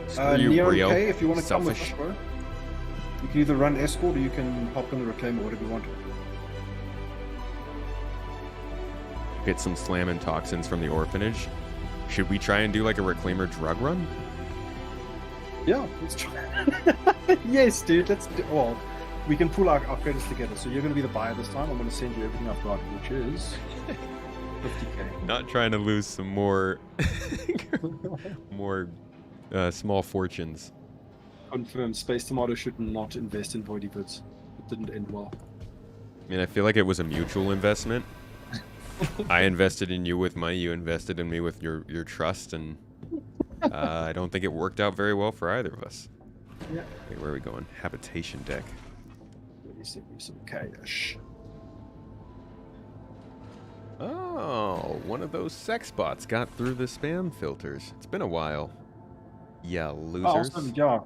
Screw you, Neon Brielle. K, if you want to come with Selfish. us, bro. You can either run escort or you can hop on the reclaimer, whatever you want. Get some slamming toxins from the orphanage. Should we try and do like a reclaimer drug run? Yeah, let's try. Yes, dude, let's do. Well, we can pull our credits together. So you're going to be the buyer this time. I'm going to send you everything I've got, which is 50k. Not trying to lose some more small fortunes. Confirmed. Space Tomato should not invest in Voidy Goods. It didn't end well. I mean, I feel like it was a mutual investment. I invested in you with money. You invested in me with your trust, and I don't think it worked out very well for either of us. Yeah. Okay, where are we going? Habitation deck. Let me send you some cash. Oh, one of those sex bots got through the spam filters. It's been a while. Yeah, losers. Also, yeah,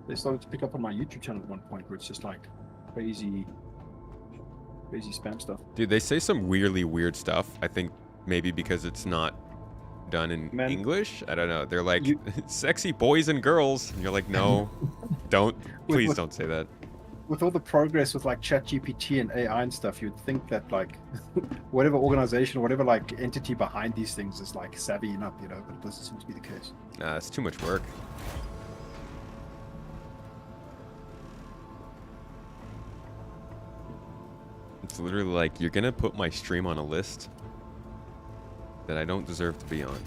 they started to pick up on my YouTube channel at one point where it's just like crazy spam stuff. Dude, they say some weirdly weird stuff. I think maybe because it's not done in Man, English. I don't know. They're like you- sexy boys and girls, and you're like, no, don't. Please don't say that. With all the progress with like ChatGPT and AI and stuff, you'd think that like whatever organization, whatever like entity behind these things is like savvy enough, you know, but it doesn't seem to be the case. Nah, it's too much work. It's literally like, you're gonna put my stream on a list that I don't deserve to be on.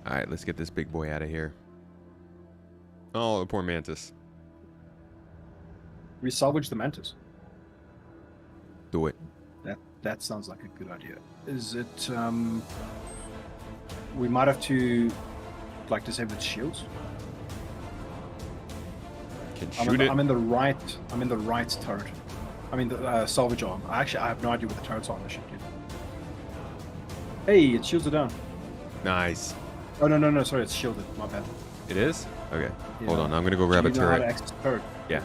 Alright, let's get this big boy out of here. Oh, the poor mantis. We salvage the mantis. Do it. That sounds like a good idea. Is it we might have to like disable its shields? Can shoot it. I'm in the right turret. I mean the salvage arm. I have no idea what the turret's on this shit, dude. Hey, its shields are down. Nice. Oh no, sorry, it's shielded. My bad. It is? Okay. Yeah. Hold on, I'm gonna go grab a Do you know how to turret. access the turret? Yeah.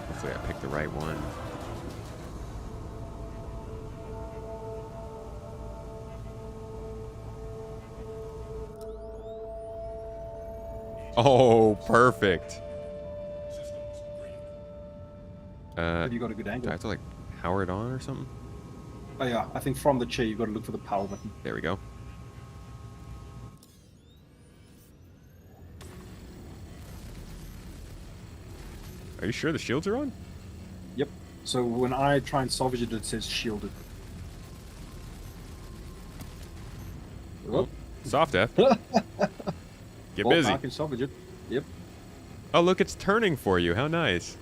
Hopefully I picked the right one. Oh, perfect. Have you got a good Do I angle? have to like power it on or something? Oh yeah, I think from the chair you've got to look for the power button. There we go. Are you sure the shields are on? Yep. So when I try and salvage it, it says shielded. Oh, soft F. Get Well, busy. I can salvage it. Yep. Oh, look, it's turning for you. How nice.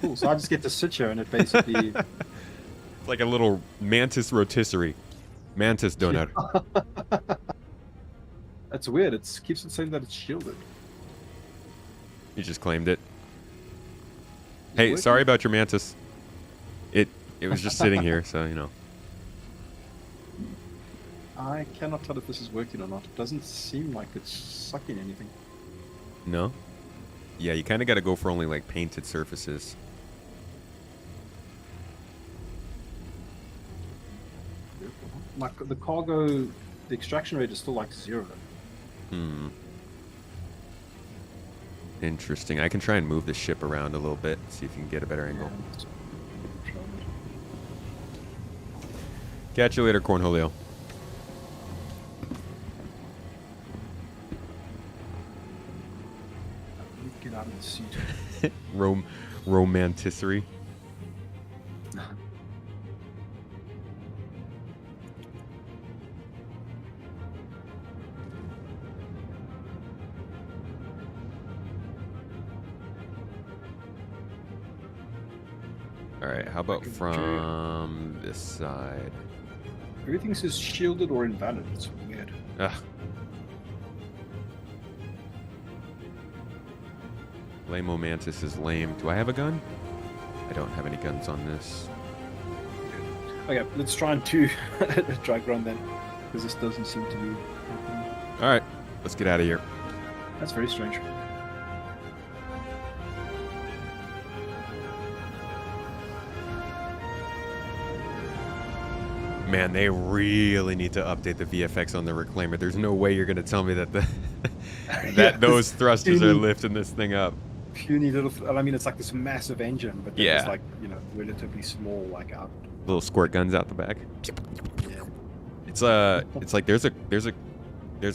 Cool. So I just get to sit here and it basically. It's like a little mantis rotisserie. Mantis donut. That's weird. It keeps it saying that it's shielded. You just claimed it. Is it Hey, working? sorry about your mantis. It was just sitting here, so you know. I cannot tell if this is working or not. It doesn't seem like it's sucking anything. No? Yeah, you kind of got to go for only like painted surfaces. Like the cargo, the extraction rate is still like 0. Hmm. Interesting. I can try and move the ship around a little bit, see if you can get a better angle. Catch you later, Cornholio. Get out of the seat. Romanticery. Alright, how about from this side? Everything says shielded or invalid. It's weird. Ugh. Lamo Mantis is lame. Do I have a gun? I don't have any guns on this. Okay, let's try and do a drag run then, because this doesn't seem to be happening. Alright, let's get out of here. That's very strange. Man, they really need to update the VFX on the Reclaimer. There's no way you're gonna tell me that the Yeah, those thrusters are puny- lifting this thing up. Puny little. I mean, it's like this massive engine, but then it's Yeah. like relatively small, like out. Little squirt guns out the back. Yeah. It's like there's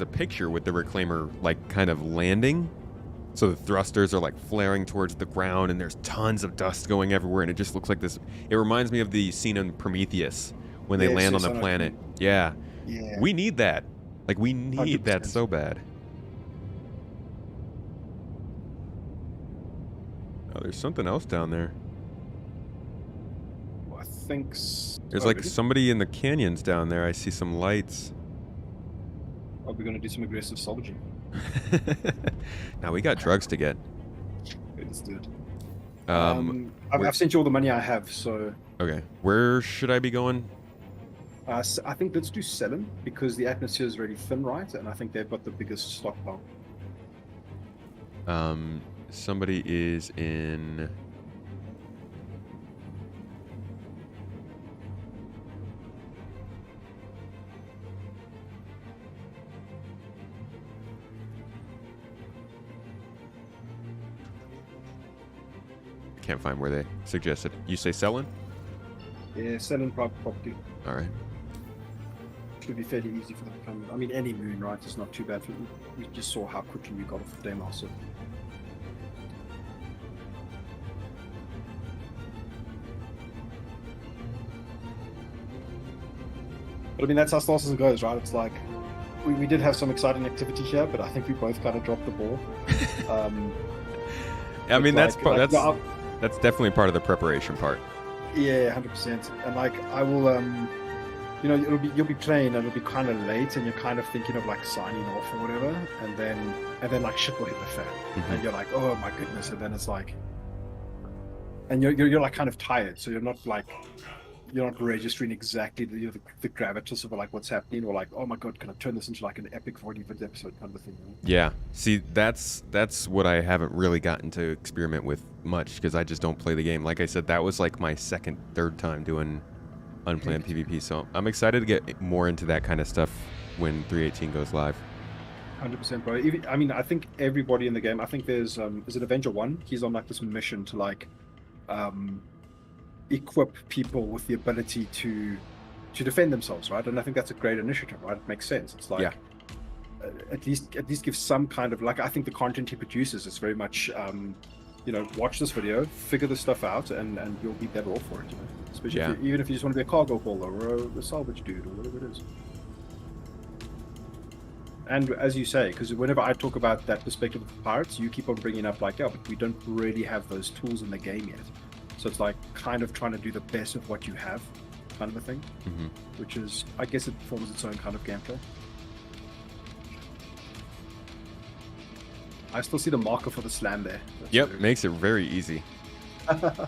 a picture with the Reclaimer like kind of landing. So the thrusters are like flaring towards the ground and there's tons of dust going everywhere and it just looks like this. It reminds me of the scene in Prometheus when they Yeah, land on so the like- planet. Yeah. Yeah. We need that. Like we need that 100%. so bad. Oh, there's something else down there. I think. There's like somebody in the canyons down there. I see some lights. Are we gonna do some aggressive salvaging? Now we got drugs to get. Okay, let's do it. I've sent you all the money I have, so Okay. Where should I be going? I think let's do Selin because the atmosphere is really thin, right? And I think they've got the biggest stockpile. Somebody is in. Can't find where they suggested. You say Selin? Yeah, Selin property All right. should be fairly easy for them to come. I mean, any moon, right? It's not too bad for them. We just saw how quickly we got off the Daymar, so. But I mean, that's how Star Citizen goes, right? It's like we did have some exciting activity here, but I think we both kind of dropped the ball. I mean, like- that's definitely part of the preparation part. Yeah, 100%. And like, I will, you know, you'll be playing and it'll be kind of late, and you're kind of thinking of like signing off or whatever, and then like shit will hit the fan, and you're like, oh my goodness, and then it's like, and you're like kind of tired, so you're not registering exactly the gravitas of like what's happening, or like, oh my god, can I turn this into like an epic 40-minute episode kind of thing. You know? Yeah. See, that's what I haven't really gotten to experiment with much because I just don't play the game. Like I said, that was like my third time doing unplanned PvP. So I'm excited to get more into that kind of stuff when 3.18 goes live. 100%, bro. Even, I mean, I think everybody in the game. I think there's is it Avenger 1? He's on like this mission to like equip people with the ability to defend themselves, right? And I think that's a great initiative, right? It makes sense. It's like at least give some kind of like, I think the content he produces is very much you know, watch this video, figure this stuff out, and you'll be better off for it, you know? Especially even if you just want to be a cargo hauler or a salvage dude or whatever it is. And as you say, because whenever I talk about that perspective of pirates, you keep on bringing up like, yeah, but we don't really have those tools in the game yet. So it's like kind of trying to do the best of what you have, kind of a thing, which is, I guess it forms its own kind of gameplay. I still see the marker for the slam there. That's Makes it very easy. Yeah,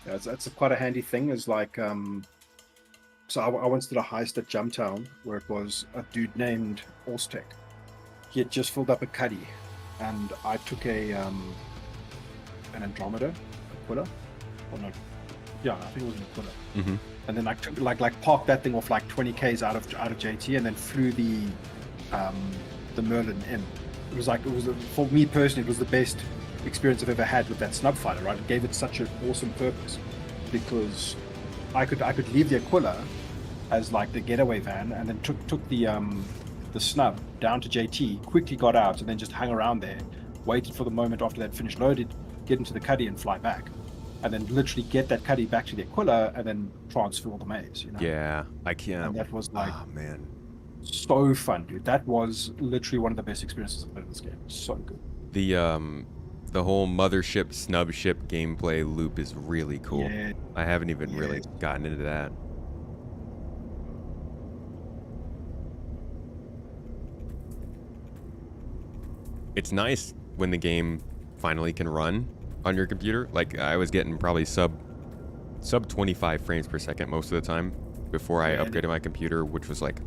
that's quite a handy thing. Is like, so I once did a heist at Jumptown where it was a dude named Orstek. He had just filled up a cuddy, and I took an Andromeda, Aquila, or no, yeah, I think it was an Aquila. And then I took like parked that thing off like 20 k's out of JT, and then flew the Merlin in. It was for me personally, it was the best experience I've ever had with that snub fighter, right? It gave it such an awesome purpose because I could leave the Aquila as like the getaway van, and then took the snub down to JT, quickly got out, and then just hung around there, waited for the moment after they'd finished loaded, get into the cuddy and fly back, and then literally get that cuddy back to the Aquila and then transfer all the maze, you know? Yeah, I can't. And that was like, oh man, so fun, dude. That was literally one of the best experiences I've had in this game. So good. The whole mothership snub ship gameplay loop is really cool. Yeah. I haven't even really gotten into that. It's nice when the game finally can run on your computer. Like I was getting probably sub 25 frames per second most of the time before I upgraded my computer, which was like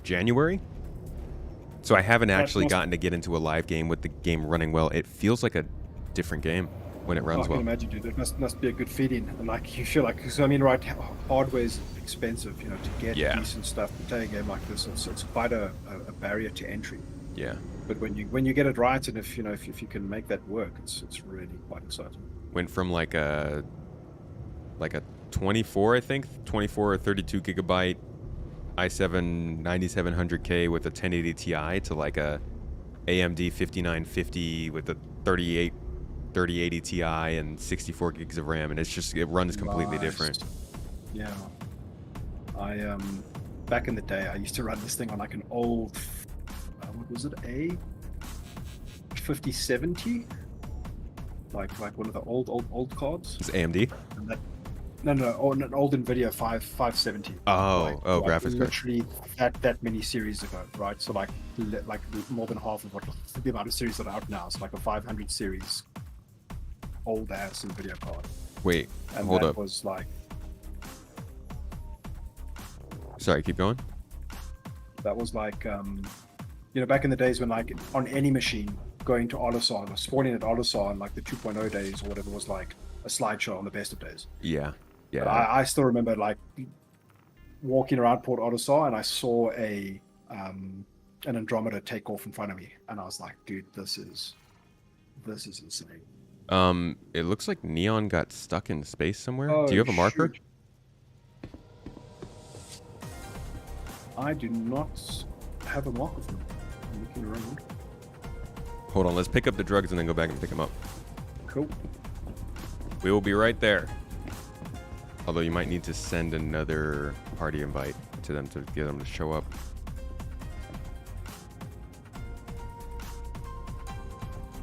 January. So I haven't actually gotten to get into a live game with the game running well. It feels like a different game when it runs well. I can imagine, dude. It must be a good feeling, and like you feel like, because I mean, right, hardware is expensive, you know, to get decent stuff to play a game like this. It's quite a barrier to entry. Yeah. But when you get it right, and if you can make that work, it's really quite exciting. Went from like a 24, I think, 24 or 32 gigabyte i7 9700K with a 1080 Ti to like a AMD 5950 with a 3080 Ti and 64 gigs of RAM, and it runs completely different. Yeah. I back in the day, I used to run this thing on like an old, what was it, a 5070, like one of the old cards. It's AMD. And that, No, on an old Nvidia 570. Oh, graphics card. Literally that many series ago, right? So like more than half of what the amount of series that are out now. So like a 500 series old ass Nvidia card. Wait, And hold that up. was like Sorry, keep going. that was like back in the days when like on any machine going to Olisar or spawning at Olisar in like the 2.0 days or whatever was like a slideshow on the best of days. Yeah. But Yeah. I still remember like walking around Port Olisar and I saw an Andromeda take off in front of me, and I was like, dude, this is insane. It looks like Neon got stuck in space somewhere. Oh, Do you have a marker? shoot. I do not have a marker for them. I'm looking around. Hold on, let's pick up the drugs and then go back and pick them up. Cool. We will be right there. Although you might need to send another party invite to them to get them to show up.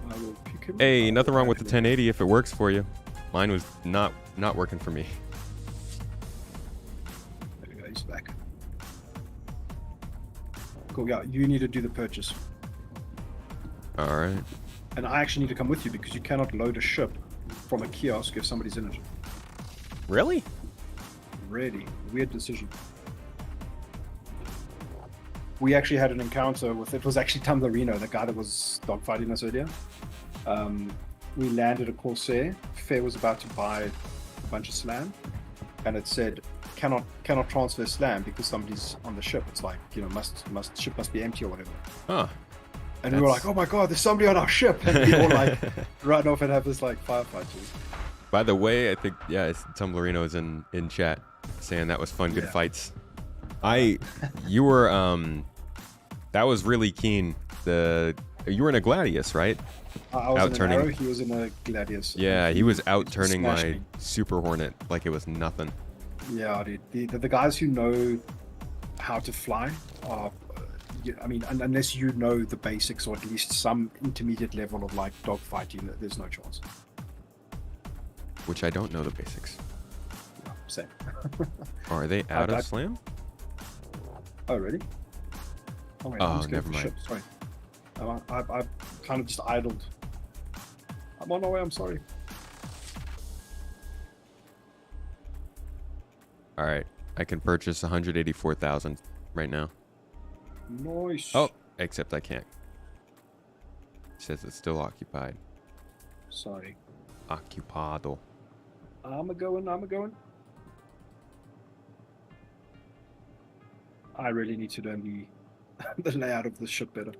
I will pick him Hey, up. nothing wrong with the 1080 if it works for you. Mine was not working for me. There we go, he's back. Cool, yeah, you need to do the purchase. All right. And I actually need to come with you because you cannot load a ship from a kiosk if somebody's in it. Really? Really weird decision. We actually had an encounter with, it was actually Tumblerino, the guy that was dogfighting us earlier. We landed a Corsair. Fair was about to buy a bunch of slam, and it said cannot transfer slam because somebody's on the ship. It's like, ship must be empty or whatever. Huh. And we were like, oh my god, there's somebody on our ship, and we all like run off and have this like firefight. By the way, I think Tumblerino is in chat saying that was fun, good Yeah. fights. You were that was really keen. You were in a Gladius, right? I was Out-turning. in an Arrow, he was in a Gladius. Yeah, he was out turning smashed my me. Super Hornet like it was nothing. Yeah, dude. The guys who know how to fly are, unless you know the basics or at least some intermediate level of like dogfighting, there's no chance. Which I don't know the basics. Yeah, same. Are they out I- of slam? Oh, really? Oh, wait, Oh, I'm just going never for mind. ship. Sorry. I've kind of just idled. I'm on my way, I'm sorry. All right, I can purchase 184,000 right now. Nice. Oh, except I can't. It says it's still occupied. Sorry. Occupado. I'm a going. I really need to learn the layout of the ship better.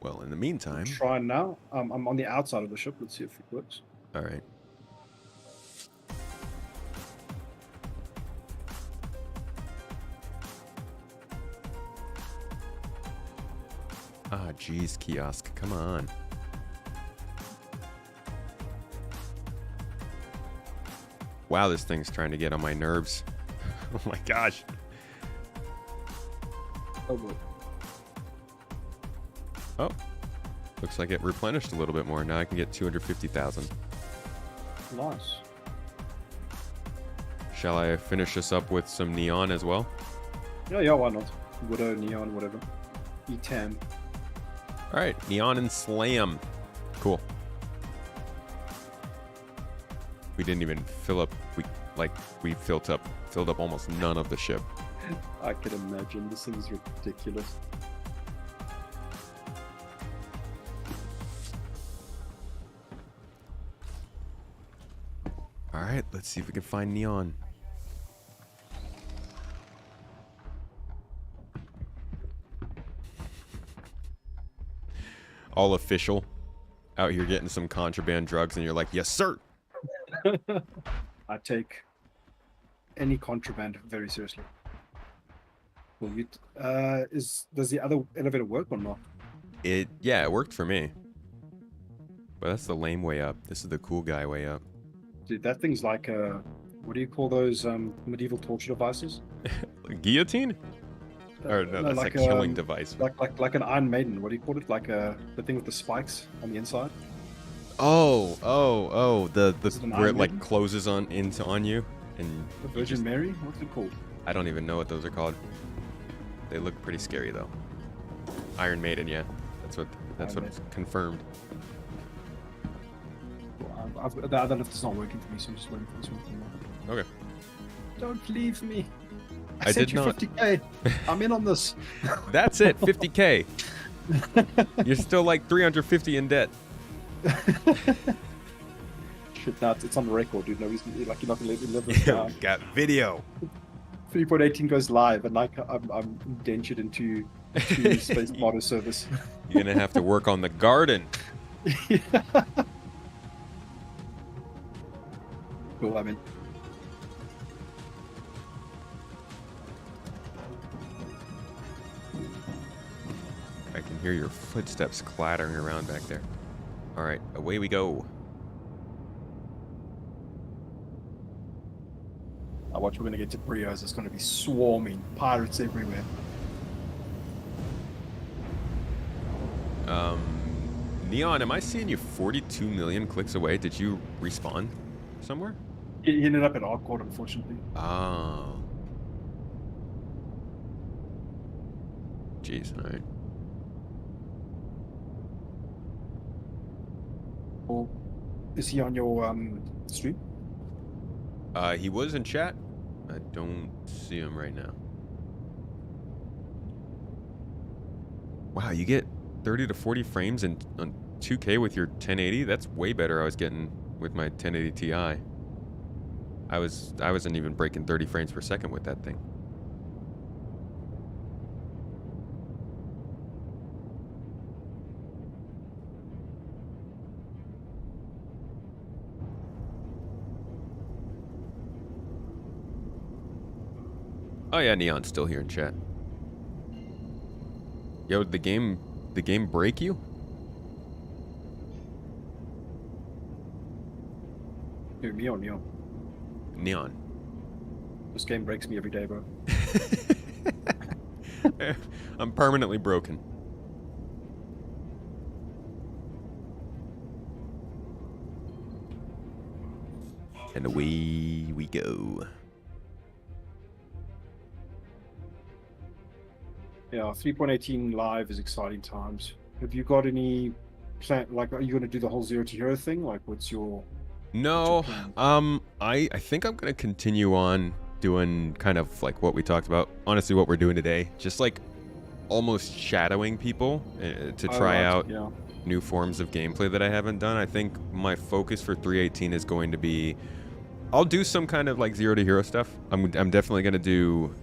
Well, in the meantime, Trying now. I'm on the outside of the ship. Let's see if it works. all right. Ah, geez, kiosk, come on. Wow, this thing's trying to get on my nerves. Oh my gosh. Oh, good. Oh, looks like it replenished a little bit more. Now I can get 250,000. Nice. Shall I finish this up with some neon as well? Yeah, why not? Widow, Neon, whatever. E10. All right, neon and slam. Cool. We didn't even fill up. We filled up almost none of the ship. I can imagine. This thing is ridiculous. All right, let's see if we can find neon. All official. Out here getting some contraband drugs, and you're like, yes, sir. I take any contraband very seriously. Well, does the other elevator work or not? It worked for me. But that's the lame way up. This is the cool guy way up. Dude, that thing's like a, what do you call those medieval torture devices? Guillotine? Or no, that's like, a killing device. Like an Iron Maiden. What do you call it? Like the thing with the spikes on the inside. The Is it an where it Iron like Maiden? closes on you, and The you Virgin just- Mary? What's it called? I don't even know what those are called. They look pretty scary though. Iron Maiden, yeah. That's Iron what's Maiden. confirmed. Well, the other lift is not working for me, so I'm just waiting for this one to come out. Okay. Don't leave me. I sent did you not. 50k. I'm in on this. That's it. 50K. You're still like 350 in debt. Shit, no, it's on record, dude. Nobody's like, you're not gonna let me live this down. Got video. 3.18 goes live, and like I'm indentured into space model service. You're gonna have to work on the garden. Yeah. Cool. I'm in. I can hear your footsteps clattering around back there. All right, away we go. I watch. We're gonna get to Brios. It's gonna be swarming pirates everywhere. Neon, am I seeing you 42 million clicks away? Did you respawn somewhere? He ended up at Arcourt, unfortunately. Oh. Jeez, all right. Or is he on your stream? He was in chat. I don't see him right now. Wow, you get 30 to 40 frames on 2K with your 1080. That's way better I was getting with my 1080 Ti. I wasn't even breaking 30 frames per second with that thing. Oh yeah, Neon's still here in chat. Yo, the game break you? Dude, me or Neon? Neon. This game breaks me every day, bro. I'm permanently broken. And away we go. Yeah, 3.18 live is exciting times. Have you got any plan? Like, are you going to do the whole zero to hero thing? Like, what's your No, plan? I think I'm gonna continue on doing kind of like what we talked about. Honestly, what we're doing today, just like almost shadowing people to Oh, try right, out Yeah. new forms of gameplay that I haven't done. I think my focus for 318 is going to be, I'll do some kind of like zero to hero stuff. I'm definitely gonna do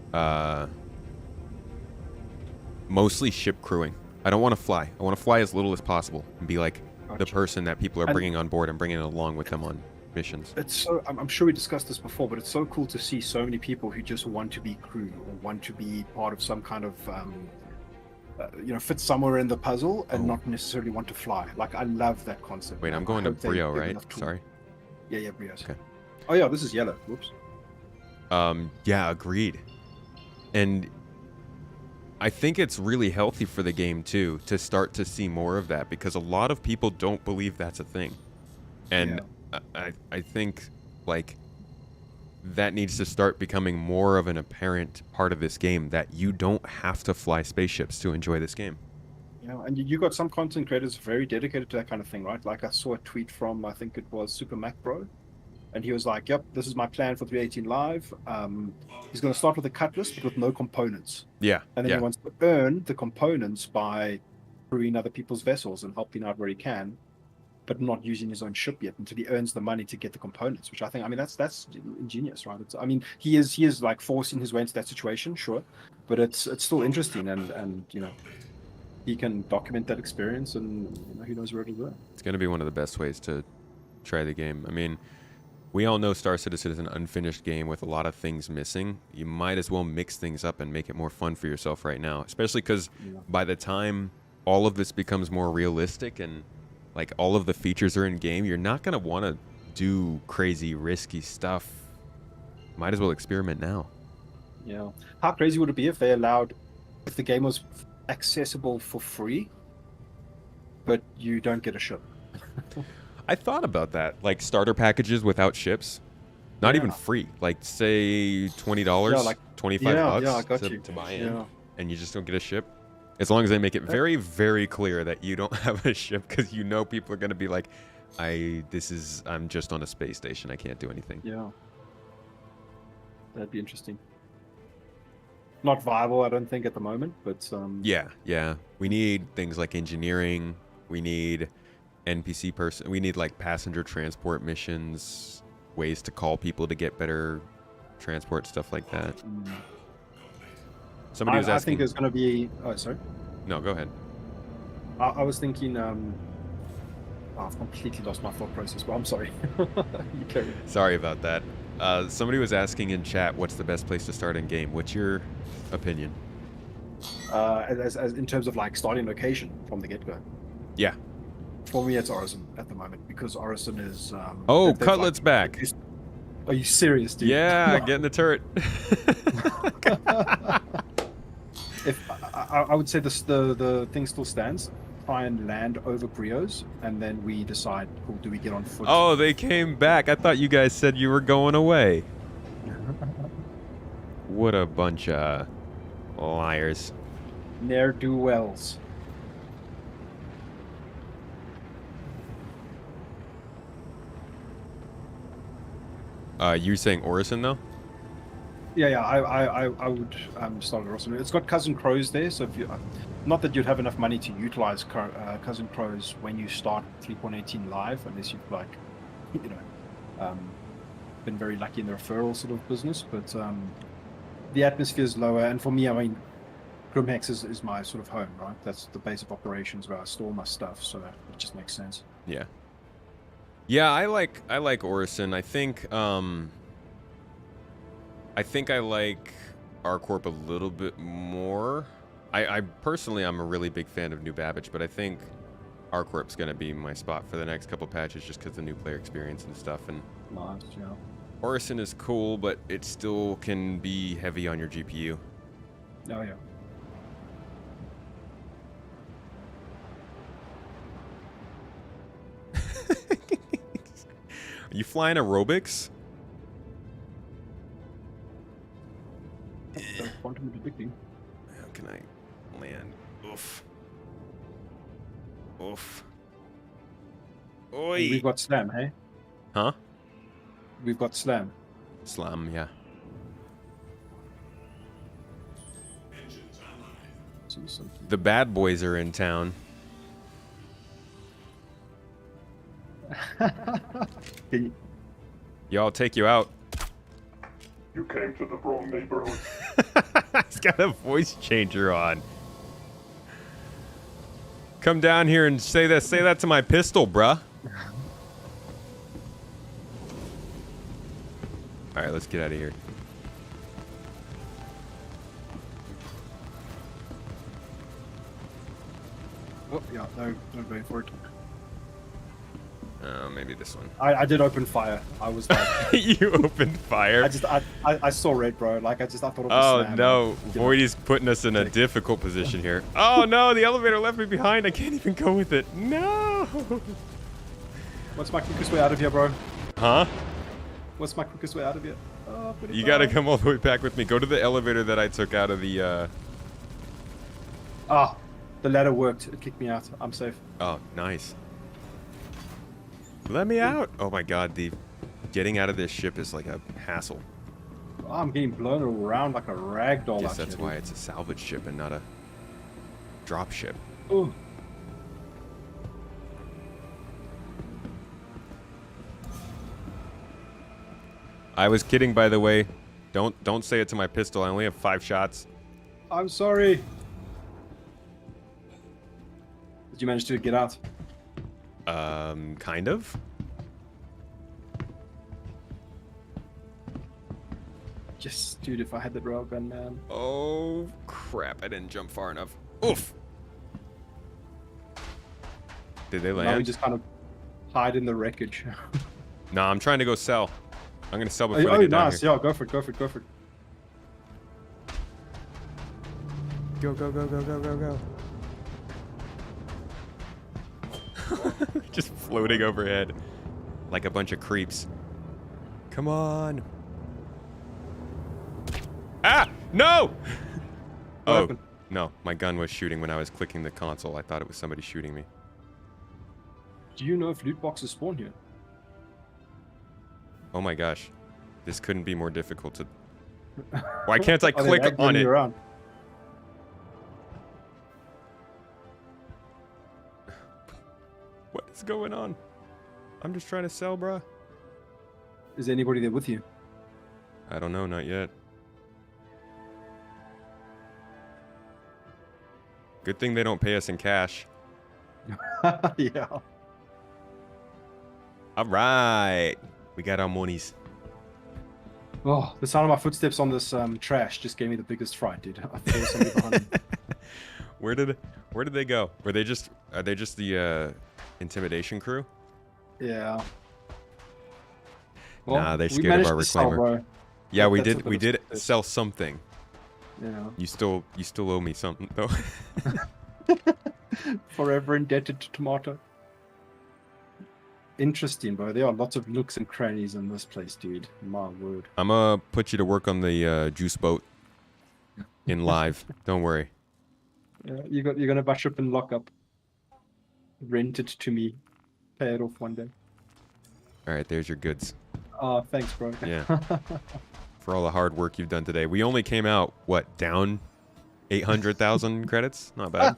mostly ship crewing. I don't want to fly. I want to fly as little as possible and be like the Gotcha. person that people are And- bringing on board and bringing along with them on missions. It's so. I'm sure we discussed this before, but it's so cool to see so many people who just want to be crew or want to be part of some kind of, fit somewhere in the puzzle and Oh. not necessarily want to fly. Like, I love that concept. Wait, man. I'm I going to hope they Brio, give right? enough tools. Sorry. Yeah, Brios. Okay. Oh yeah, this is yellow. Whoops. Yeah, agreed. And I think it's really healthy for the game too to start to see more of that, because a lot of people don't believe that's a thing. And I think like that needs to start becoming more of an apparent part of this game, that you don't have to fly spaceships to enjoy this game. Yeah, and you got some content creators very dedicated to that kind of thing, right? Like, I saw a tweet from, I think it was Super Mac Bro, and he was like, "Yep, this is my plan for 318 Live. He's going to start with a cut list, but with no components, Yeah. and then Yeah. he wants to earn the components by crewing other people's vessels and helping out where he can, but not using his own ship yet until he earns the money to get the components." Which I think, I mean, that's ingenious, right? I mean, he is like forcing his way into that situation, sure, but it's still interesting, and he can document that experience, and who knows where it'll go. It's going to be one of the best ways to try the game. I mean, we all know Star Citizen is an unfinished game with a lot of things missing. You might as well mix things up and make it more fun for yourself right now, especially because Yeah. by the time all of this becomes more realistic and like all of the features are in game, you're not going to want to do crazy, risky stuff. Might as well experiment now. Yeah. How crazy would it be if the game was accessible for free, but you don't get a ship? I thought about that, like starter packages without ships, not even Yeah. free. Like say $20, Yeah, like- 25 yeah, bucks yeah, I got to, you. to buy in, Yeah. and you just don't get a ship. As long as they make it very, very clear that you don't have a ship, because you know people are gonna be like, I'm just on a space station. I can't do anything. Yeah. That'd be interesting. Not viable, I don't think, at the moment, but Yeah. We need things like engineering. We need NPC person. We need like passenger transport missions, ways to call people to get better transport, stuff like that. Somebody was I asking. think there's going to be. Oh, sorry. No, go ahead. I was thinking. I've completely lost my thought process, but I'm sorry. You carry on. Sorry about that. Somebody was asking in chat, what's the best place to start in game? What's your opinion? As in terms of like starting location from the get go. Yeah. For me, it's Orison at the moment because Orison is. Oh, they've, Cutlet's back. Are you serious, dude? Yeah, get in the turret. If I would say the thing still stands. Try and land over Brios, and then we decide, cool, do we get on foot? Oh, they came back. I thought you guys said you were going away. What a bunch of liars. Ne'er-do-wells. You saying Orison though? Yeah. I would start at Orison. It's got Cousin Crows there, so if you, not that you'd have enough money to utilize Cousin Crows when you start 3.18 live, unless you've like, been very lucky in the referral sort of business. But the atmosphere is lower, and for me, I mean, Grimhex is my sort of home, right? That's the base of operations where I store my stuff, so it just makes sense. Yeah. Yeah, I like Orison. I think I like R-Corp a little bit more. I personally, I'm a really big fan of New Babbage, but I think R-Corp's going to be my spot for the next couple patches just because the new player experience and stuff. And Nice, yeah. Orison is cool, but it still can be heavy on your GPU. Oh, yeah. Are you flying aerobics? That's quantum predicting. How can I land? Oof. Oof. Oi. We've got Slam, hey? Huh? We've got Slam. Slam, yeah. See something. The bad boys are in town. Can you, Y'all take you out. You came to the wrong neighborhood. He's got a voice changer on. Come down here and say that to my pistol, bruh. Alright, let's get out of here. oh, yeah, no going for it. Maybe this one. I did open fire. I was like, You opened fire. I saw red, bro. Like, I thought it was Oh Slam. no, You know, Voidy's putting us in a difficult position here. Oh no, the elevator left me behind. I can't even go with it. No. What's my quickest way out of here, bro? Huh? What's my quickest way out of here? Oh, pretty You gotta bad. come all the way back with me. Go to the elevator that I took out of the, Ah, the ladder worked. It kicked me out. I'm safe. Oh, nice. Let me out. Oh my god, the getting out of this ship is like a hassle. Oh, I'm getting blown around like a rag doll. Guess out that's here, why it's a salvage ship and not a drop ship. dude. Ooh. I was kidding, by the way. Don't say it to my pistol. I only have 5 shots. I'm sorry. Did you manage to get out? Kind of. Just, dude, if I had that railgun, man. Oh crap! I didn't jump far enough. Oof. Did they Now we land? just kind of hide in the wreckage. Nah, I'm trying to go sell. I'm gonna sell Oh, before they get down nice. here. Yeah, go for it. Go for it. Go for it. Go, go, go, go, go, go, go. Just floating overhead like a bunch of creeps. Come on. Ah! No! Oh, happened? no. My gun was shooting when I was clicking the console. I thought it was somebody shooting me. Do you know if loot boxes spawn here? Oh my gosh. This couldn't be more difficult to... Why can't I Are they click on running it? around? What is going on? I'm just trying to sell, bruh. Is anybody there with you? I don't know, not yet. Good thing they don't pay us in cash. Yeah. All right. We got our monies. Oh, the sound of my footsteps on this trash just gave me the biggest fright, dude. I thought there was somebody behind me. Where did they go? Are they just the intimidation crew? Yeah. Nah, they we scared of managed our to sell, reclaimer. bro. Yeah, we That's a did. bit We of did success. sell something. Yeah. You still owe me something though. Forever indebted to Tomato. Interesting, bro. There are lots of nooks and crannies in this place, dude. My word. I'm gonna put you to work on the juice boat in live. Don't worry. Yeah, you're gonna bash up and lock up. Rent it to me. Pay it off one day. All right, there's your goods. Oh, thanks, bro. Yeah. For all the hard work you've done today. We only came out down 800,000 credits. Not bad.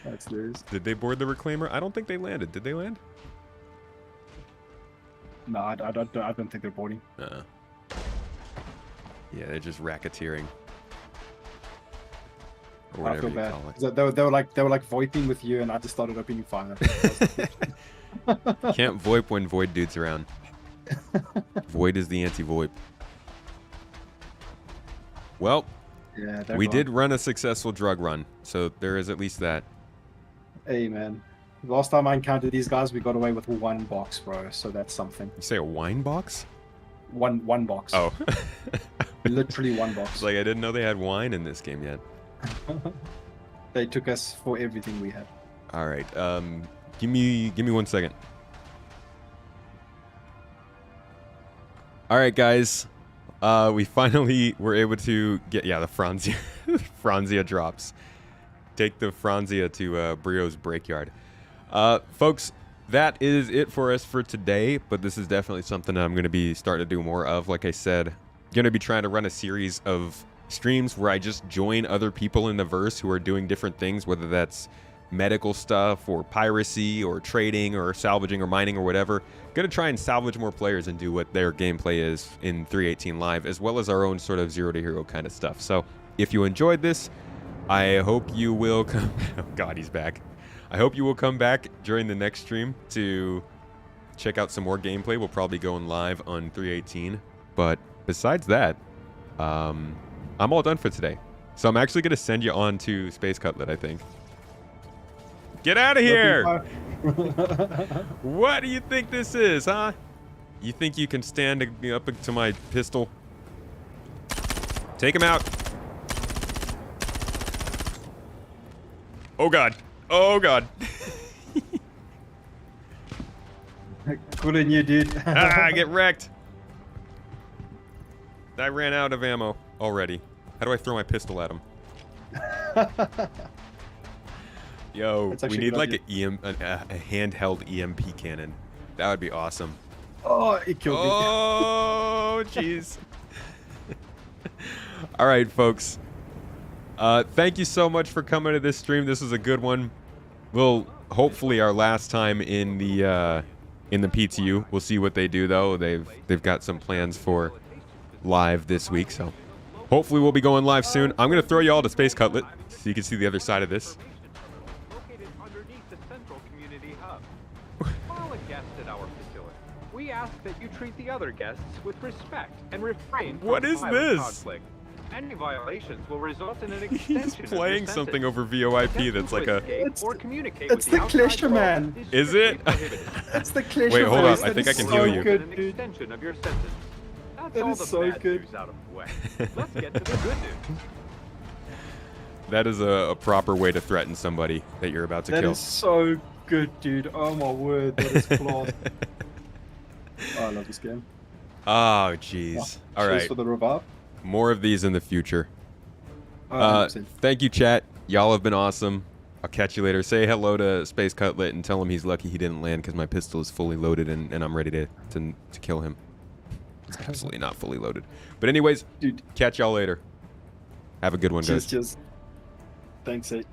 That's hilarious. Did they board the reclaimer? I don't think they landed. Did they land? No, I don't think they're boarding. Yeah, they're just racketeering. Or I whatever feel you bad. call it. So they were like VoIPing with you, and I just started opening fire. Can't VoIP when Void Dude's around. Void is the anti-VoIP. Well, Yeah, we did run a successful drug run, so there is at least that. Hey, man. Last time I encountered these guys, we got away with one box, bro. So that's something. You say a wine box? One box. Oh. Literally one It's box. like I didn't know they had wine in this game yet. They took us for everything we had. All right. Give me 1 second. All right, guys. We finally were able to get the Franzia Franzia drops. Take the Franzia to Brio's Breakyard. Folks, that is it for us for today, but this is definitely something I'm going to be starting to do more of. Like I said, going to be trying to run a series of streams where I just join other people in the verse who are doing different things, whether that's medical stuff or piracy or trading or salvaging or mining or whatever. Going to try and salvage more players and do what their gameplay is in 318 Live, as well as our own sort of zero to hero kind of stuff. So if you enjoyed this, I hope you will come... Oh God, he's back. I hope you will come back during the next stream to check out some more gameplay. We'll probably go live on 318. But besides that, I'm all done for today. So I'm actually going to send you on to Space Cutlet, I think. Get out of here! What do you think this is, huh? You think you can stand up to my pistol? Take him out. Oh God. Oh God. Good on you, dude. Ah, get wrecked. I ran out of ammo already. How do I throw my pistol at him? Yo, That's we actually a need good like a handheld EMP cannon. That would be awesome. Oh, it killed me. Oh, jeez. All right, folks. Thank you so much for coming to this stream. This was a good one. Well, hopefully our last time in the PTU. We'll see what they do though. They've got some plans for live this week, so hopefully we'll be going live soon. I'm gonna throw you all to Space Cutlet so you can see the other side of this. Located underneath the central community hub. While a guest at our facility, we ask that you treat the other guests with respect and refrain from What is violent this? conflict. Any violations will result in an extension He's of your playing sentence. something over VoIP that's like a... It's- or communicate it's with the outside Klesher world Man. is Is it? strictly prohibited. That's the Klesher Wait, hold voice. up. I That think I is can so heal you. good, An dude. extension of your sentence. That's That all is the so bad good. news out of the way. Let's get to the good news. That is a proper way to threaten somebody that you're about to That kill. is so good, dude. Oh my word, that is class. Oh, I love this game. Oh, jeez. All Cheers right. for the revive. More of these in the future. Oh, 100%. Thank you, chat. Y'all have been awesome. I'll catch you later. Say hello to Space Cutlet and tell him he's lucky he didn't land because my pistol is fully loaded and I'm ready to kill him. It's absolutely not fully loaded. But anyways, Dude, catch y'all later. Have a good one, cheers, guys. cheers. Thanks, 8.